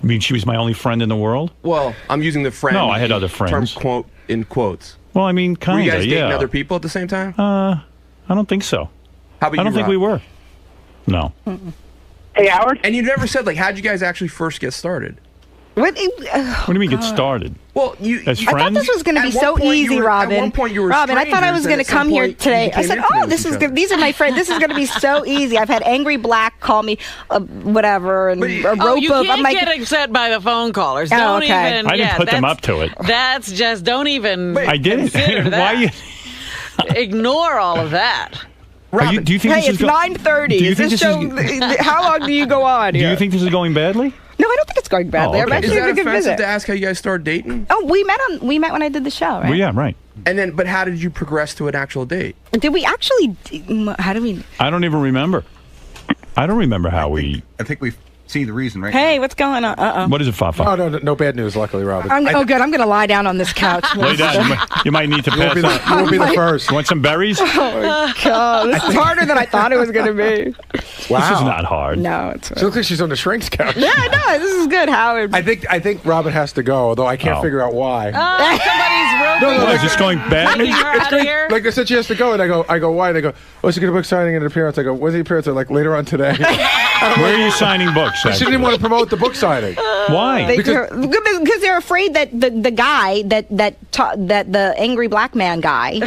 Speaker 1: I mean, she was my only friend in the world?
Speaker 14: Well, I'm using the friend.
Speaker 1: No, I had other friends.
Speaker 14: Term quote in quotes.
Speaker 1: Well, I mean, kind
Speaker 14: Were
Speaker 1: of,
Speaker 14: you guys dating
Speaker 1: yeah.
Speaker 14: other people at the same time?
Speaker 1: I don't think so.
Speaker 14: How about
Speaker 1: I don't
Speaker 14: you,
Speaker 1: think
Speaker 14: Rob?
Speaker 1: we were. No.
Speaker 13: Hey, Howard.
Speaker 14: And you never said, like, how'd you guys actually first get started?
Speaker 9: What
Speaker 1: do you mean get started?
Speaker 14: Well, you
Speaker 1: as
Speaker 9: I thought
Speaker 1: friends?
Speaker 9: this was going to be
Speaker 14: At one
Speaker 9: so
Speaker 14: point you
Speaker 9: easy,
Speaker 14: were-
Speaker 9: Robin.
Speaker 14: At one point you were
Speaker 9: Robin, I thought I was
Speaker 14: strangers,
Speaker 9: going to
Speaker 14: and at some
Speaker 9: come here
Speaker 14: point you
Speaker 9: today. I
Speaker 14: became
Speaker 9: said,
Speaker 14: intimate
Speaker 9: "Oh,
Speaker 14: with
Speaker 9: this
Speaker 14: each
Speaker 9: is
Speaker 14: other."
Speaker 9: good. These are my friends. This is going to be so easy." I've had Angry Black call me whatever and a rope
Speaker 2: Oh, you
Speaker 9: of.
Speaker 2: can't
Speaker 9: I'm like,
Speaker 2: get upset by the phone callers.
Speaker 9: Oh,
Speaker 2: Don't
Speaker 9: okay.
Speaker 2: even.
Speaker 1: I didn't put them
Speaker 2: that's-
Speaker 1: up to it.
Speaker 2: That's just. Don't even.
Speaker 1: I didn't.
Speaker 2: consider that.
Speaker 1: Why you?
Speaker 2: Ignore all of that.
Speaker 1: Do you think
Speaker 9: hey,
Speaker 1: this
Speaker 9: it's
Speaker 1: is
Speaker 9: 9:30.
Speaker 1: Do you
Speaker 9: Is
Speaker 1: think
Speaker 9: this
Speaker 1: this
Speaker 9: show?
Speaker 1: is?
Speaker 9: How long do you go on
Speaker 1: Do
Speaker 9: here?
Speaker 1: you think this is going badly?
Speaker 9: No, I don't think it's going badly.
Speaker 1: Oh,
Speaker 9: I'm
Speaker 1: okay.
Speaker 9: actually
Speaker 14: Is that
Speaker 9: having a good
Speaker 14: offensive
Speaker 9: visit.
Speaker 14: to ask how you guys started dating?
Speaker 9: Oh, we met when I did the show, right?
Speaker 1: Well, yeah, right.
Speaker 14: And then, but how did you progress to an actual date?
Speaker 9: Did we actually? How did we?
Speaker 1: I don't even remember. I don't remember how we.
Speaker 3: I think we've seen the reason, right?
Speaker 9: Hey, what's going on?
Speaker 1: What is it, Fafa?
Speaker 15: Oh, no bad news, luckily, Robin.
Speaker 9: Oh, good. I'm going to lie down on this couch.
Speaker 1: Lay down. You might need to pass.
Speaker 15: You won't be the first.
Speaker 1: You want some berries?
Speaker 9: Oh, my God. This is harder than I thought it was going to be.
Speaker 15: Wow.
Speaker 1: This is not hard.
Speaker 9: No, it's
Speaker 15: She looks like she's on the shrink's couch.
Speaker 9: Yeah, no, this is good, Howard.
Speaker 15: I think Robin has to go, although I can't figure out why.
Speaker 2: Somebody's roping
Speaker 1: What,
Speaker 2: her.
Speaker 1: is this going badly?
Speaker 2: Taking her out of here.
Speaker 15: Like I said, she has to go, and I go, why? And they go, oh, she got a book signing and an appearance. I go, when's the appearance? They're like, later on today.
Speaker 1: Where are you signing books?
Speaker 15: She didn't even want to promote the book signing.
Speaker 1: Why?
Speaker 9: Because they're afraid that the guy that the angry black man guy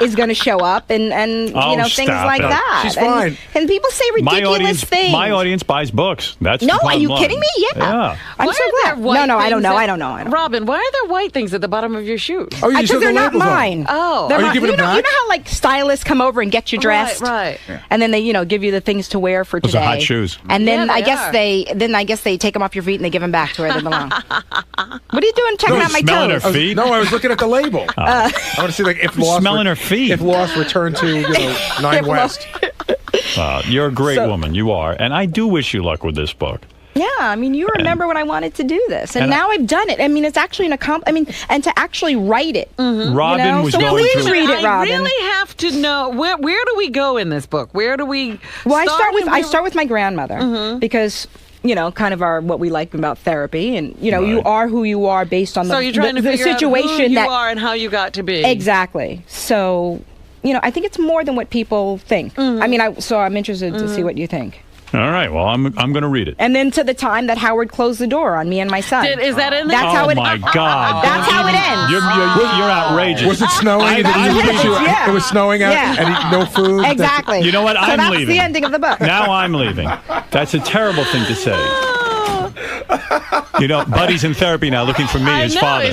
Speaker 9: is going to show up and
Speaker 1: Oh,
Speaker 9: things
Speaker 1: stop
Speaker 9: like
Speaker 1: it.
Speaker 9: that.
Speaker 15: She's
Speaker 9: and,
Speaker 15: fine.
Speaker 9: And people say ridiculous things.
Speaker 1: My audience buys books. That's
Speaker 9: No,
Speaker 1: the
Speaker 9: are you
Speaker 1: bottom
Speaker 9: kidding
Speaker 1: line.
Speaker 9: me? Yeah. I'm
Speaker 2: Why
Speaker 9: so
Speaker 2: are there
Speaker 9: glad.
Speaker 2: white
Speaker 9: No, I don't
Speaker 2: things
Speaker 9: know.
Speaker 2: at-
Speaker 9: I don't know.
Speaker 2: Robin, why are there white things at the bottom of your shoes?
Speaker 15: Oh, you
Speaker 9: Because
Speaker 15: said
Speaker 9: they're
Speaker 15: the
Speaker 9: not
Speaker 15: labels on.
Speaker 9: mine.
Speaker 2: Oh.
Speaker 9: They're
Speaker 15: Are you
Speaker 9: not-
Speaker 15: giving
Speaker 9: you
Speaker 15: them
Speaker 9: know,
Speaker 15: back?
Speaker 9: you know how like stylists come over and get you dressed,
Speaker 2: Right.
Speaker 9: and then they give you the things to wear for
Speaker 1: Those
Speaker 9: today.
Speaker 1: are hot shoes.
Speaker 9: And then
Speaker 2: Yeah,
Speaker 9: I
Speaker 2: they
Speaker 9: guess
Speaker 2: are.
Speaker 9: they take them off your feet and they give them back to where they belong. What are you doing checking
Speaker 1: No,
Speaker 9: out my
Speaker 1: smelling
Speaker 9: toes?
Speaker 1: her feet.
Speaker 15: No, I was looking at the label. I want to see like if lost.
Speaker 1: Smelling her feet.
Speaker 15: If lost, return to 9 West.
Speaker 1: You're a great woman. You are. And I do wish you luck with this book.
Speaker 9: Yeah, I mean, you remember when I wanted to do this, and
Speaker 1: and
Speaker 9: now I've done it. I mean, it's actually an and to actually write it.
Speaker 1: Robin was
Speaker 9: so
Speaker 1: going
Speaker 9: please
Speaker 1: through.
Speaker 9: read it,
Speaker 2: I
Speaker 9: Robin.
Speaker 2: really have to know where do we go in this book? Where do we?
Speaker 9: Well, I
Speaker 2: and
Speaker 9: start with my grandmother because kind of what we like about therapy, and you are who you are based on
Speaker 2: So you're trying to
Speaker 9: the
Speaker 2: figure out
Speaker 9: situation
Speaker 2: who you
Speaker 9: that
Speaker 2: are and how you got to be.
Speaker 9: exactly. So I think it's more than what people think. I mean, I'm interested to see what you think.
Speaker 1: All right. Well, I'm going to read it.
Speaker 9: And then to the time that Howard closed the door on me and my son.
Speaker 2: Is that in there?
Speaker 9: That's how
Speaker 1: Oh
Speaker 9: it.
Speaker 1: my God!
Speaker 9: That's how it ends.
Speaker 1: You're outrageous.
Speaker 15: Was it snowing?
Speaker 9: Yeah.
Speaker 15: It was snowing out,
Speaker 9: Yeah.
Speaker 15: and no food.
Speaker 9: Exactly.
Speaker 1: You know what?
Speaker 9: So
Speaker 1: I'm
Speaker 9: that's
Speaker 1: leaving.
Speaker 9: the ending of the book.
Speaker 1: Now I'm leaving. That's a terrible thing to say. Buddy's in therapy now, looking for me, his father.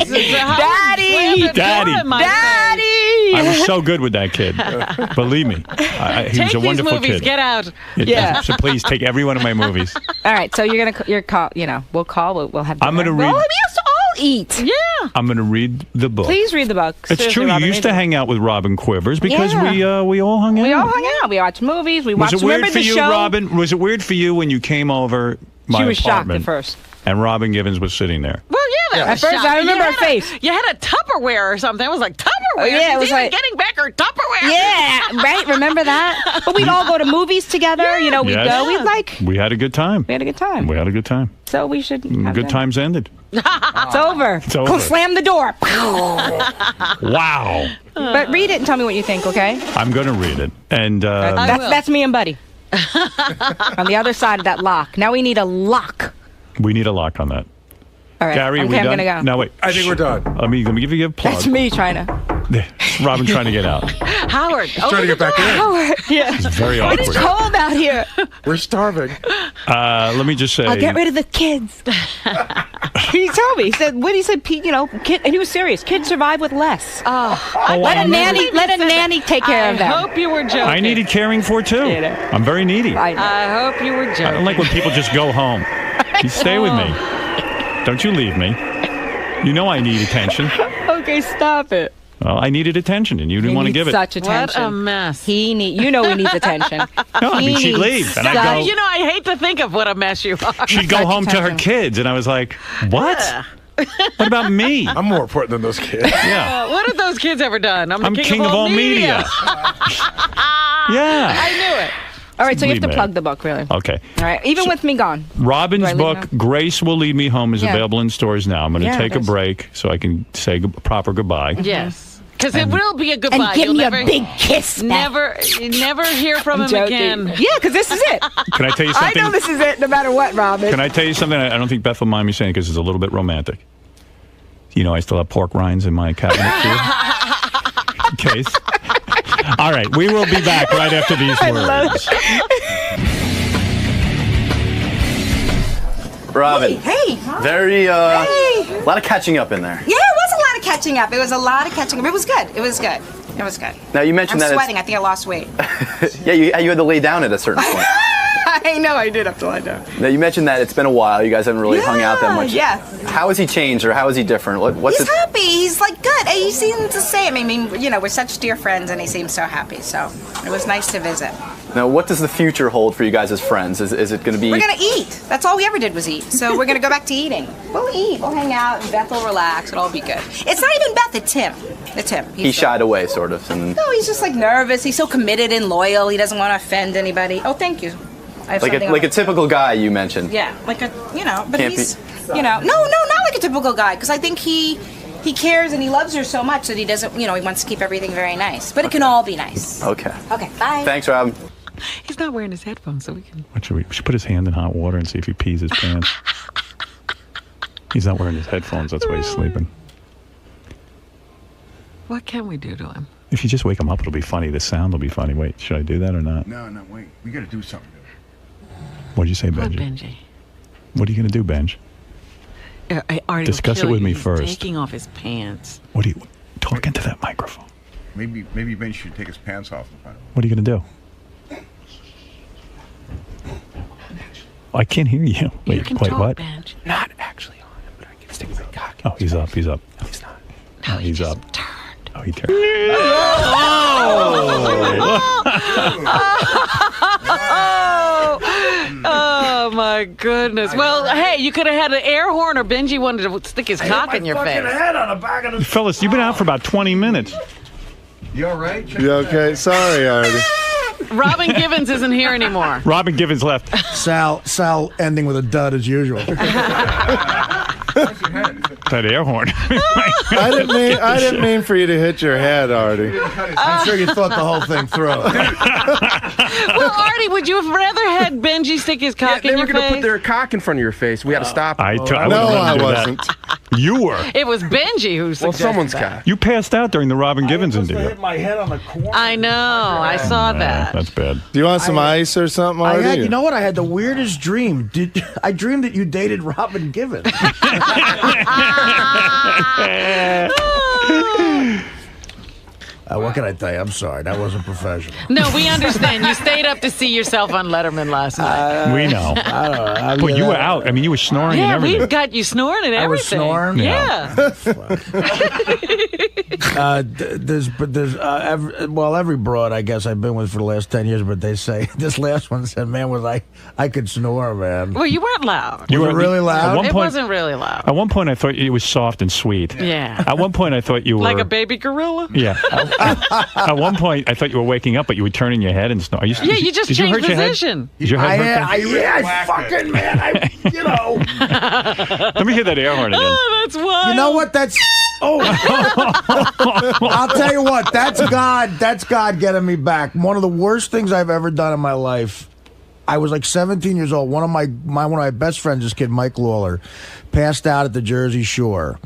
Speaker 1: Daddy. I was so good with that kid. Believe me, he was a wonderful
Speaker 2: movies,
Speaker 1: kid.
Speaker 2: Get out.
Speaker 9: Yeah.
Speaker 1: So please take every one of my movies.
Speaker 9: All right. So we'll have.
Speaker 1: I'm gonna read.
Speaker 9: Well, we have to all eat.
Speaker 2: Yeah.
Speaker 1: I'm going to read the book.
Speaker 9: Please read the book.
Speaker 1: It's
Speaker 9: Seriously,
Speaker 1: true.
Speaker 9: Robin,
Speaker 1: You used to
Speaker 9: read
Speaker 1: hang out with Robin Quivers because
Speaker 9: Yeah.
Speaker 1: we all hung out.
Speaker 9: We all hung out. We watched movies. We
Speaker 1: Was
Speaker 9: watched.
Speaker 1: it weird
Speaker 9: Remember
Speaker 1: for
Speaker 9: the
Speaker 1: you,
Speaker 9: show?
Speaker 1: Robin? Was it weird for you when you came over my
Speaker 9: She was shocked
Speaker 1: apartment
Speaker 9: at first.
Speaker 1: and Robin Givens was sitting there?
Speaker 2: Well, yeah. That
Speaker 9: At
Speaker 2: was
Speaker 9: first,
Speaker 2: shocking.
Speaker 9: I remember
Speaker 2: You
Speaker 9: her
Speaker 2: had
Speaker 9: face.
Speaker 2: You had a Tupperware or something. I was like, Tupperware?
Speaker 9: Yeah, it was
Speaker 2: She's even
Speaker 9: like-
Speaker 2: getting back her Tupperware.
Speaker 9: Yeah, right. Remember that? But we'd all go to movies together. We'd
Speaker 1: Yes.
Speaker 9: go. We'd like.
Speaker 1: We had a good time.
Speaker 9: We had a good time.
Speaker 1: We had a good time.
Speaker 9: So we should. Have
Speaker 1: Good
Speaker 9: dinner.
Speaker 1: times ended.
Speaker 9: It's over.
Speaker 1: It's over.
Speaker 9: Go slam the door.
Speaker 1: Wow.
Speaker 9: But read it and tell me what you think, okay?
Speaker 1: I'm going to read it. And
Speaker 9: That's me and Buddy. On the other side of that lock. Now we need a lock.
Speaker 1: we need a lock on that.
Speaker 9: All right.
Speaker 1: Gary,
Speaker 9: okay,
Speaker 1: we
Speaker 9: I'm
Speaker 1: done?
Speaker 9: gonna go.
Speaker 1: No, wait.
Speaker 15: I think we're done.
Speaker 1: Let me give you a plug.
Speaker 9: That's me trying to.
Speaker 1: Robin trying to get out.
Speaker 2: Howard.
Speaker 15: Trying to get back in.
Speaker 9: Howard. Yeah.
Speaker 1: It's very
Speaker 9: But
Speaker 1: awkward.
Speaker 9: it's cold out here.
Speaker 15: We're starving.
Speaker 1: Let me just say.
Speaker 9: I'll get rid of the kids. He told me. He said, "What he said, Pete? You know, kid," and he was serious. Kids survive with less. Let a nanny take care of them.
Speaker 2: I hope you were joking.
Speaker 1: I needed caring for too. I'm very needy.
Speaker 2: I hope you were joking.
Speaker 1: I don't like when people just go home. You stay with me. Don't you leave me. You know I need attention.
Speaker 9: Okay, stop it.
Speaker 1: Well, I needed attention, and you didn't want to give it.
Speaker 9: Such attention.
Speaker 2: What a mess.
Speaker 9: He needs attention.
Speaker 1: No, I mean, she'd leave, and I'd go.
Speaker 2: You know, I hate to think of what a mess you are.
Speaker 1: She'd go home to her kids, and I was like, what? What about me?
Speaker 15: I'm more important than those kids.
Speaker 1: Yeah.
Speaker 2: What have those kids ever done? I'm the
Speaker 1: king of all media. Yeah.
Speaker 2: I knew it.
Speaker 9: All right, so you have to
Speaker 1: Leave me.
Speaker 9: plug the book, really.
Speaker 1: Okay.
Speaker 9: All right, even with me gone.
Speaker 1: Robin's
Speaker 9: Do I leave
Speaker 1: book,
Speaker 9: now?
Speaker 1: Grace Will Lead Me Home, is
Speaker 9: Yeah.
Speaker 1: available in stores now. I'm going to
Speaker 9: Yeah,
Speaker 1: take a
Speaker 9: it is.
Speaker 1: break so I can say a proper goodbye.
Speaker 2: Yes. Because it will be a goodbye.
Speaker 9: And give
Speaker 2: You'll
Speaker 9: me
Speaker 2: never,
Speaker 9: a big kiss.
Speaker 2: Never hear from him
Speaker 9: joking.
Speaker 2: again.
Speaker 9: Yeah, because this is it.
Speaker 1: Can I tell you
Speaker 9: I
Speaker 1: something?
Speaker 9: know this is it, no matter what, Robin.
Speaker 1: Can I tell you something? I don't think Beth will mind me saying because it's a little bit romantic. You know, I still have pork rinds in my cabinet too. In case. All right, we will be back right after these words.
Speaker 6: Robin.
Speaker 8: Hey.
Speaker 6: Very,
Speaker 8: Hey.
Speaker 6: a lot of catching up in there.
Speaker 8: Yeah, it was a lot of catching up. It was a lot of catching up. It was good. It was good. It was good.
Speaker 6: Now, you mentioned
Speaker 8: I'm
Speaker 6: that
Speaker 8: sweating. I think I lost weight.
Speaker 6: yeah, you had to lay down at a certain point.
Speaker 8: I know I did have to lie down.
Speaker 6: Now, you mentioned that it's been a while. You guys haven't really hung out that much.
Speaker 8: Yeah.
Speaker 6: How has he changed, or how is he different? What's
Speaker 8: He's
Speaker 6: it?
Speaker 8: happy. He's like good. He seems the same. I mean, you know, we're such dear friends, and he seems so happy. So it was nice to visit.
Speaker 6: Now, what does the future hold for you guys as friends? Is it going to be?
Speaker 8: We're gonna eat. That's all we ever did was eat. So we're gonna go back to eating. We'll eat. We'll hang out. And Beth will relax. It'll all be good. It's not even Beth. It's him. It's him.
Speaker 6: He shied away, sort of. And
Speaker 8: No, he's just like nervous. He's so committed and loyal. He doesn't want to offend anybody. Oh, thank you. I have
Speaker 6: like
Speaker 8: something
Speaker 6: a
Speaker 8: on-
Speaker 6: typical guy you mentioned.
Speaker 8: Yeah, like a, you know, but
Speaker 6: Can't
Speaker 8: he's, you know, no, not like a typical guy, because I think he cares and he loves her so much that he doesn't, you know, he wants to keep everything very nice. But it can all be nice.
Speaker 6: Okay.
Speaker 8: Okay, bye.
Speaker 6: Thanks, Robin.
Speaker 2: He's not wearing his headphones, so we can.
Speaker 1: What should we should put his hand in hot water and see if he pees his pants. He's not wearing his headphones. That's why he's sleeping.
Speaker 2: What can we do to him?
Speaker 1: If you just wake him up, it'll be funny. The sound will be funny. Wait, should I do that or not?
Speaker 3: No, wait. We got to do something.
Speaker 1: What'd you say,
Speaker 2: What,
Speaker 1: Benji?
Speaker 2: Benji?
Speaker 1: What are you going to do, Benj?
Speaker 2: Artie
Speaker 1: Discuss
Speaker 2: will kill
Speaker 1: it with
Speaker 2: you.
Speaker 1: me
Speaker 2: He's
Speaker 1: first.
Speaker 2: Taking off his pants.
Speaker 1: What do you talk into that microphone?
Speaker 3: Maybe Ben should take his pants off.
Speaker 1: What are you going to do? I can't hear you. Wait,
Speaker 2: can
Speaker 1: wait,
Speaker 2: talk,
Speaker 1: what?
Speaker 2: Benj.
Speaker 14: Not actually on it, but I can stick my cock.
Speaker 1: Oh, he's up. He's up.
Speaker 14: No, he's not.
Speaker 1: No, he's up. Oh, he turned.
Speaker 2: Oh my goodness. Well, hey, you could have had an air horn, or Benji wanted to stick his cock in your face.
Speaker 4: Head on the back of the
Speaker 1: Fellas, you've been out for about 20 minutes.
Speaker 3: You all right?
Speaker 15: You okay? Sorry, Artie.
Speaker 2: Robin Givens isn't here anymore.
Speaker 1: Robin Givens left.
Speaker 4: Sal ending with a dud as usual.
Speaker 1: That air horn.
Speaker 15: I didn't mean for you to hit your head, Artie.
Speaker 4: I'm sure you thought the whole thing through.
Speaker 2: Well, Artie, would you have rather had Benji stick his cock
Speaker 14: They
Speaker 2: in
Speaker 14: were
Speaker 2: your
Speaker 14: going to
Speaker 2: face?
Speaker 14: put their cock in front of your face. We had to stop.
Speaker 1: I
Speaker 15: No,
Speaker 1: wouldn't let
Speaker 15: I
Speaker 1: him do that.
Speaker 15: wasn't.
Speaker 1: You were.
Speaker 2: It was Benji who suggested
Speaker 14: someone's
Speaker 2: that.
Speaker 14: cock.
Speaker 1: You passed out during the Robin Givens interview.
Speaker 4: hit my head on the corner.
Speaker 2: I know. I saw that.
Speaker 1: That's bad.
Speaker 15: Do you want some ice or something, Artie?
Speaker 4: You know what? I had the weirdest dream. I dreamed that you dated Robin Givens. What can I tell you? I'm sorry. That wasn't professional.
Speaker 2: No, we understand. You stayed up to see yourself on Letterman last night.
Speaker 1: We know.
Speaker 4: I don't know.
Speaker 1: But you were out. I mean, you were snoring and
Speaker 2: Yeah,
Speaker 1: everything.
Speaker 2: we've got you snoring and
Speaker 4: I was
Speaker 2: everything.
Speaker 4: snoring?
Speaker 2: Yeah.
Speaker 4: Every broad I guess I've been with for the last 10 years, but they say this last one said, "Man, I could snore, man."
Speaker 2: Well, you weren't loud.
Speaker 1: You
Speaker 4: Was it really loud?
Speaker 1: At one
Speaker 2: It
Speaker 1: point,
Speaker 2: wasn't really loud.
Speaker 1: At one point, I thought it was soft and sweet.
Speaker 2: Yeah.
Speaker 1: At one point, I thought you were
Speaker 2: Like a baby gorilla?
Speaker 1: Yeah. At one point, I thought you were waking up, but you would turn in your head and snore.
Speaker 2: Yeah, you just
Speaker 1: did you
Speaker 2: changed
Speaker 1: hurt your head?
Speaker 2: position.
Speaker 1: Did your head hurt?
Speaker 4: I fucking, man,
Speaker 1: Let me hear that air horn again.
Speaker 2: Oh, that's wild.
Speaker 4: You know what? That's I'll tell you what. That's God. That's God getting me back. One of the worst things I've ever done in my life. I was like 17 years old. One of my best friends, this kid Mike Lawler, passed out at the Jersey Shore.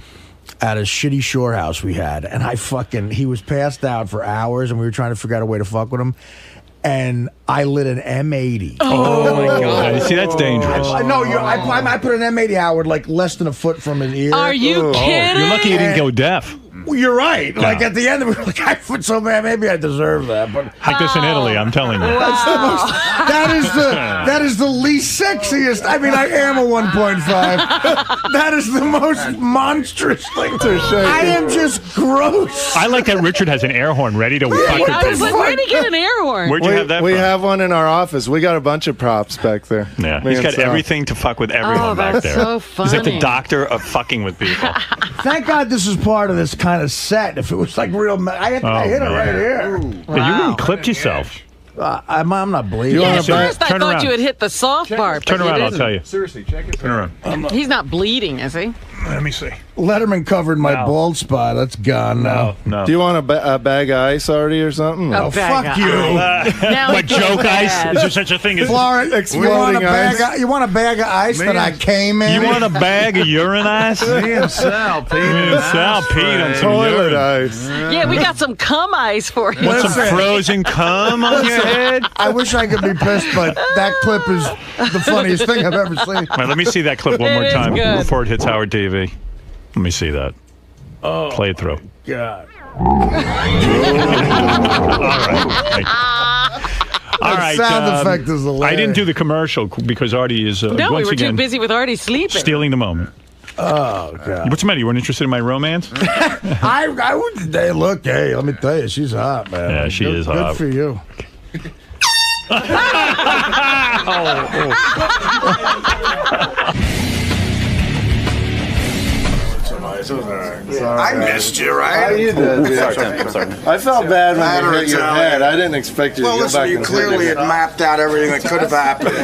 Speaker 4: at a shitty shore house we had, and he was passed out for hours, and we were trying to figure out a way to fuck with him. And I lit an M80.
Speaker 1: Oh my God! See, that's dangerous.
Speaker 4: I put an M80 out with like less than a foot from his ear.
Speaker 2: Are you kidding?
Speaker 1: You're lucky you didn't go deaf.
Speaker 4: Well, you're right.
Speaker 1: No.
Speaker 4: Like at the end of it, like, I put so bad. Maybe I deserve that. But
Speaker 1: like this in Italy, I'm telling you.
Speaker 4: That's the most, that is the least sexiest. I mean, I am a 1.5. That is the most monstrous thing to say. I am just gross.
Speaker 1: I like that Richard has an air horn ready to fuck with
Speaker 2: I was
Speaker 1: people.
Speaker 2: like, where'd he get an air horn?
Speaker 1: Where'd you have that
Speaker 16: We
Speaker 1: from?
Speaker 16: have one in our office. We got a bunch of props back there.
Speaker 1: Yeah, he's got everything to fuck with everyone back there.
Speaker 2: so
Speaker 1: He's like the
Speaker 2: funny.
Speaker 1: doctor of fucking with people.
Speaker 4: Thank God this is part of this kind of set. If it was like real, I hit it right here.
Speaker 1: Yeah, you really clipped yourself.
Speaker 4: I'm not bleeding.
Speaker 2: Yeah, at first I
Speaker 1: Turn
Speaker 2: thought
Speaker 1: around.
Speaker 2: you had hit the soft part.
Speaker 1: Turn
Speaker 2: but you
Speaker 1: around, I'll
Speaker 2: didn't.
Speaker 1: tell you.
Speaker 15: Seriously, check it.
Speaker 1: Turn around.
Speaker 2: He's not bleeding, is he?
Speaker 1: Let me see.
Speaker 4: Letterman covered my bald spot. That's gone now.
Speaker 1: No.
Speaker 16: Do you want a bag of ice already or something?
Speaker 4: Oh, fuck you.
Speaker 1: Like joke ice? Is there such a thing as
Speaker 4: Florence,
Speaker 16: exploding ice?
Speaker 4: You want a bag of ice that I came in?
Speaker 1: You want a bag of urine ice?
Speaker 3: Me and Sal peed
Speaker 1: on some
Speaker 16: Toilet
Speaker 1: urine.
Speaker 16: ice.
Speaker 2: Yeah, we got some cum ice for you.
Speaker 1: Want some frozen cum on your head?
Speaker 4: I wish I could be pissed, but that clip is the funniest thing I've ever seen.
Speaker 1: All right, let me see that clip one
Speaker 2: It
Speaker 1: more
Speaker 2: is
Speaker 1: time
Speaker 2: good.
Speaker 1: before it hits Howard TV. Let me see that.
Speaker 4: Oh,
Speaker 1: play it through.
Speaker 4: God.
Speaker 1: All right.
Speaker 4: Sound effect is hilarious.
Speaker 1: I didn't do the commercial because Artie is
Speaker 2: No, we
Speaker 1: once
Speaker 2: were
Speaker 1: again
Speaker 2: too busy with Artie sleeping.
Speaker 1: stealing the moment.
Speaker 4: Oh, God.
Speaker 1: What's the matter? You weren't interested in my romance?
Speaker 4: I would. Hey, look, hey, let me tell you, she's hot, man.
Speaker 1: Yeah, she is hot.
Speaker 4: Good for you.
Speaker 16: I
Speaker 4: missed you, right?
Speaker 16: You did.
Speaker 6: Sorry.
Speaker 16: I felt bad when
Speaker 4: Matter
Speaker 16: you hit your
Speaker 4: Italian.
Speaker 16: head. I didn't expect you to
Speaker 4: Well,
Speaker 16: go
Speaker 4: listen,
Speaker 16: back
Speaker 4: you
Speaker 16: and
Speaker 4: clearly had mapped out everything that could have happened.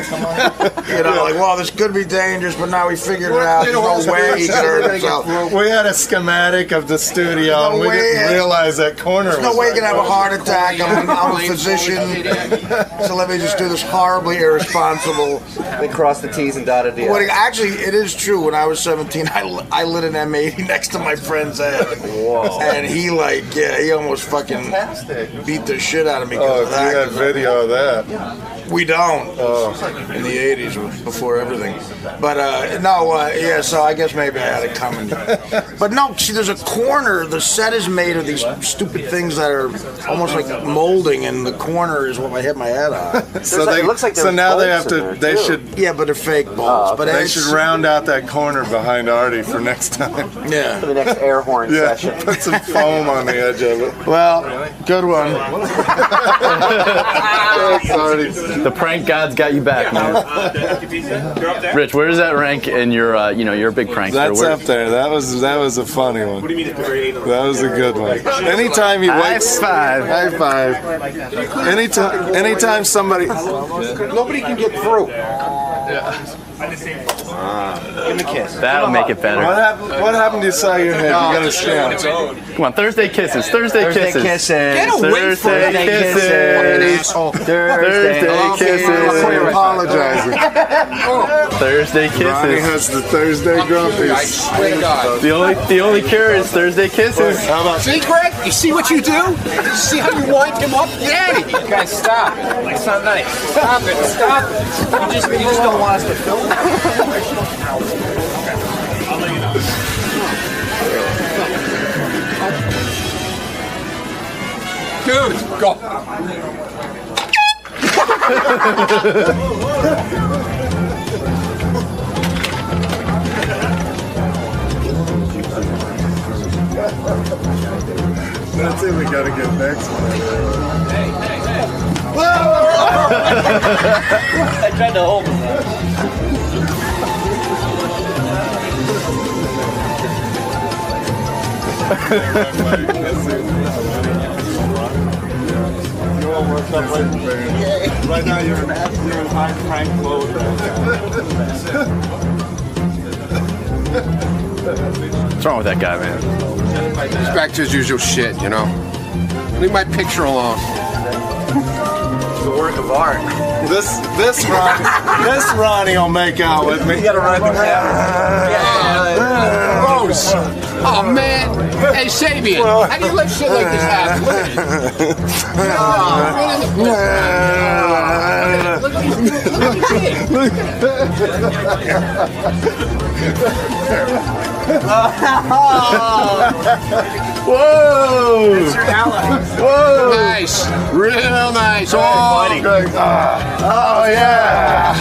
Speaker 4: You know, like, well, this could be dangerous, but now we figured it out. There's no way he could hurt himself.
Speaker 16: We had a schematic of the studio, and we
Speaker 4: No way.
Speaker 16: didn't realize that corner
Speaker 4: There's
Speaker 16: was
Speaker 4: no way you
Speaker 16: like
Speaker 4: can have a heart attack. I'm a physician. So let me just do this horribly irresponsible.
Speaker 6: They crossed the T's and dotted the
Speaker 4: What,
Speaker 6: I's.
Speaker 4: actually, it is true. When I was 17, I lit an M80 next to my friend's head.
Speaker 6: Whoa.
Speaker 4: And he he almost fucking beat the shit out of me.
Speaker 16: Oh,
Speaker 4: because
Speaker 16: so
Speaker 4: of
Speaker 16: you
Speaker 4: that.
Speaker 16: had video of that.
Speaker 4: We don't.
Speaker 16: Oh.
Speaker 4: In the 80s, before everything. But, yeah, so I guess maybe I had it coming. But no, see, there's a corner. The set is made of these stupid things that are almost like molding, and the corner is what I hit my head on.
Speaker 16: So now they have to. They should.
Speaker 4: Yeah, but they're fake balls. But
Speaker 16: They
Speaker 4: it's-
Speaker 16: should round out that corner behind Artie for next time.
Speaker 4: Yeah.
Speaker 6: For the next air horn
Speaker 16: Yeah,
Speaker 6: session.
Speaker 16: put some foam on the edge of it.
Speaker 4: Well, good one.
Speaker 16: Sorry.
Speaker 6: The prank gods got you back, man. Rich, where does that rank in your, you're a big prankster.
Speaker 16: That's
Speaker 6: Where-
Speaker 16: up there. That was a funny one. What do you mean? That was a good one. Anytime he wakes, high five. Anytime somebody.
Speaker 6: Nobody can get through. Give him a kiss. That'll make it better.
Speaker 16: What happened to you saw your head? You gotta stand.
Speaker 6: Come on, Thursday kisses. Thursday kisses.
Speaker 16: Get away from
Speaker 6: Thursday
Speaker 16: me.
Speaker 6: kisses. Thursday kisses.
Speaker 16: Apologizing.
Speaker 6: Thursday
Speaker 16: Ronnie
Speaker 6: kisses.
Speaker 16: has the Thursday grumpies.
Speaker 6: The only cure is Thursday kisses.
Speaker 16: How about
Speaker 17: See, Greg? You see what you do? See how you wind him up? Get out of here. Guys, stop. It's not nice. Stop it. Stop it. You just don't want us to film it. I'll let you know. Dude, go.
Speaker 16: That's it. We gotta get next one.
Speaker 17: I tried to hold him.
Speaker 16: Right now you're in high prank mode.
Speaker 6: What's wrong with that guy, man?
Speaker 17: He's back to his usual shit, you know? Leave my picture alone.
Speaker 6: The work of art.
Speaker 16: This Ronnie will make out with me.
Speaker 6: You gotta ride the camera.
Speaker 17: Oh,
Speaker 16: gross.
Speaker 17: Oh, man. Hey, Sabian, how do you let shit like this happen? Look at
Speaker 16: Whoa!
Speaker 17: That's your ally.
Speaker 16: Whoa!
Speaker 17: Nice. Real nice. Oh,
Speaker 16: yeah!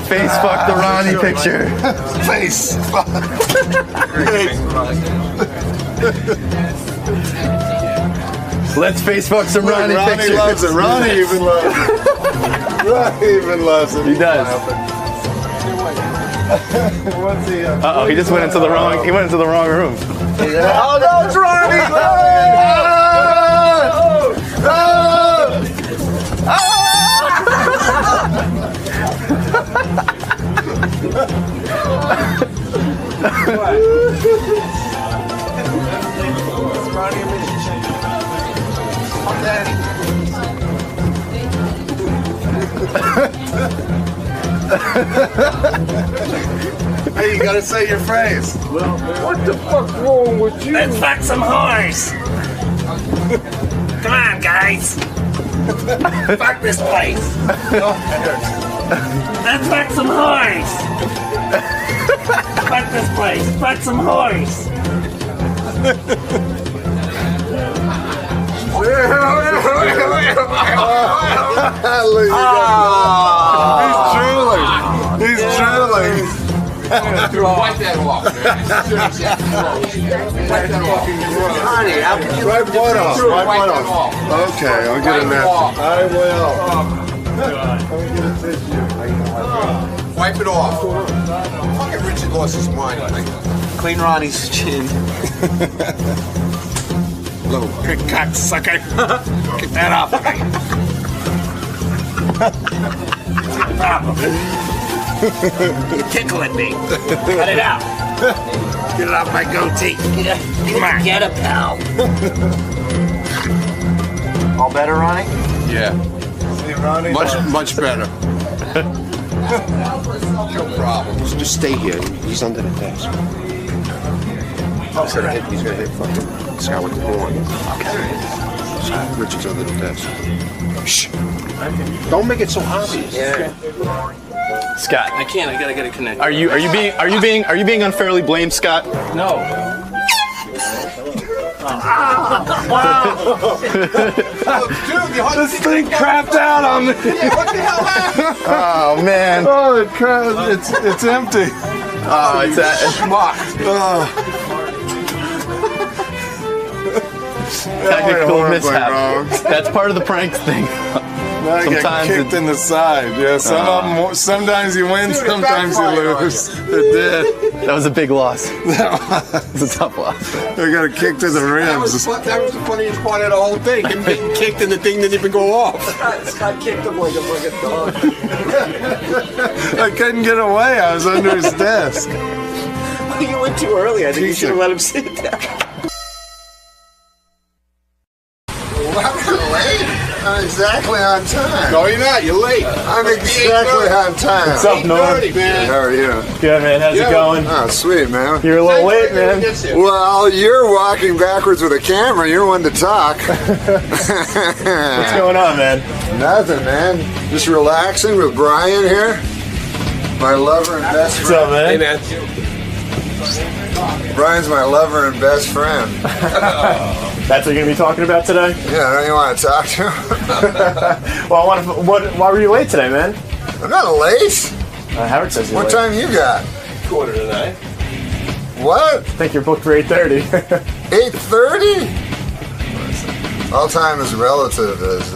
Speaker 6: Face fuck the Ronnie picture.
Speaker 16: Face fuck.
Speaker 6: Let's face fuck some Ronnie pictures.
Speaker 16: Ronnie loves it. Ronnie even loves it. Ronnie even loves it.
Speaker 6: He does.
Speaker 16: What's he?
Speaker 6: He just went into the wrong. He went into the wrong room.
Speaker 16: Oh no, it's Ronnie! Hey, you gotta say your phrase. What the fuck's wrong with you?
Speaker 18: Let's fuck some whores. Come on, guys. Fuck this place. Let's fuck some whores. Fuck this place. Fuck some whores.
Speaker 16: He's drooling.
Speaker 17: Wipe that off, man.
Speaker 16: Honey, how can you wipe what off? Wipe what off? Okay, I'll get a napkin. I will.
Speaker 17: Wipe it off. Fucking Richard lost his mind.
Speaker 18: Clean Ronnie's chin.
Speaker 17: Little pig cock sucker. Get that off of me.
Speaker 18: You're tickling me. Cut it out.
Speaker 17: Get it off my goatee.
Speaker 18: Come on. Get it, pal.
Speaker 4: All better, Ronnie?
Speaker 17: Yeah.
Speaker 16: See, Ronnie?
Speaker 17: Much better. No problem.
Speaker 19: Just stay here. He's under the desk. He's gonna hit fucking Scott with the horn. Okay. Richard's under the desk. Shh. Don't make it so obvious.
Speaker 18: Yeah.
Speaker 6: Scott,
Speaker 18: I can't. I gotta get it connected.
Speaker 6: are you being unfairly blamed, Scott?
Speaker 18: No.
Speaker 16: This thing crapped out on me.
Speaker 17: What the hell happened?
Speaker 6: Oh man.
Speaker 16: Oh, it's empty.
Speaker 6: Oh, it's technical mishap. That's part of the prank thing.
Speaker 16: I got kicked in the side. Yeah, sometimes you win, sometimes you lose. It did.
Speaker 6: That was a big loss. It was a tough loss.
Speaker 16: I got a kick to the ribs.
Speaker 17: That was the funniest part of the whole thing. Him getting kicked and the thing didn't even go off.
Speaker 18: Scott kicked him like a fucking dog.
Speaker 16: I couldn't get away. I was under his desk.
Speaker 18: You went too early. I think you should have let him sit down.
Speaker 16: I'm exactly on time.
Speaker 17: No, you're not. You're late.
Speaker 16: I'm exactly on time.
Speaker 6: What's up, Norm?
Speaker 17: Man.
Speaker 16: How are you?
Speaker 6: Good, man. How's it going?
Speaker 16: Oh, sweet, man.
Speaker 6: You're a little late, man.
Speaker 16: Well, you're walking backwards with a camera. You're one to talk.
Speaker 6: What's going on, man?
Speaker 16: Nothing, man. Just relaxing with Brian here. My lover and best friend.
Speaker 6: What's up, man?
Speaker 17: Hey, man.
Speaker 16: Brian's my lover and best friend.
Speaker 6: That's what you're going to be talking about today?
Speaker 16: Yeah, don't you want to talk to him?
Speaker 6: Well, why were you late today, man?
Speaker 16: I'm not late.
Speaker 6: Howard says you're
Speaker 16: What
Speaker 6: late.
Speaker 16: time you got?
Speaker 17: 8:45.
Speaker 16: What?
Speaker 6: I think you're booked for 8:30.
Speaker 16: 8:30? All time is relative, as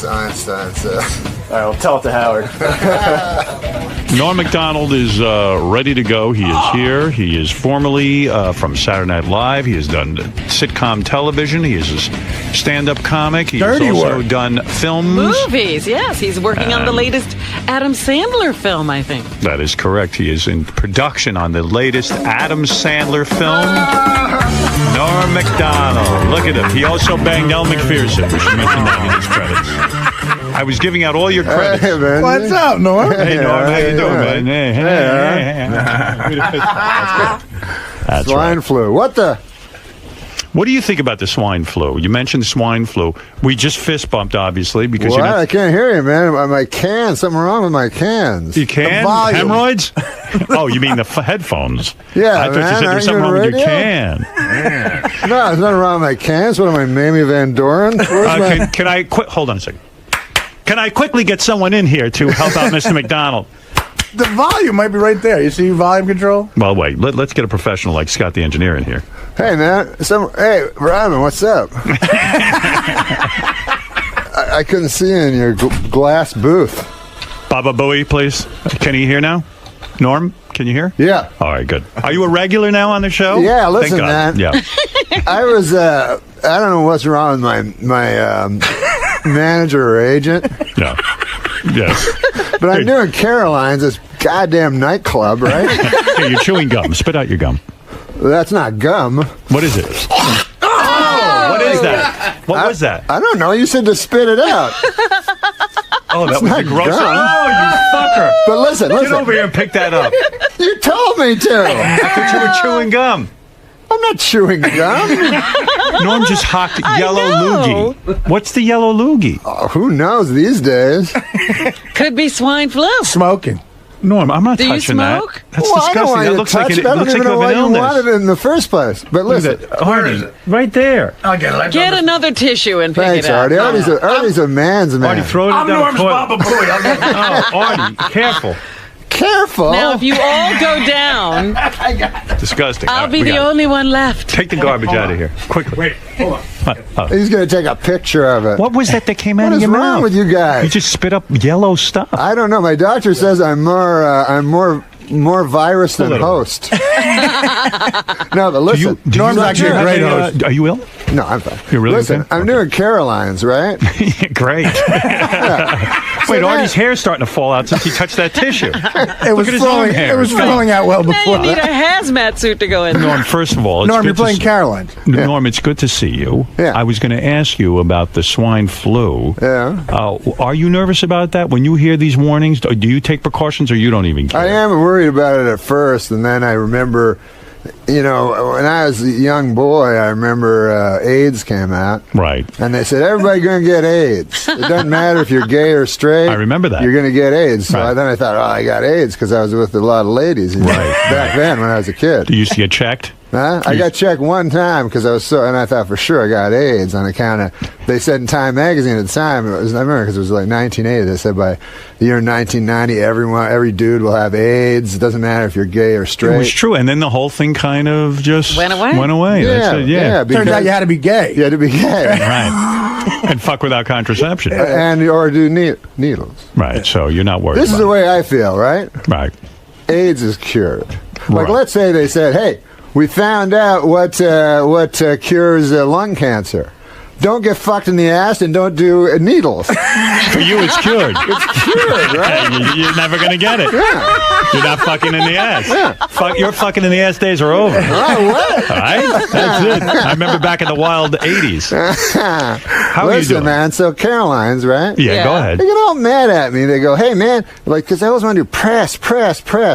Speaker 16: Einstein said.
Speaker 6: All right, well, tell it to Howard.
Speaker 1: Norm Macdonald is ready to go. He is here. He is formerly from Saturday Night Live. He has done sitcom television. He is a stand-up comic. He has also done films.
Speaker 2: Movies, yes. He's working on the latest Adam Sandler film, I think.
Speaker 1: That is correct. He is in production on the latest Adam Sandler film. Norm Macdonald. Look at him. He also banged Elle Macpherson. We should mention that in his credits. I was giving out all your credits.
Speaker 16: Hey, man.
Speaker 15: What's up, Norm?
Speaker 1: Hey, Norm. How you doing, man? Hey. That's
Speaker 20: Swine flu. What the?
Speaker 1: What do you think about the swine flu? You mentioned swine flu. We just fist bumped, obviously, because
Speaker 20: What?
Speaker 1: you're not...
Speaker 20: I can't hear you, man. My cans. Something wrong with my cans.
Speaker 1: You can? Hemorrhoids? Oh, you mean the headphones?
Speaker 20: Yeah,
Speaker 1: I thought
Speaker 20: man,
Speaker 1: you said there was something wrong with your can.
Speaker 20: No, there's nothing wrong with my cans. What am I, Mamie Van Doren?
Speaker 1: Can I hold on a second. Can I quickly get someone in here to help out Mr. McDonald?
Speaker 21: The volume might be right there. You see volume control?
Speaker 1: Well, wait. Let's get a professional like Scott the engineer in here.
Speaker 20: Hey, man. Hey, Robin, what's up? I couldn't see you in your glass booth.
Speaker 1: Baba Booey, please. Can you hear now? Norm, can you hear?
Speaker 20: Yeah.
Speaker 1: All right, good. Are you a regular now on the show?
Speaker 20: Yeah, listen,
Speaker 1: Thank God.
Speaker 20: man.
Speaker 1: Yeah.
Speaker 20: I was, I don't know what's wrong with my manager or agent.
Speaker 1: No. Yes.
Speaker 20: But I'm doing Caroline's, this goddamn nightclub, right?
Speaker 1: Hey, you're chewing gum. Spit out your gum.
Speaker 20: That's not gum.
Speaker 1: What is it? Oh, what is that? What was that?
Speaker 20: I don't know. You said to spit it out.
Speaker 1: Oh, that
Speaker 20: It's
Speaker 1: was
Speaker 20: not
Speaker 1: the gross one.
Speaker 20: gum.
Speaker 1: Oh, you fucker.
Speaker 20: But listen.
Speaker 1: Get over here and pick that up.
Speaker 20: You told me to.
Speaker 1: I thought you were chewing gum.
Speaker 20: I'm not chewing gum.
Speaker 1: Norm just hocked yellow loogie. What's the yellow loogie?
Speaker 20: Oh, who knows these days?
Speaker 2: Could be swine flu.
Speaker 21: Smoking.
Speaker 1: Norm, I'm not
Speaker 2: Do you
Speaker 1: touching
Speaker 2: smoke?
Speaker 1: that. That's
Speaker 20: Well, I don't
Speaker 1: disgusting.
Speaker 20: want
Speaker 1: That
Speaker 20: you
Speaker 1: looks
Speaker 20: to
Speaker 1: like
Speaker 20: touch
Speaker 1: it
Speaker 20: it. I don't
Speaker 1: looks like
Speaker 20: even
Speaker 1: you
Speaker 20: know
Speaker 1: have
Speaker 20: why
Speaker 1: an
Speaker 20: you wanted
Speaker 1: illness.
Speaker 20: it in the first place. But
Speaker 1: Look
Speaker 20: listen.
Speaker 1: at that. Artie, right there.
Speaker 21: I'll get it.
Speaker 2: Get another tissue and pick
Speaker 20: Thanks,
Speaker 2: it up.
Speaker 20: Artie. Artie's a man's man.
Speaker 1: Artie, throw it
Speaker 21: I'm
Speaker 1: down.
Speaker 21: Norm's Baba Booey. I'll get it.
Speaker 1: Oh, Artie, careful.
Speaker 20: Careful.
Speaker 2: Now, if you all go down,
Speaker 1: Disgusting.
Speaker 2: I'll
Speaker 1: All right,
Speaker 2: be
Speaker 1: we
Speaker 2: the
Speaker 1: got it.
Speaker 2: only one left.
Speaker 1: Take the garbage out of here. Quickly.
Speaker 21: Wait, hold on.
Speaker 20: He's going to take a picture of it.
Speaker 1: What was that came out
Speaker 20: What
Speaker 1: of
Speaker 20: is
Speaker 1: your
Speaker 20: wrong
Speaker 1: mouth?
Speaker 20: with you guys?
Speaker 1: You just spit up yellow stuff.
Speaker 20: I don't know. My doctor says I'm more virus than host. No, but listen.
Speaker 21: Norm's actually a great host.
Speaker 1: Are you ill?
Speaker 20: No, I'm fine.
Speaker 1: You're really
Speaker 20: Listen,
Speaker 1: okay?
Speaker 20: I'm doing Caroline's, right?
Speaker 1: Great. Wait, Artie's hair's starting to fall out since he touched that tissue.
Speaker 21: It was falling out well
Speaker 2: Now
Speaker 21: before.
Speaker 2: you need a hazmat suit to go in.
Speaker 1: Norm, first of all, it's
Speaker 21: Norm,
Speaker 1: good
Speaker 21: you're
Speaker 1: to
Speaker 21: playing
Speaker 1: see-
Speaker 21: Caroline.
Speaker 1: Norm, it's good to see you.
Speaker 20: Yeah.
Speaker 1: I was going to ask you about the swine flu.
Speaker 20: Yeah.
Speaker 1: Are you nervous about that? When you hear these warnings, do you take precautions or you don't even care?
Speaker 20: I am worried about it at first, and then I remember, when I was a young boy, I remember AIDS came out.
Speaker 1: Right.
Speaker 20: And they said, everybody's going to get AIDS. It doesn't matter if you're gay or straight.
Speaker 1: I remember that.
Speaker 20: You're going to get AIDS. So
Speaker 1: Right.
Speaker 20: then I thought, I got AIDS because I was with a lot of ladies back then when I was a kid.
Speaker 1: Do you used to get checked?
Speaker 20: Huh? I got checked one time because and I thought for sure I got AIDS on account of, they said in Time magazine at the time, I remember because it was like 1980, they said by the year 1990, every dude will have AIDS. It doesn't matter if you're gay or straight.
Speaker 1: It was true. And then the whole thing kind of just
Speaker 2: Went away.
Speaker 1: That's it, yeah.
Speaker 21: Turns out you had to be gay.
Speaker 20: You had to be gay.
Speaker 1: Right. And fuck without contraception.
Speaker 20: Or do needles.
Speaker 1: Right. So you're not worried
Speaker 20: This is
Speaker 1: about
Speaker 20: the way I feel, right?
Speaker 1: Right.
Speaker 20: AIDS is cured. Like,
Speaker 1: Right.
Speaker 20: let's say they said, hey, we found out what cures lung cancer. Don't get fucked in the ass and don't do needles.
Speaker 1: For you, it's cured.
Speaker 20: It's cured, right?
Speaker 1: You're never going to get it.
Speaker 20: Yeah.
Speaker 1: You're not fucking in the ass.
Speaker 20: Yeah.
Speaker 1: Your fucking in the ass days are over.
Speaker 20: Oh, what?
Speaker 1: All right? That's it. I remember back in the wild 80s. How are you
Speaker 20: Listen,
Speaker 1: doing?
Speaker 20: man, so Caroline's, right?
Speaker 1: Yeah, go ahead.
Speaker 20: They get all mad at me. They go, hey, man, because I always want to do press,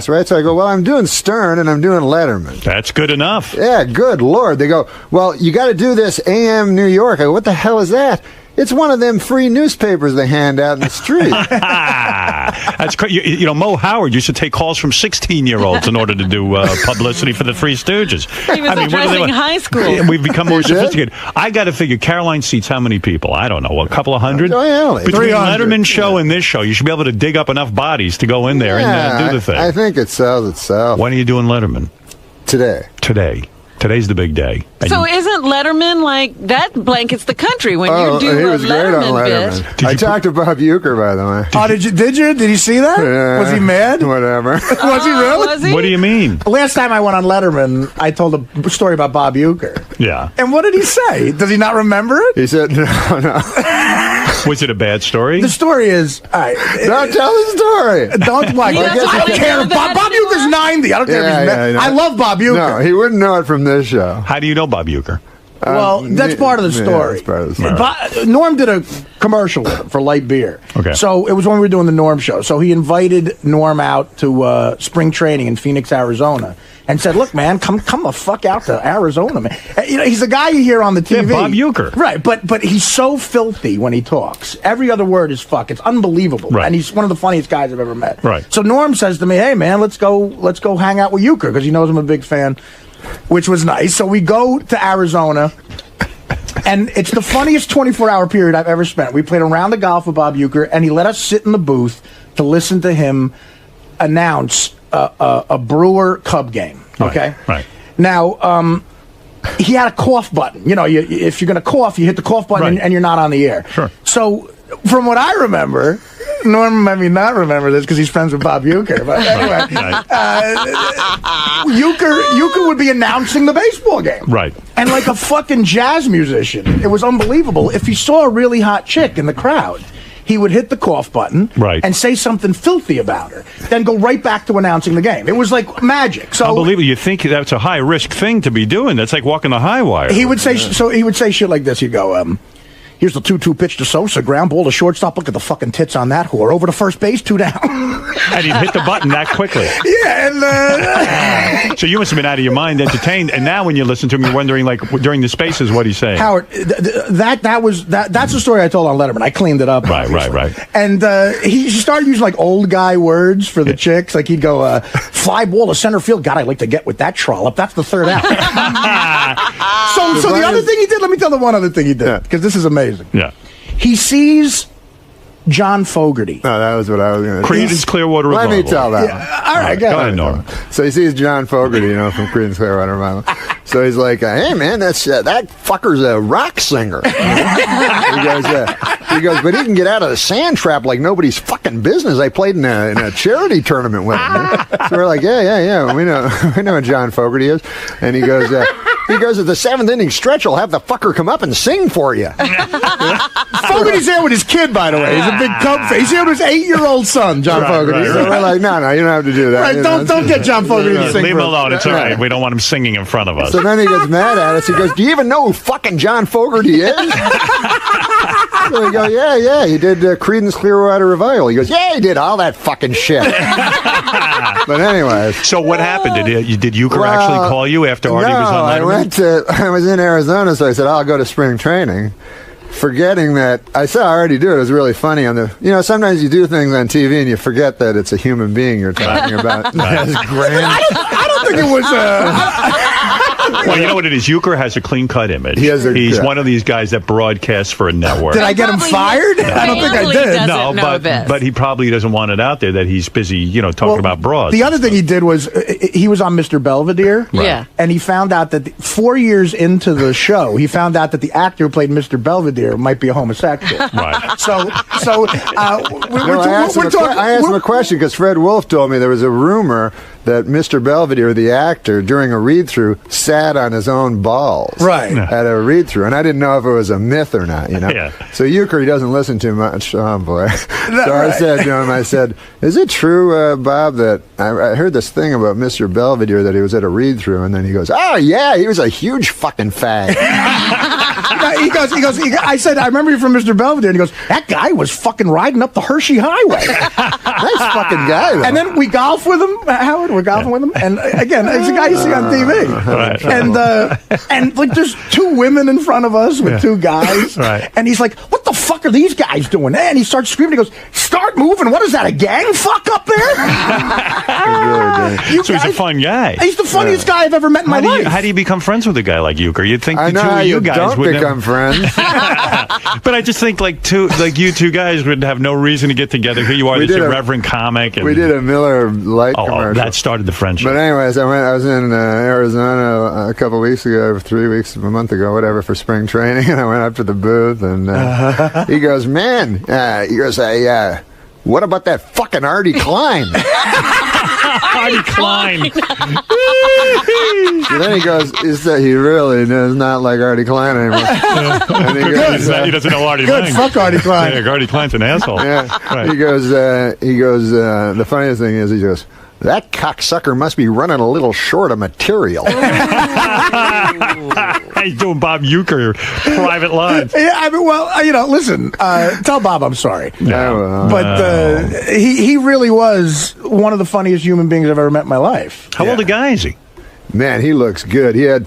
Speaker 20: right? So I go, well, I'm doing Stern and I'm doing Letterman.
Speaker 1: That's good enough.
Speaker 20: Yeah, good Lord. They go, well, you got to do this AM New York. I go, what the hell is that? It's one of them free newspapers they hand out in the street.
Speaker 1: That's crazy. Mo Howard used to take calls from 16-year-olds in order to do publicity for the Three Stooges.
Speaker 2: He was addressing high school.
Speaker 1: Yeah, we've become more sophisticated. I got to figure Caroline seats how many people? I don't know. A couple of hundred?
Speaker 20: Oh, yeah,
Speaker 1: Between
Speaker 20: 300.
Speaker 1: Letterman show and this show, you should be able to dig up enough bodies to go in there and do the thing.
Speaker 20: I think it sells itself.
Speaker 1: When are you doing Letterman?
Speaker 20: Today.
Speaker 1: Today's the big day. And
Speaker 2: So isn't Letterman like that blankets the country when you do
Speaker 20: he
Speaker 2: a
Speaker 20: was great on
Speaker 2: Letterman
Speaker 20: Letterman.
Speaker 2: bit?
Speaker 20: I talked to Bob Euchre, by the way.
Speaker 21: Oh, did you? Did you see that? Was he mad?
Speaker 20: Whatever.
Speaker 21: Was he really?
Speaker 2: Was he?
Speaker 1: What do you mean?
Speaker 21: Last time I went on Letterman, I told a story about Bob Euchre.
Speaker 1: Yeah.
Speaker 21: And what did he say? Does he not remember it?
Speaker 20: He said, no.
Speaker 1: Was it a bad story?
Speaker 21: The story is...
Speaker 20: Don't tell the story.
Speaker 21: Don't like.
Speaker 2: He doesn't
Speaker 21: I don't
Speaker 2: really
Speaker 21: care.
Speaker 2: know that
Speaker 21: Bob Euchre's 90. I don't care if he's mad. I love Bob Euchre.
Speaker 20: No, he wouldn't know it from this show.
Speaker 1: How do you know Bob Euchre?
Speaker 21: Well, that's part of the story.
Speaker 20: That's part of the story.
Speaker 21: Norm did a commercial with him for light beer.
Speaker 1: Okay.
Speaker 21: So it was when we were doing the Norm show. So he invited Norm out to spring training in Phoenix, Arizona, and said, "Look, man, come the fuck out to Arizona, man." He's a guy you hear on the TV.
Speaker 1: Yeah, Bob Uecker.
Speaker 21: Right, but he's so filthy when he talks. Every other word is fuck. It's unbelievable.
Speaker 1: Right.
Speaker 21: And he's one of the funniest guys I've ever met.
Speaker 1: Right.
Speaker 21: So Norm says to me, "Hey, man, let's go hang out with Uecker," because he knows I'm a big fan, which was nice. So we go to Arizona. And it's the funniest 24-hour period I've ever spent. We played a round of golf with Bob Uecker, and he let us sit in the booth to listen to him announce a Brewer-Cub game. Okay?
Speaker 1: Right.
Speaker 21: Now, he had a cough button. You know, if you're going to cough, you hit the cough button and you're not on the air.
Speaker 1: Sure.
Speaker 21: So, from what I remember, Norm may not remember this because he's friends with Bob Uecker. But anyway, Uecker would be announcing the baseball game.
Speaker 1: Right.
Speaker 21: And like a fucking jazz musician, it was unbelievable. If he saw a really hot chick in the crowd, he would hit the cough button and say something filthy about her, then go right back to announcing the game. It was like magic. So
Speaker 1: unbelievable. You think that's a high risk thing to be doing? That's like walking the high wire.
Speaker 21: He would say he would say shit like this. He'd go, "Here's the 2-2 pitch to Sosa, ground ball to shortstop. Look at the fucking tits on that whore. Over to first base, 2 down."
Speaker 1: And he'd hit the button that quickly.
Speaker 21: Yeah, and
Speaker 1: so you must have been out of your mind, entertained. And now when you listen to him, you're wondering, like, during the spaces, what he's saying.
Speaker 21: Howard, that's the story I told on Letterman. I cleaned it up.
Speaker 1: Right.
Speaker 21: And he started using like old guy words for the chicks. Like he'd go, "Fly ball to center field. God, I'd like to get with that trollop. That's the third out." So the other thing he did. Let me tell the one other thing he did because this is amazing.
Speaker 1: Yeah.
Speaker 21: He sees John Fogerty.
Speaker 20: No, that was what I was going to
Speaker 1: Creedence Clearwater Revival.
Speaker 20: Let me tell that.
Speaker 21: All right, go
Speaker 1: ahead, Norm.
Speaker 20: So he sees John Fogerty, from Creedence Clearwater Revival. So he's like, "Hey, man, that fucker's a rock singer." He goes, "But he can get out of the sand trap like nobody's fucking business. I played in a charity tournament with him." So we're like, yeah, we know who John Fogerty is. And he goes, "At the 7th inning stretch, I'll have the fucker come up and sing for you."
Speaker 21: Fogerty's there with his kid, by the way. He's a big Cub fan. He's here with his 8-year-old son, John Fogerty.
Speaker 20: Right. So we're like, no, you don't have to do that.
Speaker 21: Right, don't get John Fogerty to sing.
Speaker 1: Leave him alone. It's all right. We don't want him singing in front of us.
Speaker 20: So then he gets mad at us. He goes, "Do you even know who fucking John Fogerty is?" So we go, yeah, he did Creedence Clearwater Revival. He goes, "Yeah, he did all that fucking shit." But anyway.
Speaker 1: So what happened? Did Uecker actually call you after Artie was on Letterman?
Speaker 20: I was in Arizona, so I said, "I'll go to spring training." Forgetting that I saw already do it. It was really funny sometimes you do things on TV and you forget that it's a human being you're talking about. That's grand.
Speaker 21: I don't think it was
Speaker 1: Well, you know what it is? Uecker has a clean-cut image. He's one of these guys that broadcasts for a network.
Speaker 21: Did I get him fired? I don't think I did.
Speaker 1: No, but he probably doesn't want it out there that he's busy, talking about broads.
Speaker 21: The other thing he did was he was on Mr. Belvedere.
Speaker 1: Right. Yeah.
Speaker 21: And he found out that 4 years into the show, he found out that the actor who played Mr. Belvedere might be a homosexual.
Speaker 1: Right.
Speaker 21: So
Speaker 20: I asked him a question because Fred Wolf told me there was a rumor that Mr. Belvedere, the actor, during a read-through, sat on his own balls.
Speaker 21: Right.
Speaker 20: At a read-through. And I didn't know if it was a myth or not, Yeah. So Uecker, he doesn't listen too much. Oh, boy. I said to him, "Is it true, Bob, that I heard this thing about Mr. Belvedere that he was at a read-through?" And then he goes, "Oh, yeah, he was a huge fucking fag."
Speaker 21: I said, "I remember you from Mr. Belvedere." And he goes, "That guy was fucking riding up the Hershey Highway."
Speaker 20: Nice fucking guy, though.
Speaker 21: And then we golf with him, Howard. We're golfing with him, and again, it's a guy you see on TV.
Speaker 1: Right.
Speaker 21: And like, there's 2 women in front of us with 2 guys,
Speaker 1: right.
Speaker 21: And he's like, "What the fuck are these guys doing?" And he starts screaming. He goes, "Start moving! What is that? A gang fuck up there?"
Speaker 1: So he's a fun guy.
Speaker 21: He's the funniest guy I've ever met in my life.
Speaker 1: How do you become friends with a guy like Uecker? You'd think
Speaker 20: I
Speaker 1: the
Speaker 20: know
Speaker 1: two of you guys
Speaker 20: don't
Speaker 1: would
Speaker 20: become friends.
Speaker 1: But I just think you two guys would have no reason to get together. Here you are, this irreverent comic.
Speaker 20: We did a Miller Lite commercial.
Speaker 1: That started the friendship.
Speaker 20: But anyways, I was in Arizona a couple weeks ago, 3 weeks, a month ago, whatever, for spring training, and I went up to the booth, and he goes, "Man," what about that fucking Artie Klein?
Speaker 1: Artie Klein.
Speaker 20: And then he goes, he really does not like Artie Klein anymore. And he goes,
Speaker 1: he doesn't know Artie
Speaker 21: Good,
Speaker 1: Klein.
Speaker 21: fuck Artie Klein.
Speaker 1: Yeah, Artie Klein's an asshole.
Speaker 20: Yeah.
Speaker 1: Right.
Speaker 20: He goes, the funniest thing is, he goes, That cocksucker must be running a little short of material.
Speaker 1: He's doing Bob Uecker private lines.
Speaker 21: Yeah, I mean, well, listen, tell Bob I'm sorry.
Speaker 1: No.
Speaker 21: But he really was one of the funniest human beings I've ever met in my life.
Speaker 1: How old a guy is he?
Speaker 20: Man, he looks good. He has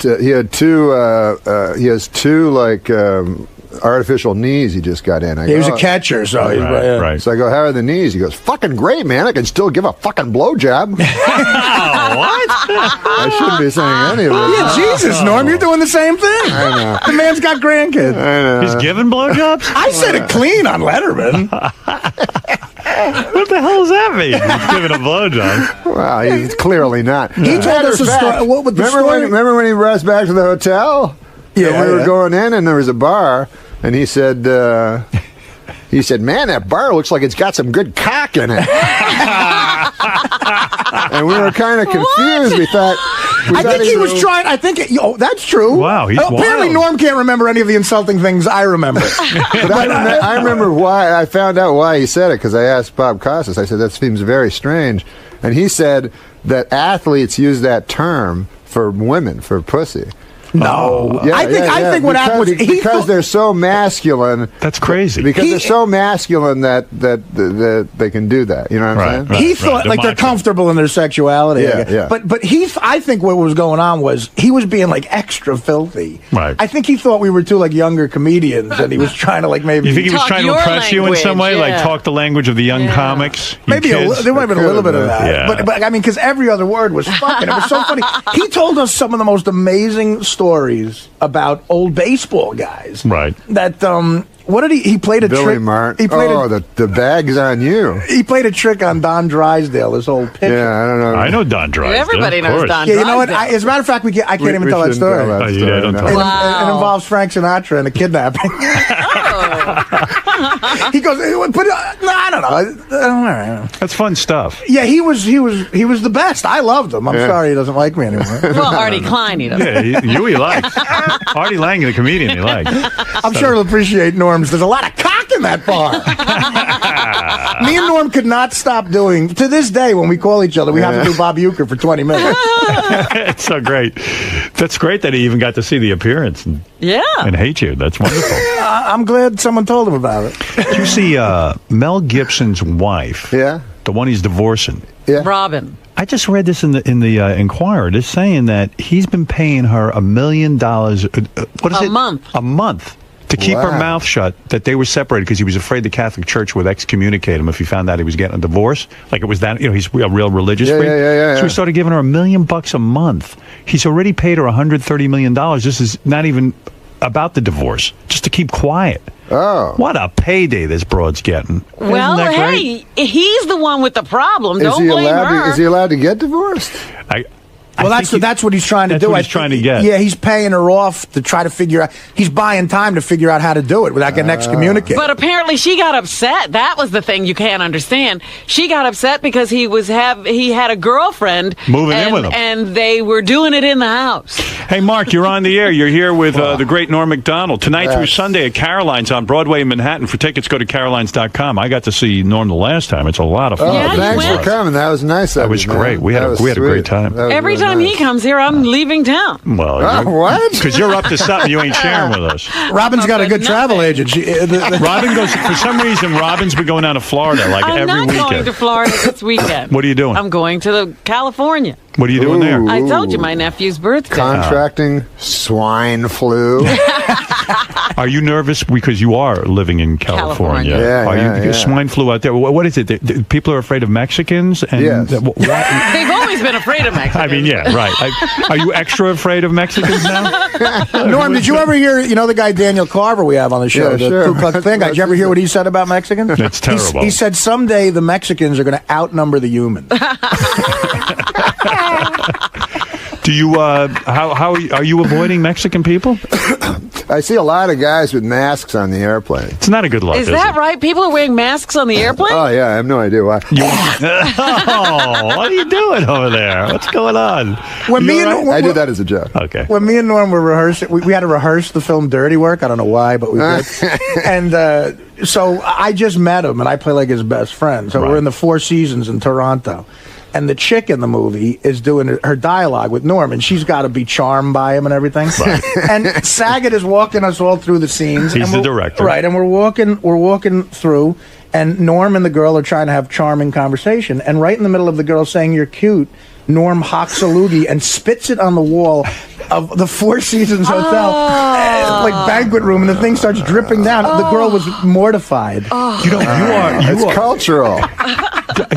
Speaker 20: two artificial knees he just got in.
Speaker 21: He was a catcher, so he's
Speaker 1: right.
Speaker 20: So I go, how are the knees? He goes, fucking great, man. I can still give a fucking blowjob.
Speaker 1: What?
Speaker 20: I shouldn't be saying any of it.
Speaker 21: Yeah, Jesus, Norm, you're doing the same thing.
Speaker 20: I know.
Speaker 21: The man's got grandkids.
Speaker 20: I know.
Speaker 1: He's giving blowjobs?
Speaker 21: I said it clean on Letterman.
Speaker 1: What the hell does that mean? He's giving a blowjob.
Speaker 20: Well, he's clearly not.
Speaker 21: He told us a story. What with the story?
Speaker 20: Remember when he brought us back to the hotel?
Speaker 21: Yeah,
Speaker 20: we were going in, and there was a bar, and he said, "Man, that bar looks like it's got some good cock in it." And we were kind of confused. We thought.
Speaker 21: I think he was trying. That's true.
Speaker 1: Wow, he's
Speaker 21: apparently
Speaker 1: wild.
Speaker 21: Norm can't remember any of the insulting things I remember.
Speaker 20: But I remember why. I found out why he said it because I asked Bob Costas. I said that seems very strange, and he said that athletes use that term for women, for pussy.
Speaker 21: No, I think what happened was
Speaker 20: because they're so masculine.
Speaker 1: That's crazy.
Speaker 20: Because they're so masculine that they can do that. You know what I'm saying?
Speaker 21: He thought like they're comfortable in their sexuality.
Speaker 20: Yeah.
Speaker 21: But I think what was going on was he was being like extra filthy.
Speaker 1: Right.
Speaker 21: I think he thought we were two like younger comedians, and he was trying to like maybe.
Speaker 1: You think he was trying to impress you in some way,
Speaker 21: yeah.
Speaker 1: like talk the language of the young comics?
Speaker 21: Maybe there might have been a little bit of that.
Speaker 1: Yeah.
Speaker 21: But I mean, because every other word was fucking. It was so funny. He told us some of the most amazing stories about old baseball guys.
Speaker 1: Right.
Speaker 21: That what did he played a
Speaker 20: Billy
Speaker 21: trick?
Speaker 20: Martin.
Speaker 21: He played
Speaker 20: the bag's on you.
Speaker 21: He played a trick on Don Drysdale. This old pitcher.
Speaker 20: Yeah, I don't know.
Speaker 1: I know Don Drysdale.
Speaker 2: Everybody knows Don
Speaker 21: Yeah,
Speaker 2: Drysdale.
Speaker 21: you know what? As a matter of fact, I can't even tell that story.
Speaker 1: Don't tell
Speaker 21: It involves Frank Sinatra and a kidnapping. He goes, but I don't know.
Speaker 1: That's fun stuff.
Speaker 21: Yeah, he was the best. I loved him. I'm sorry he doesn't like me anymore.
Speaker 2: Well, Artie Klein, he doesn't.
Speaker 1: Yeah, you he likes. Artie Lang, the comedian, he likes.
Speaker 21: I'm sure he'll appreciate Norm's. There's a lot of cock in that bar. Me and Norm could not stop doing. To this day, when we call each other, we have to do Bob Uecker for 20 minutes.
Speaker 1: It's so great. That's great that he even got to see the appearance and hate you. That's wonderful.
Speaker 21: I'm glad someone told him about it.
Speaker 1: Did you see Mel Gibson's wife?
Speaker 20: Yeah.
Speaker 1: The one he's divorcing.
Speaker 20: Yeah.
Speaker 2: Robin.
Speaker 1: I just read this in the Inquirer. It's saying that he's been paying her $1 million. What is it? A month. To keep her mouth shut, that they were separated because he was afraid the Catholic Church would excommunicate him if he found out he was getting a divorce. Like it was that, he's a real religious freak. So he started giving her $1 million a month. He's already paid her $130 million. This is not even about the divorce, just to keep quiet.
Speaker 20: Oh.
Speaker 1: What a payday this broad's getting.
Speaker 2: Well, hey, he's the one with the problem. Don't blame her.
Speaker 20: Is he allowed to get divorced?
Speaker 21: Well, that's what he's trying to do.
Speaker 1: What he's trying to get.
Speaker 21: Yeah, he's paying her off to try to figure out. He's buying time to figure out how to do it without getting excommunicated.
Speaker 2: But apparently, she got upset. That was the thing you can't understand. She got upset because he had a girlfriend
Speaker 1: moving in with him,
Speaker 2: and they were doing it in the house.
Speaker 1: Hey, Mark, you're on the air. You're here with the great Norm Macdonald tonight through Sunday at Caroline's on Broadway in Manhattan. For tickets, go to carolines.com. I got to see Norm the last time. It's a lot of fun.
Speaker 20: Oh, thanks for coming. That was nice.
Speaker 1: That was great. We had a great time.
Speaker 2: Every time he comes here, I'm leaving town.
Speaker 1: Well,
Speaker 20: what?
Speaker 1: Because you're up to something you ain't sharing with us.
Speaker 21: Robin's got a good travel agent.
Speaker 1: Robin goes, for some reason, Robin's been going down to Florida like every weekend.
Speaker 2: I'm not going to Florida this weekend.
Speaker 1: What are you doing?
Speaker 2: I'm going to California.
Speaker 1: What are you doing there?
Speaker 2: I told you my nephew's birthday.
Speaker 20: Contracting swine flu.
Speaker 1: Are you nervous because you are living in California?
Speaker 20: Yeah,
Speaker 1: you swine flu out there? What is it? People are afraid of Mexicans? And
Speaker 20: yes.
Speaker 2: They've always been afraid of Mexicans.
Speaker 1: I mean, yeah, right. Are you extra afraid of Mexicans now?
Speaker 21: Norm, did you ever hear, the guy Daniel Carver we have on the show, the Ku Klux Klan guy? Did you ever hear what he said about Mexicans?
Speaker 1: That's terrible.
Speaker 21: He said someday the Mexicans are going to outnumber the humans.
Speaker 1: Do you? How are you avoiding Mexican people?
Speaker 20: I see a lot of guys with masks on the airplane.
Speaker 1: It's not a good look.
Speaker 2: Is that right? People are wearing masks on the airplane?
Speaker 20: Oh yeah, I have no idea why.
Speaker 1: Oh, what are you doing over there? What's going on?
Speaker 20: I did that as a joke.
Speaker 1: Okay.
Speaker 21: When me and Norm were rehearsing, we had to rehearse the film Dirty Work. I don't know why, but we did. And so I just met him, and I play like his best friend. So we're in the Four Seasons in Toronto. And the chick in the movie is doing her dialogue with Norm, and she's got to be charmed by him and everything. Right. And Saget is walking us all through the scenes.
Speaker 1: He's the director.
Speaker 21: Right, and we're walking through, and Norm and the girl are trying to have charming conversation. And right in the middle of the girl saying, "You're cute," Norm hawks a loogie and spits it on the wall of the Four Seasons Hotel, like banquet room, and the thing starts dripping down. The girl was mortified.
Speaker 1: You are.
Speaker 20: It's cultural.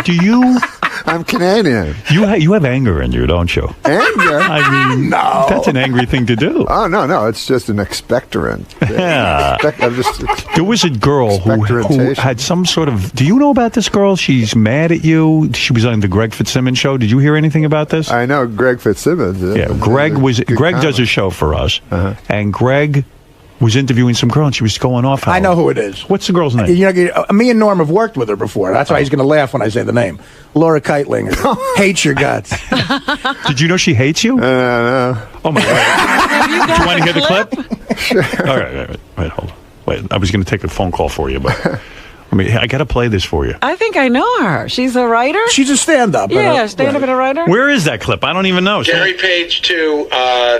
Speaker 1: Do you?
Speaker 20: I'm Canadian.
Speaker 1: You have anger in you, don't you?
Speaker 20: Anger?
Speaker 1: I mean,
Speaker 20: no.
Speaker 1: That's an angry thing to do.
Speaker 20: Oh, no. It's just an expectorant.
Speaker 1: Yeah. There was a girl who had some sort of... Do you know about this girl? She's mad at you. She was on the Greg Fitzsimmons show. Did you hear anything about this?
Speaker 20: I know Greg Fitzsimmons.
Speaker 1: Yeah, Greg does a show for us. And Greg was interviewing some girl, and she was going off.
Speaker 21: I know who it is.
Speaker 1: What's the girl's name?
Speaker 21: You know, me and Norm have worked with her before. That's why he's going to laugh when I say the name. Laura Keitlinger. Hates your guts.
Speaker 1: Did you know she hates you?
Speaker 20: No.
Speaker 1: Oh, my God. Do you want to hear the clip? Sure. All right. Wait, hold on. Wait, I was going to take a phone call for you, but... I got to play this for you.
Speaker 2: I think I know her. She's a writer?
Speaker 21: She's a stand-up.
Speaker 2: Yeah, stand-up and a writer.
Speaker 1: Where is that clip? I don't even know.
Speaker 11: Gary Page 2,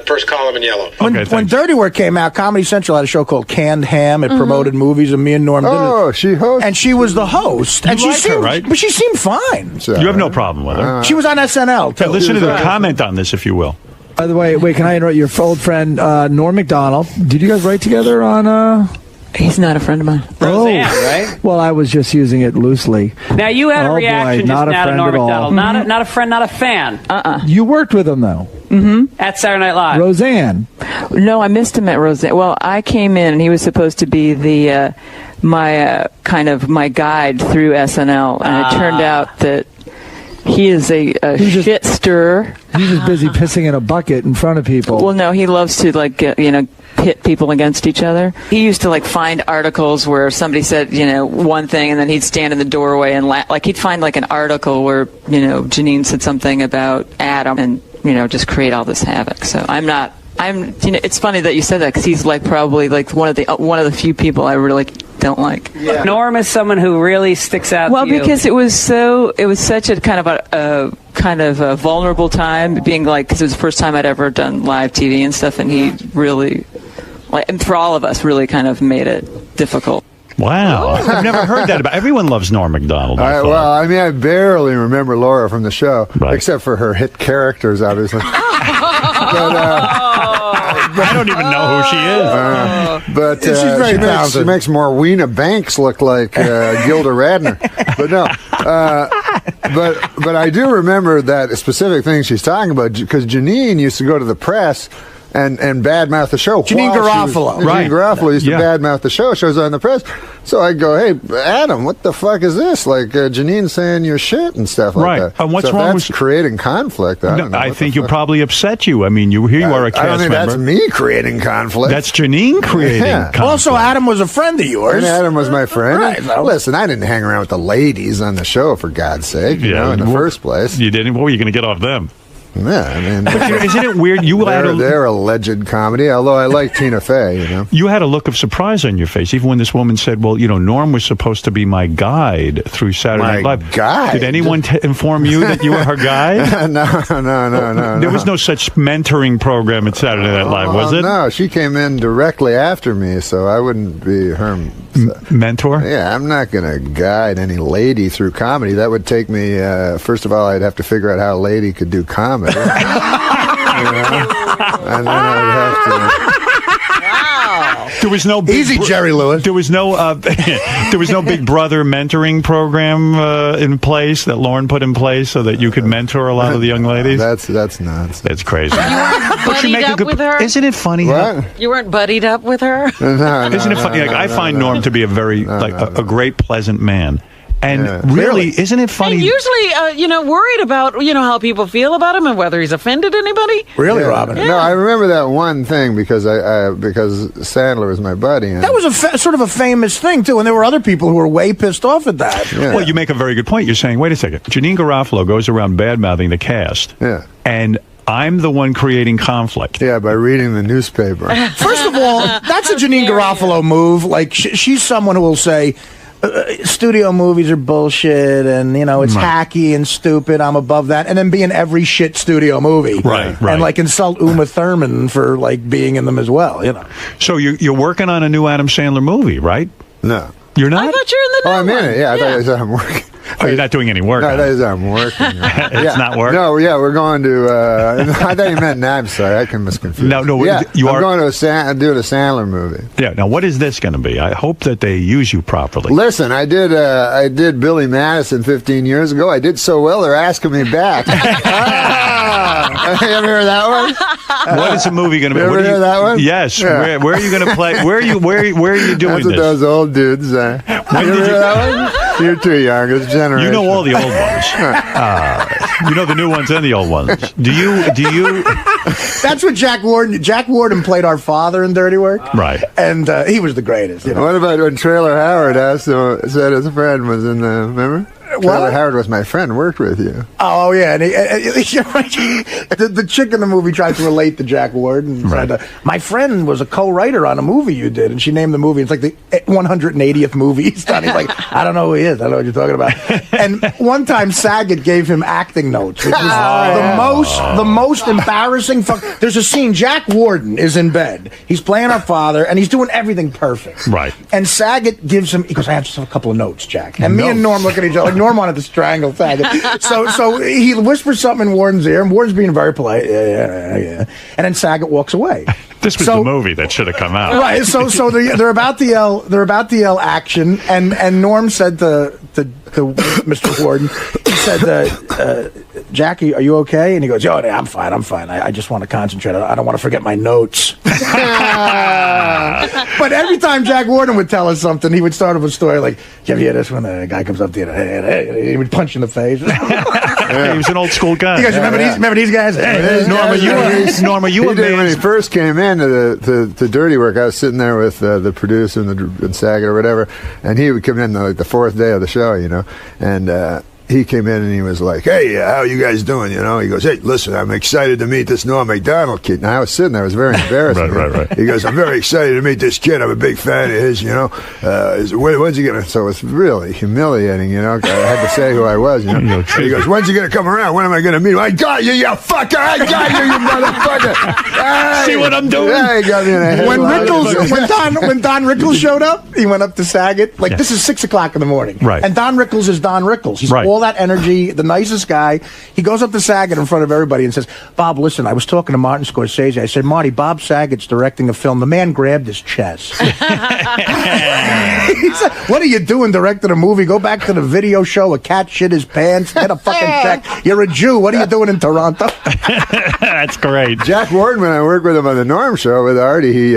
Speaker 11: first column in yellow.
Speaker 21: When Dirty Work came out, Comedy Central had a show called Canned Ham. It promoted movies, and me and Norm did it.
Speaker 20: She hosted.
Speaker 21: And she was the host. And
Speaker 1: you like her, right?
Speaker 21: But she seemed fine.
Speaker 1: You have no problem with her.
Speaker 21: She was on SNL, too.
Speaker 1: Listen to the comment on this, if you will.
Speaker 5: By the way, can I interrupt your old friend, Norm Macdonald? Did you guys write together on...
Speaker 22: He's not a friend of mine.
Speaker 5: Roseanne, right? Well, I was just using it loosely.
Speaker 22: Now, you had a reaction
Speaker 5: not
Speaker 22: just
Speaker 5: a
Speaker 22: now to
Speaker 5: friend
Speaker 22: Norm
Speaker 5: at all.
Speaker 22: Macdonald. Not a friend, not a fan.
Speaker 5: You worked with him, though.
Speaker 22: At Saturday Night Live.
Speaker 5: Roseanne.
Speaker 22: No, I missed him at Roseanne. Well, I came in, and he was supposed to be the my guide through SNL, and it turned out that he is a shit stirrer.
Speaker 5: He's just busy pissing in a bucket in front of people.
Speaker 22: Well, no, he loves to pit people against each other. He used to find articles where somebody said one thing, and then he'd stand in the doorway and laugh. He'd find an article where Janine said something about Adam, and just create all this havoc. So it's funny that you said that, because he's probably one of the few people I really don't like. Yeah. Norm is someone who really sticks out. Well, to you. Because it was such a kind of a vulnerable time, being because it was the first time I'd ever done live TV and stuff, and he really, and for all of us, really kind of made it difficult.
Speaker 1: Wow. I've never heard that about. Everyone loves Norm Macdonald.
Speaker 20: I barely remember Laura from the show, except for her hit characters, obviously.
Speaker 1: I don't even know who she is.
Speaker 20: But
Speaker 21: she's very talented.
Speaker 20: She makes Morweena Banks look like Gilda Radner. But no. But I do remember that specific thing she's talking about, because Janine used to go to the press and badmouth the show.
Speaker 21: Janine Garofalo.
Speaker 20: Janine Garofalo used to badmouth the show. Shows on the press. So I go, hey, Adam, what the fuck is this? Janine saying your shit and stuff like that.
Speaker 1: And what's
Speaker 20: so
Speaker 1: wrong
Speaker 20: that's creating conflict.
Speaker 1: I think you probably upset you. I mean, you are a cast member.
Speaker 20: I don't think that's me creating conflict.
Speaker 1: That's Janine creating conflict.
Speaker 21: Also, Adam was a friend of yours.
Speaker 20: And Adam was my friend.
Speaker 21: Right.
Speaker 20: Listen, I didn't hang around with the ladies on the show, for God's sake, in the first place.
Speaker 1: You didn't? What were you going to get off them?
Speaker 20: Yeah, I mean,
Speaker 1: isn't it weird?
Speaker 20: They're alleged comedy. Although I like Tina Fey,
Speaker 1: You had a look of surprise on your face, even when this woman said, "Well, Norm was supposed to be my guide through Saturday Night Live."
Speaker 20: Guide?
Speaker 1: Did anyone inform you that you were her guide?
Speaker 20: No.
Speaker 1: There was no such mentoring program at Saturday Night Live, was it?
Speaker 20: No, she came in directly after me, so I wouldn't be her
Speaker 1: mentor.
Speaker 20: Yeah, I'm not going to guide any lady through comedy. That would take me. First of all, I'd have to figure out how a lady could do comedy. And then I'd have to.
Speaker 1: There was no
Speaker 21: easy, Jerry Lewis.
Speaker 1: There was no Big Brother mentoring program in place that Lauren put in place so that you could mentor a lot of the young ladies.
Speaker 20: That's nuts.
Speaker 1: That's crazy.
Speaker 2: You weren't buddied up with her?
Speaker 1: Isn't it funny?
Speaker 2: You weren't buddied up with her?
Speaker 20: No,
Speaker 1: isn't it funny? I find Norm to be a very a great, pleasant man. And really, isn't it funny?
Speaker 2: And usually, worried about, how people feel about him and whether he's offended anybody.
Speaker 21: Really, Robin?
Speaker 20: No, I remember that one thing because because Sandler was my buddy. And
Speaker 21: that was sort of a famous thing, too, and there were other people who were way pissed off at that.
Speaker 20: Yeah.
Speaker 1: Well, you make a very good point. You're saying, wait a second, Janine Garofalo goes around bad-mouthing the cast.
Speaker 20: Yeah.
Speaker 1: And I'm the one creating conflict.
Speaker 20: Yeah, by reading the newspaper.
Speaker 21: First of all, that's a Janine Garofalo move. Like, she's someone who will say, studio movies are bullshit, and it's hacky and stupid. I'm above that, and then be in every shit studio movie,
Speaker 1: right?
Speaker 21: And like insult Uma Thurman for like being in them as well.
Speaker 1: So you're working on a new Adam Sandler movie, right?
Speaker 20: No,
Speaker 1: you're not.
Speaker 2: I thought you were in the new
Speaker 20: I'm in
Speaker 2: one.
Speaker 20: it. Yeah, I thought you said I'm working.
Speaker 1: Oh, you're not doing any work.
Speaker 20: No,
Speaker 1: on
Speaker 20: that
Speaker 1: it.
Speaker 20: is I'm working.
Speaker 1: It's not work.
Speaker 20: No, yeah, we're going to. I thought you meant. I'm sorry, I can misconfuse.
Speaker 1: No,
Speaker 20: yeah,
Speaker 1: you are
Speaker 20: going to do the Sandler movie.
Speaker 1: Yeah. Now, what is this going to be? I hope that they use you properly.
Speaker 20: Listen, I did Billy Madison 15 years ago. I did so well, they're asking me back. You ever hear that one?
Speaker 1: What is the movie going to be?
Speaker 20: You ever hear that one?
Speaker 1: Yes.
Speaker 20: Yeah.
Speaker 1: Where are you going to play? Where are you doing
Speaker 20: That's what
Speaker 1: this?
Speaker 20: those old dudes say.
Speaker 1: When
Speaker 20: You ever
Speaker 1: did
Speaker 20: hear that one? You're too young. It's generation.
Speaker 1: You know all the old ones. You know the new ones and the old ones. Do you?
Speaker 21: That's what Jack Warden played our father in Dirty Work,
Speaker 1: right?
Speaker 21: And he was the greatest.
Speaker 20: What about when Trailer Howard said his friend was in the? Remember? Trailer Howard was my friend. Worked with you.
Speaker 21: Oh yeah, and the chick in the movie tried to relate to Jack Warden. And said, my friend was a co-writer on a movie you did, and she named the movie. It's like the 180th movie he's done. He's like, I don't know who he is. I don't know what you're talking about. And one time Saget gave him acting notes, which was the most embarrassing. There's a scene. Jack Warden is in bed. He's playing our father, and he's doing everything perfect.
Speaker 1: Right.
Speaker 21: And Saget gives him. He goes, I have just a couple of notes, Jack. And me and Norm look at each other. Like Norm wanted to strangle Saget. So he whispers something in Warden's ear, and Warden's being very polite. Yeah. And then Saget walks away.
Speaker 1: This was the movie that should have come out.
Speaker 21: Right. So they're about to yell. They're about to yell action, and Norm said to Mr. Warden, he said, Jackie, are you okay? And he goes, I'm fine. I just want to concentrate. I don't want to forget my notes. But every time Jack Warden would tell us something, he would start with a story like, you ever hear this when a guy comes up to you, and he would punch you in the face.
Speaker 1: He was an old school guy.
Speaker 21: You guys remember these guys?
Speaker 1: Norma, you were
Speaker 20: when he first came in to Dirty Work, I was sitting there with the producer and Saget or whatever, and he would come in like the fourth day of the show, and he came in and he was like, hey, how you guys doing? He goes, hey, listen, I'm excited to meet this Norm Macdonald kid. And I was sitting there, it was very embarrassing.
Speaker 1: Right.
Speaker 20: He goes, I'm very excited to meet this kid. I'm a big fan of his, when's he going to? So it's really humiliating, I had to say who I was, He goes, when's he going to come around? When am I going to meet him? I got you, you fucker! I got you, you motherfucker! Hey!
Speaker 1: See what I'm doing?
Speaker 20: Yeah, he got me in a head.
Speaker 21: When Don Rickles showed up, he went up to Saget. This is 6 o'clock in the morning.
Speaker 1: Right.
Speaker 21: And Don Rickles is Don Rickles. He's
Speaker 1: right.
Speaker 21: all that energy, the nicest guy. He goes up to Saget in front of everybody and says, Bob, listen, I was talking to Martin Scorsese. I said, Marty, Bob Saget's directing a film. The man grabbed his chest. He said, what are you doing directing a movie? Go back to the video show. A cat shit his pants. Get a fucking check. You're a Jew. What are you doing in Toronto?
Speaker 1: That's great.
Speaker 20: Jack Warden, when I worked with him on the Norm Show with Artie,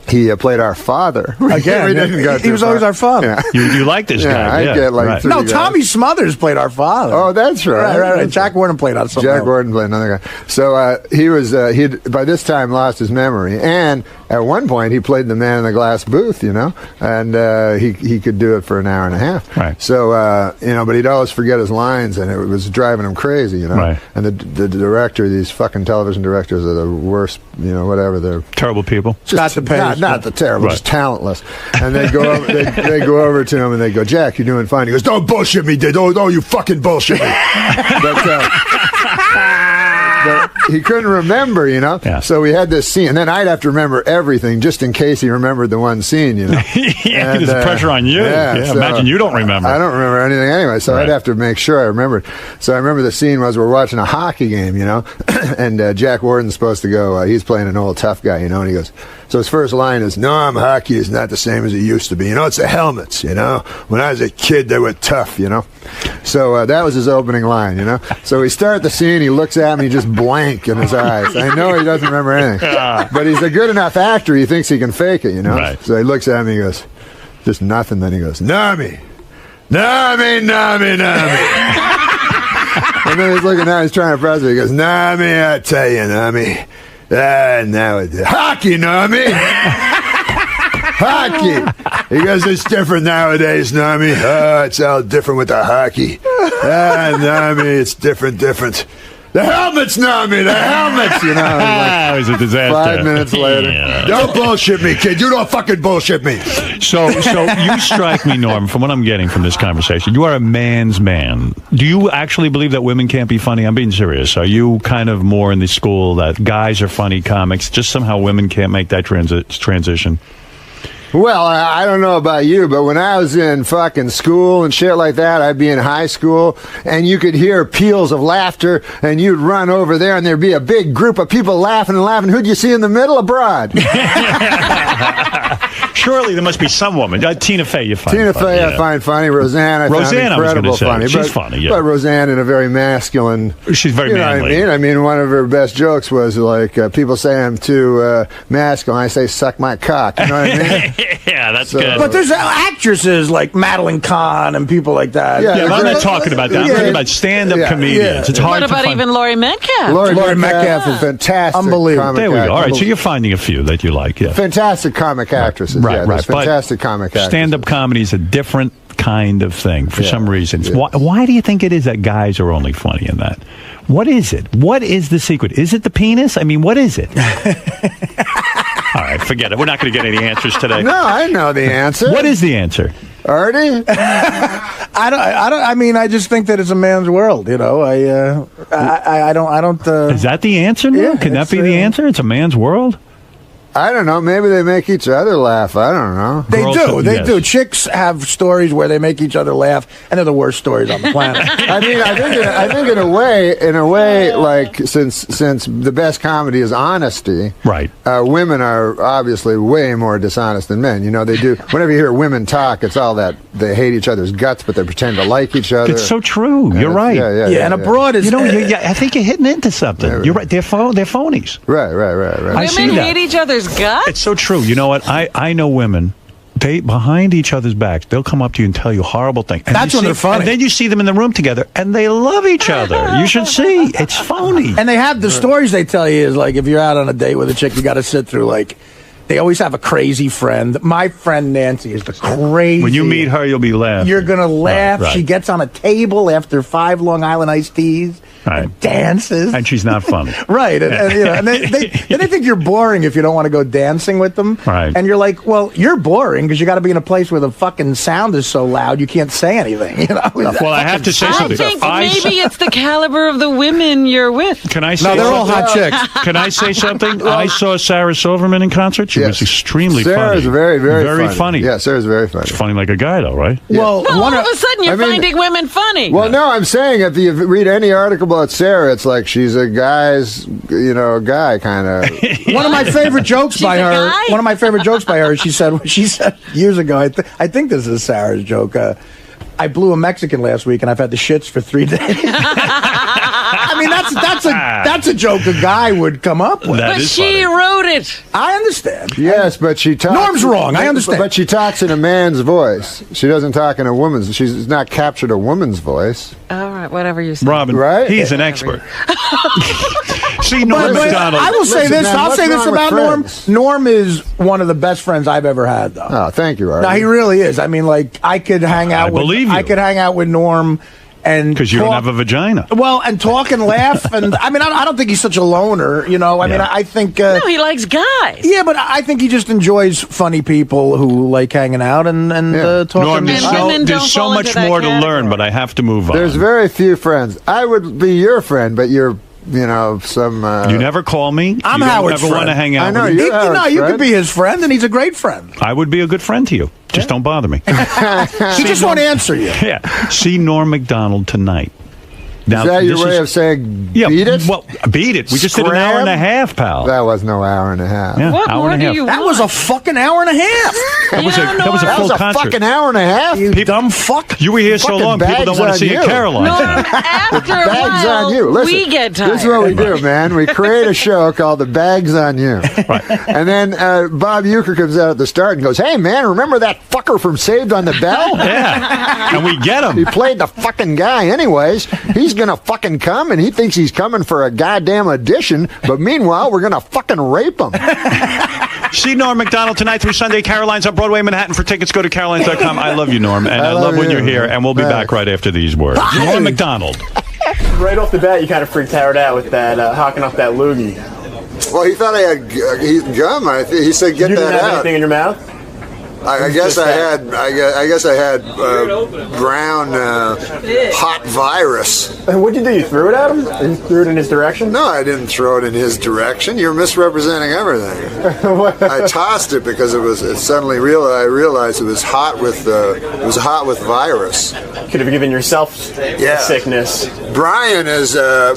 Speaker 20: he played our father.
Speaker 21: Again, he was always our father.
Speaker 20: Yeah.
Speaker 1: You like this guy?
Speaker 20: I get like 3 guys.
Speaker 21: Tommy Smothers played our father.
Speaker 20: Oh, that's right.
Speaker 21: Right. Jack Warden played on something.
Speaker 20: Jack Warden played another guy. So he'd by this time lost his memory, and at one point he played the man in the glass booth, and he could do it for an hour and a half.
Speaker 1: Right.
Speaker 20: So but he'd always forget his lines, and it was driving him crazy,
Speaker 1: Right.
Speaker 20: And the director, these fucking television directors are the worst, whatever. They're
Speaker 1: terrible people.
Speaker 20: Not the terrible, just talentless. And they go over, they go over to him and they go, Jack, you're doing fine. He goes, don't bullshit me, dude. Oh, you fucking bullshit me. But he couldn't remember,
Speaker 1: Yeah.
Speaker 20: So we had this scene, and then I'd have to remember everything just in case he remembered the one scene,
Speaker 1: Yeah, there's pressure on you. Yeah,
Speaker 20: so
Speaker 1: imagine you don't remember.
Speaker 20: I don't remember anything anyway, so I'd have to make sure I remembered. So I remember the scene was we're watching a hockey game, and Jack Warden's supposed to go, he's playing an old tough guy, and he goes, so his first line is, no, hockey is not the same as it used to be. It's the helmets, When I was a kid, they were tough, So that was his opening line, So we start the scene, he looks at me, just blank in his eyes. I know he doesn't remember anything. But he's a good enough actor, he thinks he can fake it,
Speaker 1: Right.
Speaker 20: So he looks at me, he goes, just nothing. Then he goes, Nami. And then he's looking down, he's trying to press it. He goes, Nami, I tell you, Nami. Now it's hockey, Nami. Hockey. He goes, it's different nowadays, Nami. It's all different with the hockey. Nami, it's different. The helmet's not me. The helmet's, you know.
Speaker 1: It was a disaster.
Speaker 20: 5 minutes later.
Speaker 1: Yeah.
Speaker 20: Don't bullshit me, kid. You don't fucking bullshit me.
Speaker 1: So you strike me, Norm, from what I'm getting from this conversation. You are a man's man. Do you actually believe that women can't be funny? I'm being serious. Are you kind of more in the school that guys are funny comics, just somehow women can't make that transition?
Speaker 20: Well, I don't know about you, but when I was in fucking school and shit like that, I'd be in high school, and you could hear peals of laughter, and you'd run over there, and there'd be a big group of people laughing and laughing. Who'd you see in the middle? A broad.
Speaker 1: Surely there must be some woman. Tina Fey, you find
Speaker 20: Tina
Speaker 1: funny.
Speaker 20: Fey, I find funny. Roseanne, I found incredible funny.
Speaker 1: She's funny, yeah.
Speaker 20: But Roseanne in a very masculine.
Speaker 1: She's very manly.
Speaker 20: What I mean, one of her best jokes was like, people say I'm too masculine. I say, suck my cock. You know what I mean?
Speaker 1: Yeah, that's good.
Speaker 21: But there's actresses like Madeline Kahn and people like that.
Speaker 1: Yeah, I'm not talking about that. I'm talking about stand-up comedians. It's hard
Speaker 2: What
Speaker 1: to
Speaker 2: about
Speaker 1: find.
Speaker 2: even Laurie Metcalf?
Speaker 20: Laurie Metcalf is fantastic.
Speaker 21: Unbelievable.
Speaker 1: There we go. All right, so you're finding a few that you like, yeah.
Speaker 20: Fantastic comic actresses.
Speaker 1: Right,
Speaker 20: yeah,
Speaker 1: right.
Speaker 20: Fantastic comic actresses.
Speaker 1: Stand-up comedy is a different kind of thing for some reasons.
Speaker 20: Yeah.
Speaker 1: Why do you think it is that guys are only funny in that? What is it? What is the secret? Is it the penis? I mean, what is it? All right, forget it. We're not going to get any answers today.
Speaker 20: No, I know the answer.
Speaker 1: What is the answer?
Speaker 20: Artie?
Speaker 21: I mean, I just think that it's a man's world, you know. I don't.
Speaker 1: Is that the answer? No?
Speaker 21: Yeah,
Speaker 1: Can that be the answer? It's a man's world?
Speaker 20: I don't know. Maybe they make each other laugh. I don't know.
Speaker 21: They do. Chicks have stories where they make each other laugh, and they're the worst stories on the planet.
Speaker 20: I mean, I think in a way, like since the best comedy is honesty,
Speaker 1: right?
Speaker 20: Women are obviously way more dishonest than men. You know, they do. Whenever you hear women talk, it's all that they hate each other's guts, but they pretend to like each other.
Speaker 1: It's so true. You're right.
Speaker 20: Yeah.
Speaker 21: And abroad is.
Speaker 1: You know, I think you're hitting into something. You're right. They're phonies.
Speaker 20: Right.
Speaker 2: Women hate each other's guts?
Speaker 1: It's so true. You know what? I know women. They behind each other's backs, they'll come up to you and tell you horrible things. And
Speaker 21: That's when they're funny.
Speaker 1: And then you see them in the room together, and they love each other. You should see. It's phony.
Speaker 21: And they have the stories they tell you is like if you're out on a date with a chick, you got to sit through like. They always have a crazy friend. My friend Nancy is the crazy.
Speaker 1: When you meet her, you'll be laughing.
Speaker 21: You're gonna laugh.
Speaker 1: Right.
Speaker 21: She gets on a table after 5 Long Island iced teas.
Speaker 1: Right.
Speaker 21: And dances.
Speaker 1: And she's not funny.
Speaker 21: Right. And, you know, and they think you're boring if you don't want to go dancing with them.
Speaker 1: Right.
Speaker 21: And you're like, well, you're boring because you got to be in a place where the fucking sound is so loud you can't say anything. You know?
Speaker 1: Well, I have to say something.
Speaker 2: I think maybe it's the caliber of the women you're with.
Speaker 1: Can I say
Speaker 21: No, they're all
Speaker 1: something?
Speaker 21: hot chicks.
Speaker 1: Can I say something? I saw Sarah Silverman in concert. She was extremely
Speaker 20: Sarah's
Speaker 1: funny.
Speaker 20: very
Speaker 1: funny.
Speaker 20: Yeah, Sarah's very funny.
Speaker 1: She's funny like a guy, though, right?
Speaker 21: Well,
Speaker 2: all of a sudden you're finding women funny.
Speaker 20: Well, no, I'm saying if you read any article about Sarah, it's like she's a guy kind of.
Speaker 21: One of my favorite jokes by her.
Speaker 2: guy?
Speaker 21: One of my favorite jokes by her. She said years ago. I think this is Sarah's joke. I blew a Mexican last week, and I've had the shits for 3 days. I mean, that's a joke a guy would come up with.
Speaker 2: But she wrote it.
Speaker 21: I understand.
Speaker 20: Yes, but she talks.
Speaker 21: Norm's wrong. I understand.
Speaker 20: But she talks in a man's voice. She doesn't talk in a woman's. She's not captured a woman's voice.
Speaker 2: All right, whatever you say.
Speaker 1: Robin,
Speaker 20: right?
Speaker 1: He's an expert. See, Norm
Speaker 21: But
Speaker 1: McDonald.
Speaker 21: I will say this.
Speaker 20: man,
Speaker 21: I'll
Speaker 20: what's
Speaker 21: say this
Speaker 20: wrong with
Speaker 21: about Norm.
Speaker 20: friends?
Speaker 21: Norm is one of the best friends I've ever had, though.
Speaker 20: Oh, thank you, Artie.
Speaker 21: No, he really is. I mean, like I could hang out. I could hang out with Norm, and
Speaker 1: Because you don't have a vagina.
Speaker 21: Well, and talk and laugh, and I mean, I don't think he's such a loner. You know, I mean, I think.
Speaker 2: No, he likes guys.
Speaker 21: Yeah, but I think he just enjoys funny people who like hanging out and talking.
Speaker 1: Norm, there's
Speaker 2: women don't
Speaker 1: so
Speaker 2: fall
Speaker 1: much
Speaker 2: into that
Speaker 1: more to
Speaker 2: category.
Speaker 1: learn, but I have to move on.
Speaker 20: There's very few friends. I would be your friend, but you're, some.
Speaker 1: You never call me.
Speaker 21: I'm
Speaker 1: you
Speaker 21: Howard's
Speaker 1: don't ever want to
Speaker 21: friend.
Speaker 1: hang out
Speaker 20: I know,
Speaker 1: with me.
Speaker 20: you're Howard's
Speaker 21: you
Speaker 20: friend.
Speaker 21: could be his friend, and he's a great friend.
Speaker 1: I would be a good friend to you. Just don't bother me.
Speaker 21: He just won't answer you.
Speaker 1: Yeah. See Norm McDonald tonight. Now,
Speaker 20: is that your
Speaker 1: this
Speaker 20: way of saying
Speaker 1: yeah,
Speaker 20: beat it?
Speaker 1: Well, beat it. We just did an hour and a half, pal.
Speaker 20: That was no hour and a half.
Speaker 1: Yeah,
Speaker 2: What
Speaker 1: hour
Speaker 2: more
Speaker 1: and
Speaker 2: do
Speaker 1: a half.
Speaker 2: you
Speaker 21: That
Speaker 2: want?
Speaker 21: was a fucking hour and a half.
Speaker 1: That was a
Speaker 20: That
Speaker 1: full
Speaker 20: was a
Speaker 1: concert.
Speaker 20: fucking hour and a half.
Speaker 21: You dumb fuck.
Speaker 1: You were here so
Speaker 20: Fucking
Speaker 1: long, people don't want to
Speaker 20: bags
Speaker 1: see
Speaker 20: on
Speaker 1: you
Speaker 20: you.
Speaker 1: Caroline.
Speaker 2: No,
Speaker 1: tonight.
Speaker 2: after a
Speaker 20: Bags
Speaker 2: while,
Speaker 20: on you. Listen,
Speaker 2: we get tired.
Speaker 20: this is what we do, man. We create a show called The Bags on You.
Speaker 1: Right.
Speaker 20: And then Bob Uecker comes out at the start and goes, hey, man, remember that fucker from Saved on the Bell?
Speaker 1: Yeah. And we get him.
Speaker 20: He played the fucking guy anyways. He's going to fucking come, and he thinks he's coming for a goddamn audition, but meanwhile, we're going to fucking rape him.
Speaker 1: See Norm McDonald tonight through Sunday. Caroline's on Broadway, Manhattan. For tickets, go to carolines.com. I love you, Norm, and I love when you're here, and we'll be back right after these words. Norm McDonald.
Speaker 6: Right off the bat, you kind of freaked Howard out with that, hocking up that loogie.
Speaker 20: Well, he thought I had gum. He said, "Get
Speaker 6: You
Speaker 20: that
Speaker 6: didn't have
Speaker 20: out."
Speaker 6: anything in your mouth?
Speaker 20: I guess I had brown hot virus.
Speaker 6: And what'd you do? You threw it at him? Or you threw it in his direction?
Speaker 20: No, I didn't throw it in his direction. You're misrepresenting everything. I tossed it because I realized it was hot with virus.
Speaker 6: Could have given yourself sickness.
Speaker 20: Brian is a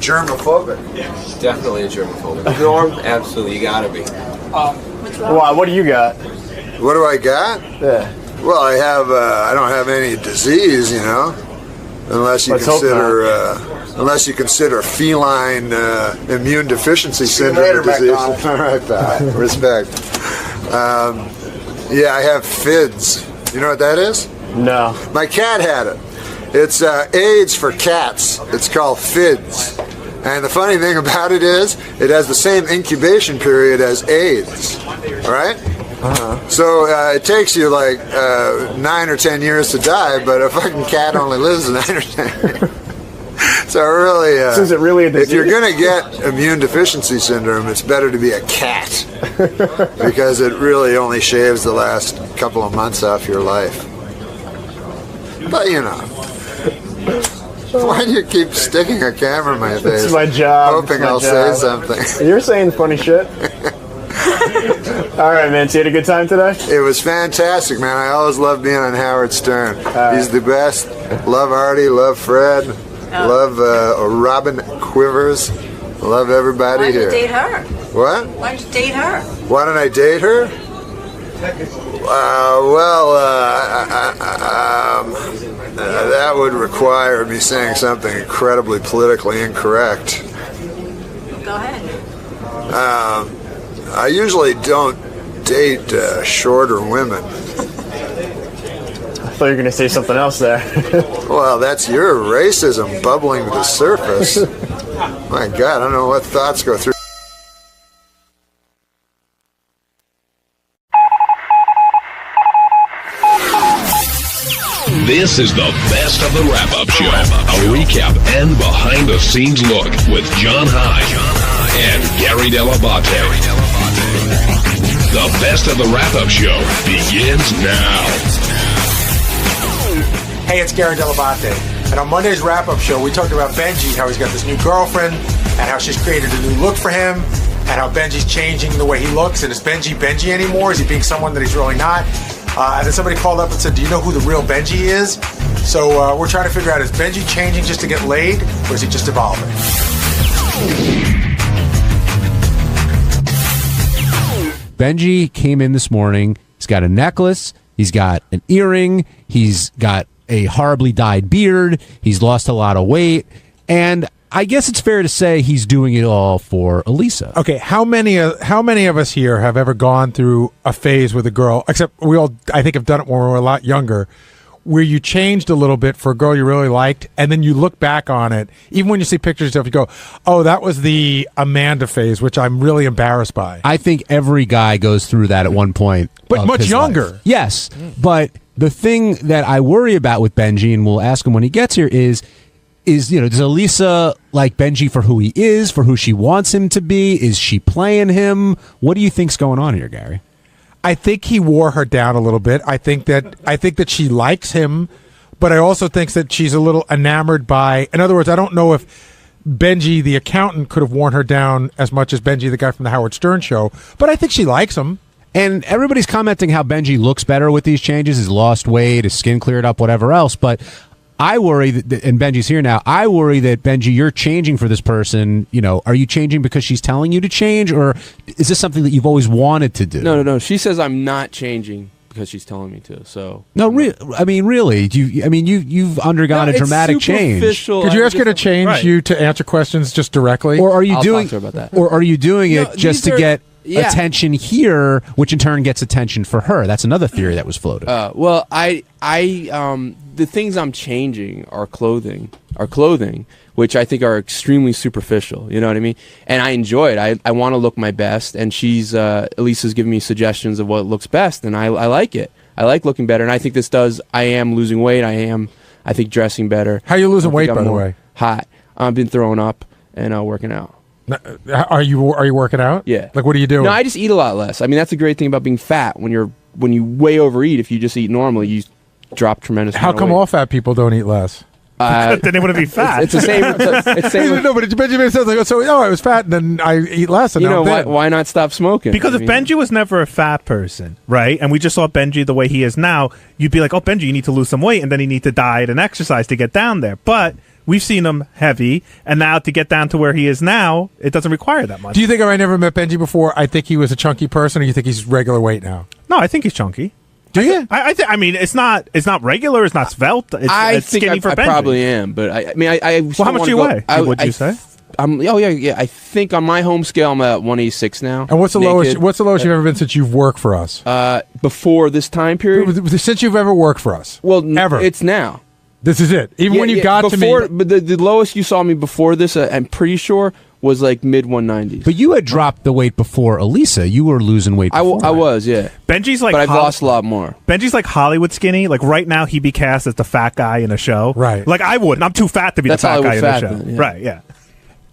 Speaker 20: germophobic.
Speaker 7: Definitely a germophobic. Norm, absolutely, you gotta be.
Speaker 6: Why? What do you got?
Speaker 20: What do I got?
Speaker 6: Yeah.
Speaker 20: Well, I don't have any disease, unless you consider feline immune deficiency syndrome a disease. All right, pal. Respect. I have FIDS. You know what that is?
Speaker 6: No.
Speaker 20: My cat had it. It's AIDS for cats. It's called FIDS. And the funny thing about it is, it has the same incubation period as AIDS, right? So it takes you like 9 or 10 years to die, but a fucking cat only lives 9 or 10 years. So really,
Speaker 6: so is it really a disease?
Speaker 20: If you're going to get immune deficiency syndrome, it's better to be a cat because it really only shaves the last couple of months off your life. But why do you keep sticking a camera in my face?
Speaker 6: It's my job.
Speaker 20: Hoping I'll say something.
Speaker 6: You're saying funny shit. All right, man. So you had a good time today?
Speaker 20: It was fantastic, man. I always love being on Howard Stern. He's the best. Love Artie. Love Fred. Love Robin Quivers. Love everybody here.
Speaker 8: Why did you date her?
Speaker 20: What?
Speaker 8: Why did you date her?
Speaker 20: Why did I date her? That would require me saying something incredibly politically incorrect.
Speaker 8: Go ahead.
Speaker 20: I usually don't date shorter women.
Speaker 6: I thought you were going to say something else there.
Speaker 20: Well, that's your racism bubbling to the surface. My God, I don't know what thoughts go through.
Speaker 12: This is the best of the wrap-up show. A recap and behind-the-scenes look with John High and Gary Dell'Abate. The best of the wrap-up show begins now.
Speaker 23: Hey, it's Gary Dell'Abate. And on Monday's wrap-up show, we talked about Benji, how he's got this new girlfriend, and how she's created a new look for him, and how Benji's changing the way he looks. And is Benji Benji anymore? Is he being someone that he's really not? And then somebody called up and said, do you know who the real Benji is? So we're trying to figure out, is Benji changing just to get laid, or is he just evolving?
Speaker 24: Benji came in this morning. He's got a necklace. He's got an earring. He's got a horribly dyed beard. He's lost a lot of weight. And I guess it's fair to say he's doing it all for Elisa.
Speaker 15: Okay, how many of us here have ever gone through a phase with a girl, except we all, I think, have done it when we were a lot younger, where you changed a little bit for a girl you really liked, and then you look back on it, even when you see pictures of stuff, you go, oh, that was the Amanda phase, which I'm really embarrassed by.
Speaker 24: I think every guy goes through that at one point.
Speaker 15: But much younger.
Speaker 24: Life. Yes, but the thing that I worry about with Benji, and we'll ask him when he gets here, is does Elisa like Benji for who he is, for who she wants him to be? Is she playing him? What do you think's going on here, Gary?
Speaker 15: I think he wore her down a little bit. I think that she likes him, but I also think that she's a little enamored by. In other words, I don't know if Benji, the accountant, could have worn her down as much as Benji, the guy from the Howard Stern show. But I think she likes him.
Speaker 24: And everybody's commenting how Benji looks better with these changes. He's lost weight, his skin cleared up, whatever else. But I worry that, and Benji's here now, I worry that, Benji, you're changing for this person. Are you changing because she's telling you to change, or is this something that you've always wanted to do?
Speaker 14: No. She says I'm not changing because she's telling me to. So
Speaker 24: no, really, you've undergone a dramatic change.
Speaker 15: Could you ask her to change you to answer questions just directly,
Speaker 24: or are you doing?
Speaker 14: Talk to her about that.
Speaker 24: Or are you doing it just to get attention here, which in turn gets attention for her? That's another theory that was floated.
Speaker 14: Well, the things I'm changing are clothing, which I think are extremely superficial. You know what I mean? And I enjoy it. I want to look my best, and Elisa's giving me suggestions of what looks best, and I like it. I like looking better, and I think this does. I am losing weight. I am I think dressing better.
Speaker 15: How you losing weight,
Speaker 14: I'm
Speaker 15: by the
Speaker 14: more
Speaker 15: way?
Speaker 14: Hot. I've been throwing up and working out.
Speaker 15: Are you working out?
Speaker 14: Yeah.
Speaker 15: Like, what are you doing?
Speaker 14: No, I just eat a lot less. I mean, that's a great thing about being fat. When you way overeat, if you just eat normally, you drop tremendous.
Speaker 15: How come all fat people don't eat less?
Speaker 3: Then they wouldn't be fat.
Speaker 14: It's the same. It's same.
Speaker 15: No, but Benjamin says like, so. Oh, I was fat, and then I eat less. And
Speaker 14: You
Speaker 15: now
Speaker 14: know
Speaker 15: I'm thin.
Speaker 14: why not stop smoking?
Speaker 3: Because
Speaker 14: I
Speaker 3: if
Speaker 14: mean,
Speaker 3: Benji was never a fat person, right, and we just saw Benji the way he is now, you'd be like, oh, Benji, you need to lose some weight, and then you need to diet and exercise to get down there. But we've seen him heavy, and now to get down to where he is now, it doesn't require that much.
Speaker 15: Do you think if I never met Benji before, I think he was a chunky person, or you think he's regular weight now?
Speaker 3: No, I think he's chunky.
Speaker 15: Do you?
Speaker 3: I mean, it's not regular. It's not svelte. It's
Speaker 14: think
Speaker 3: skinny for
Speaker 14: I
Speaker 3: Benji.
Speaker 14: probably am, but I mean,
Speaker 3: Well, how much do you weigh? Would you say?
Speaker 14: Yeah. I think on my home scale, I'm at 186 now.
Speaker 15: And what's the
Speaker 14: naked.
Speaker 15: lowest? What's the lowest you've ever been since you've worked for us?
Speaker 14: Before this time period?
Speaker 15: Since you've ever worked for us?
Speaker 14: Well,
Speaker 15: ever.
Speaker 14: It's now.
Speaker 15: This is it. Even when you got to me.
Speaker 14: But the lowest you saw me before this, I'm pretty sure, was like mid 190s.
Speaker 24: But you had dropped the weight before Elisa. You were losing weight before.
Speaker 14: I was, yeah.
Speaker 3: Benji's like,
Speaker 14: but I've lost a lot more.
Speaker 3: Benji's like Hollywood skinny. Like right now, he'd be cast as the fat guy in a show.
Speaker 15: Right.
Speaker 3: Like I wouldn't. I'm too fat to be
Speaker 14: That's
Speaker 3: the fat guy
Speaker 14: Hollywood
Speaker 3: in the
Speaker 14: fat
Speaker 3: show.
Speaker 14: then, yeah.
Speaker 3: Right. Yeah.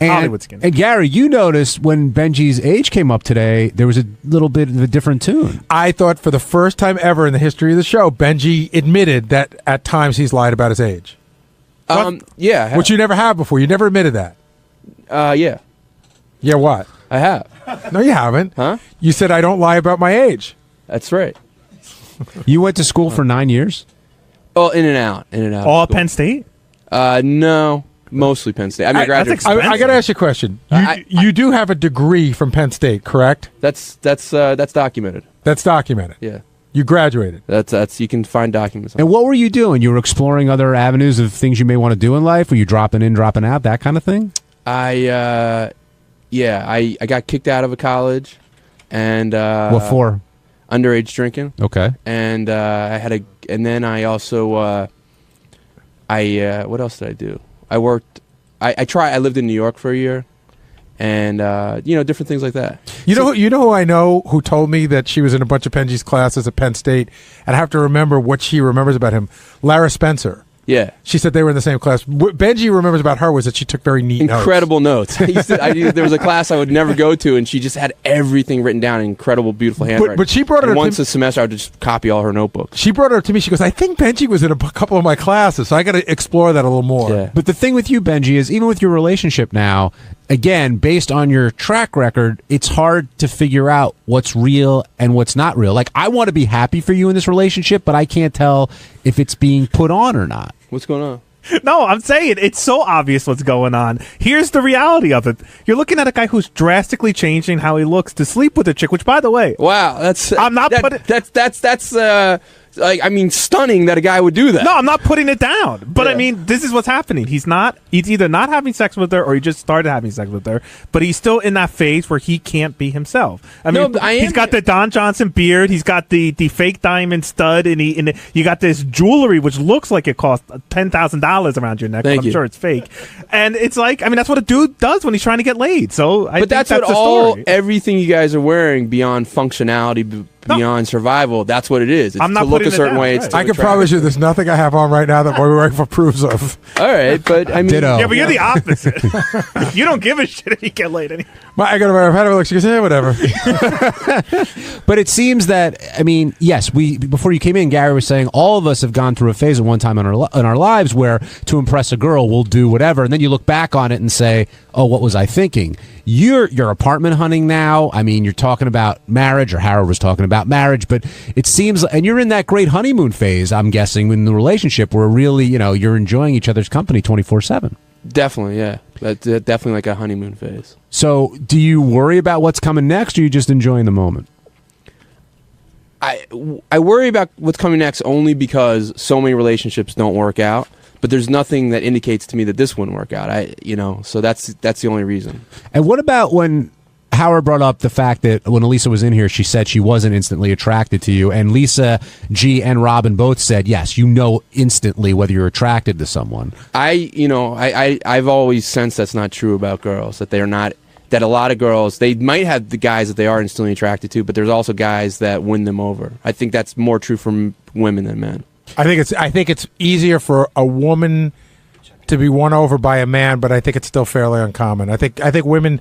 Speaker 24: And,
Speaker 3: Hollywood skinny.
Speaker 24: And Gary, you noticed when Benji's age came up today, there was a little bit of a different tune.
Speaker 15: I thought for the first time ever in the history of the show, Benji admitted that at times he's lied about his age.
Speaker 14: Yeah.
Speaker 15: Which you never have before. You never admitted that.
Speaker 14: Yeah.
Speaker 15: Yeah, what?
Speaker 14: I have.
Speaker 15: No, you haven't.
Speaker 14: Huh?
Speaker 15: You said I don't lie about my age.
Speaker 14: That's right.
Speaker 24: You went to school for 9 years?
Speaker 14: Oh, in and out.
Speaker 3: All Penn State?
Speaker 14: No. Mostly Penn State. I mean, I graduated.
Speaker 15: I got to ask you a question. You do have a degree from Penn State, correct?
Speaker 14: That's documented.
Speaker 15: That's documented.
Speaker 14: Yeah.
Speaker 15: You graduated.
Speaker 14: That's you can find documents.
Speaker 24: And what were you doing? You were exploring other avenues of things you may want to do in life? Were you dropping in, dropping out, that kind of thing?
Speaker 14: I got kicked out of a college, and
Speaker 24: what for?
Speaker 14: Underage drinking.
Speaker 24: Okay.
Speaker 14: And and then I also what else did I do? I worked. I lived in New York for a year, and different things like that.
Speaker 15: You know who I know who told me that she was in a bunch of Benji's classes at Penn State, and I have to remember what she remembers about him. Lara Spencer.
Speaker 14: Yeah.
Speaker 15: She said they were in the same class. What Benji remembers about her was that she took very neat
Speaker 14: incredible notes. There was a class I would never go to, and she just had everything written down in incredible, beautiful handwriting.
Speaker 15: But she brought it
Speaker 14: and
Speaker 15: up
Speaker 14: once a semester, I would just copy all her notebooks.
Speaker 15: She brought it up to me. She goes, I think Benji was in a couple of my classes, so I got to explore that a little more.
Speaker 14: Yeah.
Speaker 24: But the thing with you, Benji, is even with your relationship now, again, based on your track record, it's hard to figure out what's real and what's not real. Like, I want to be happy for you in this relationship, but I can't tell if it's being put on or not.
Speaker 14: What's going on?
Speaker 3: No, I'm saying it's so obvious what's going on. Here's the reality of it. You're looking at a guy who's drastically changing how he looks to sleep with a chick, which, by the way...
Speaker 14: Wow, that's stunning that a guy would do that.
Speaker 3: No, I'm not putting it down. But I mean, this is what's happening. He's either not having sex with her or he just started having sex with her, but he's still in that phase where he can't be himself. I mean, he's got the Don Johnson beard, he's got the fake diamond stud, and you got this jewelry which looks like it cost $10,000 around your neck, but I'm sure it's fake. And it's like, I mean, that's what a dude does when he's trying to get laid. So I think that's
Speaker 14: what
Speaker 3: the story.
Speaker 14: everything you guys are wearing beyond functionality, beyond survival, that's what it is. It's
Speaker 15: I'm not
Speaker 14: to look a
Speaker 15: putting it
Speaker 14: certain
Speaker 15: down,
Speaker 14: way.
Speaker 15: right. I can promise you there's nothing I have on right now that my wife approves of.
Speaker 14: All right, but I mean...
Speaker 3: Yeah, but you're the opposite. You don't give a shit if you get laid anymore.
Speaker 15: I've had her look, she goes, whatever.
Speaker 24: But it seems that, I mean, yes, before you came in, Gary was saying all of us have gone through a phase at one time in our lives where to impress a girl, we'll do whatever, and then you look back on it and say, oh, what was I thinking? You're apartment hunting now. I mean, you're talking about marriage, or Howard was talking about marriage, but it seems, and you're in that great honeymoon phase, I'm guessing, in the relationship where really, you're enjoying each other's company 24/7.
Speaker 14: Definitely, yeah. That's definitely like a honeymoon phase.
Speaker 24: So do you worry about what's coming next, or are you just enjoying the moment?
Speaker 14: I worry about what's coming next only because so many relationships don't work out. But there's nothing that indicates to me that this wouldn't work out. So that's the only reason.
Speaker 24: And what about when Howard brought up the fact that when Elisa was in here, she said she wasn't instantly attracted to you, and Lisa G and Robin both said, yes, instantly whether you're attracted to someone.
Speaker 14: I've always sensed that's not true about girls, that they're not, that a lot of girls, they might have the guys that they are instantly attracted to, but there's also guys that win them over. I think that's more true for women than men.
Speaker 15: I think it's easier for a woman to be won over by a man, but I think it's still fairly uncommon. I think women.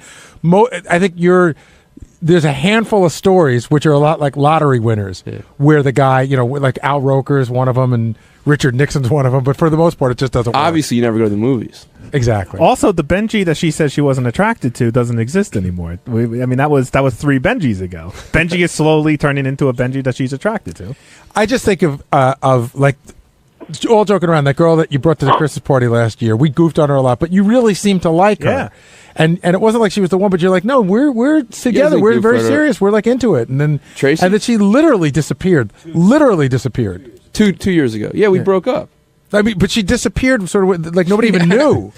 Speaker 15: There's a handful of stories which are a lot like lottery winners, where the guy, like Al Roker's one of them, and Richard Nixon's one of them. But for the most part, it just doesn't work.
Speaker 14: Obviously, you never go to the movies.
Speaker 15: Exactly.
Speaker 3: Also, the Benji that she said she wasn't attracted to doesn't exist anymore. That was 3 Benjis ago. Benji is slowly turning into a Benji that she's attracted to.
Speaker 15: I just think of like, all joking around, that girl that you brought to the Christmas party last year. We goofed on her a lot, but you really seemed to like her. And it wasn't like she was the one, but you're like, no, we're together. We're very serious. We're like into it. And then
Speaker 14: Tracy?
Speaker 15: And then she literally disappeared.
Speaker 14: 2 years ago. Yeah, we broke up.
Speaker 15: I mean, but she disappeared sort of like nobody even knew.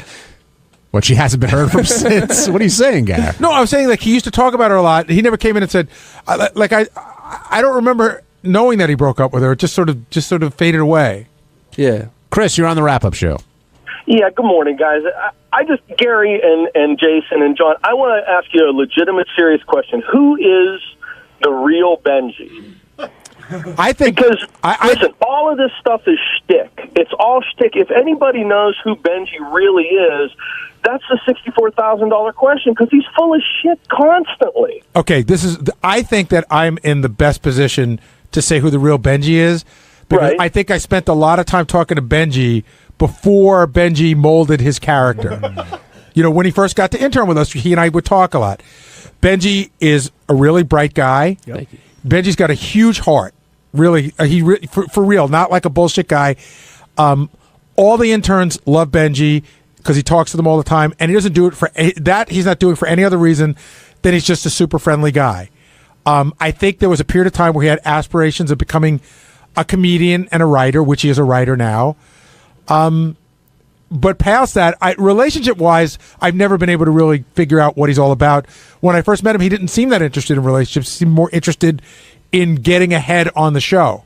Speaker 24: What, she hasn't been heard from since? What are you saying, Gar?
Speaker 15: No, I was saying, like, he used to talk about her a lot. He never came in and said, I don't remember knowing that he broke up with her. It just sort of faded away.
Speaker 14: Yeah.
Speaker 24: Chris, you're on the wrap-up show.
Speaker 4: Yeah, good morning, guys. I just, Gary and Jason and John, I want to ask you a legitimate, serious question. Who is the real Benji?
Speaker 15: I think...
Speaker 4: Because, listen, all of this stuff is shtick. It's all shtick. If anybody knows who Benji really is, that's the $64,000 question, because he's full of shit constantly.
Speaker 15: Okay, I think that I'm in the best position to say who the real Benji is, because I think I spent a lot of time talking to Benji before Benji molded his character. When he first got to intern with us, he and I would talk a lot. Benji is a really bright guy.
Speaker 14: Yep. Thank you.
Speaker 15: Benji's got a huge heart. Really, for real, not like a bullshit guy. All the interns love Benji because he talks to them all the time, and he doesn't do it for that. He's not doing it for any other reason than he's just a super friendly guy. I think there was a period of time where he had aspirations of becoming a comedian and a writer, which he is a writer now. But past that, relationship-wise, I've never been able to really figure out what he's all about. When I first met him, he didn't seem that interested in relationships. He seemed more interested in getting ahead on the show.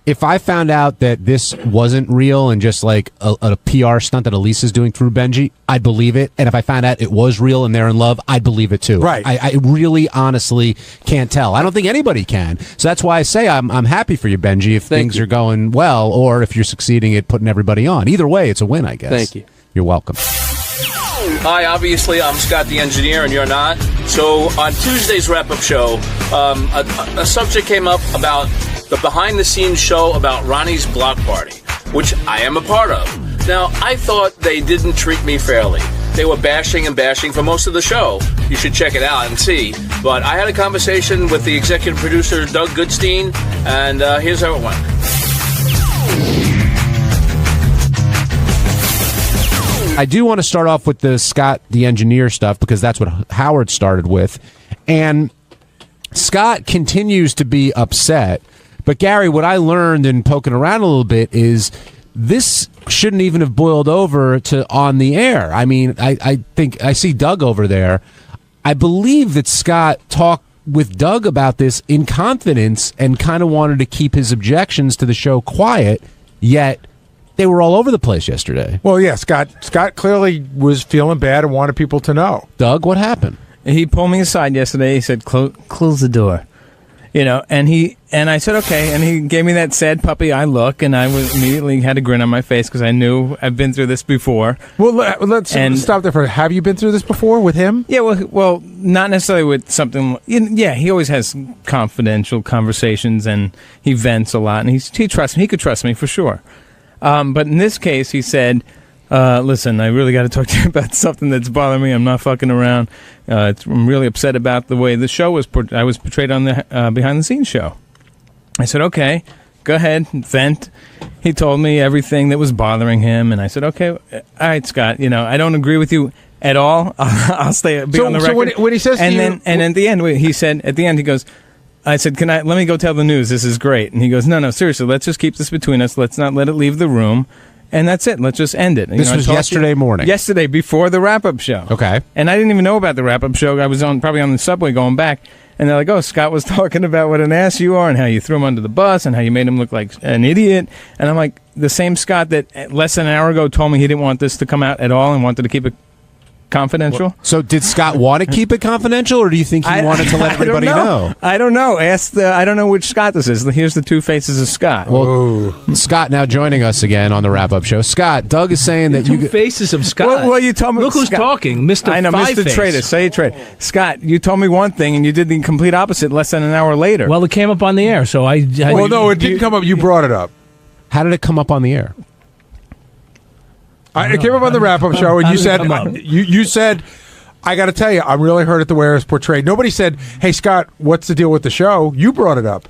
Speaker 24: If I found out that this wasn't real and just like a PR stunt that Elise is doing through Benji, I'd believe it. And if I found out it was real and they're in love, I'd believe it too.
Speaker 15: Right.
Speaker 24: I really, honestly can't tell. I don't think anybody can. So that's why I say I'm happy for you, Benji, if things are going well, or if you're succeeding at putting everybody on. Either way, it's a win, I guess.
Speaker 14: Thank you.
Speaker 24: You're welcome.
Speaker 9: Hi, obviously I'm Scott the engineer and you're not. So on Tuesday's wrap-up show, a subject came up about the behind-the-scenes show about Ronnie's block party, which I am a part of. Now, I thought they didn't treat me fairly. They were bashing and bashing for most of the show. You should check it out and see. But I had a conversation with the executive producer, Doug Goodstein, and here's how it went.
Speaker 24: I do want to start off with the Scott the engineer stuff because that's what Howard started with. And Scott continues to be upset. But Gary, what I learned in poking around a little bit is this shouldn't even have boiled over to on the air. I mean, I think I see Doug over there. I believe that Scott talked with Doug about this in confidence and kind of wanted to keep his objections to the show quiet, yet they were all over the place yesterday.
Speaker 15: Well, yeah, Scott clearly was feeling bad and wanted people to know.
Speaker 24: Doug, what happened?
Speaker 10: He pulled me aside yesterday. He said, close the door. And I said, okay. And he gave me that sad puppy eye look, and I immediately had a grin on my face because I knew I've been through this before.
Speaker 15: Well, let's stop there for. Have you been through this before with him?
Speaker 10: Yeah, well, not necessarily with something. Yeah, he always has confidential conversations, and he vents a lot, and he trusts me. He could trust me for sure. But in this case, he said, listen, I really got to talk to you about something that's bothering me. I'm not fucking around. I'm really upset about the way the show was. I was portrayed on the behind-the-scenes show. I said, okay, go ahead, vent. He told me everything that was bothering him, and I said, okay, all right, Scott. I don't agree with you at all. I'll be on the record.
Speaker 15: So when he says,
Speaker 10: and at the end, he said, he goes, I said, let me go tell the news. This is great. And he goes, no, seriously, let's just keep this between us. Let's not let it leave the room. And that's it. Let's just end it.
Speaker 24: This was yesterday morning.
Speaker 10: Yesterday, before the wrap-up show.
Speaker 24: Okay.
Speaker 10: And I didn't even know about the wrap-up show. I was probably on the subway going back. And they're like, oh, Scott was talking about what an ass you are and how you threw him under the bus and how you made him look like an idiot. And I'm like, the same Scott that less than an hour ago told me he didn't want this to come out at all and wanted to keep it confidential.
Speaker 24: So did Scott want to keep it confidential, or do you think he wanted to let everybody know?
Speaker 10: I don't know. I don't know which Scott this is. Here's the two faces of Scott.
Speaker 24: Well, Scott now joining us again on the wrap-up show. Scott, Doug is saying that
Speaker 13: two faces of Scott.
Speaker 10: Well, you told me.
Speaker 13: Look who's
Speaker 10: Scott,
Speaker 13: talking, Mr.
Speaker 10: I know, Mr.
Speaker 13: Five-Face.
Speaker 10: Trader. Say it, Trader. Scott, you told me one thing, and you did the complete opposite less than an hour later.
Speaker 13: Well, it came up on the air, so I
Speaker 15: well, no, it didn't come up. You brought it up.
Speaker 24: How did it come up on the air?
Speaker 15: It came up on the wrap-up show, and you said, you said, I got to tell you, I'm really hurt at the way it was portrayed. Nobody said, hey, Scott, what's the deal with the show? You brought it up.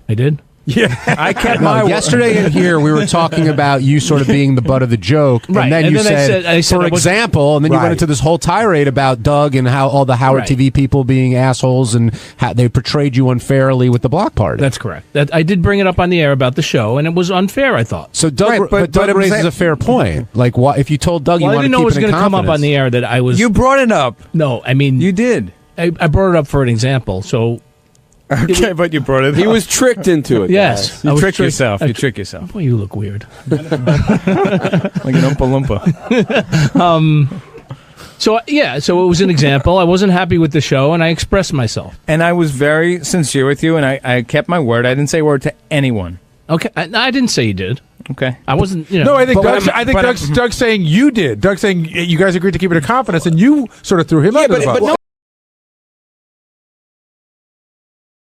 Speaker 13: I did?
Speaker 15: Yeah.
Speaker 10: I kept my
Speaker 24: yesterday in here, we were talking about you sort of being the butt of the joke.
Speaker 13: Right.
Speaker 24: And then
Speaker 13: And
Speaker 24: you
Speaker 13: then I said
Speaker 24: for
Speaker 13: I was-
Speaker 24: example, and then you went into this whole tirade about Doug and how all the Howard
Speaker 13: Right.
Speaker 24: TV people being assholes and how they portrayed you unfairly with the block party.
Speaker 13: That's correct. I did bring it up on the air about the show, and it was unfair, I thought.
Speaker 24: So Doug, but Doug
Speaker 13: it was
Speaker 24: raises a fair point. Like, if you told Doug
Speaker 13: Well,
Speaker 24: you
Speaker 13: I
Speaker 24: want to
Speaker 13: didn't know
Speaker 24: keep
Speaker 13: it was
Speaker 24: it in
Speaker 13: going to come up on
Speaker 24: confidence.
Speaker 13: the air that I was...
Speaker 10: You brought it up.
Speaker 13: No, I mean...
Speaker 10: You did.
Speaker 13: I brought it up for an example, so...
Speaker 10: Okay, but you brought it up.
Speaker 14: He was tricked into it.
Speaker 13: Yes.
Speaker 14: guys.
Speaker 10: You
Speaker 13: I was
Speaker 10: trick yourself. You trick yourself.
Speaker 13: Boy, you look weird.
Speaker 10: Like an Oompa Loompa.
Speaker 13: So it was an example. I wasn't happy with the show, and I expressed myself.
Speaker 10: And I was very sincere with you, and I kept my word. I didn't say a word to anyone.
Speaker 13: Okay, I didn't say you did.
Speaker 10: Okay.
Speaker 13: I wasn't, you know.
Speaker 15: No, I think Doug's saying you did. Doug's saying you guys agreed to keep it in confidence, and you sort of threw him under the bus.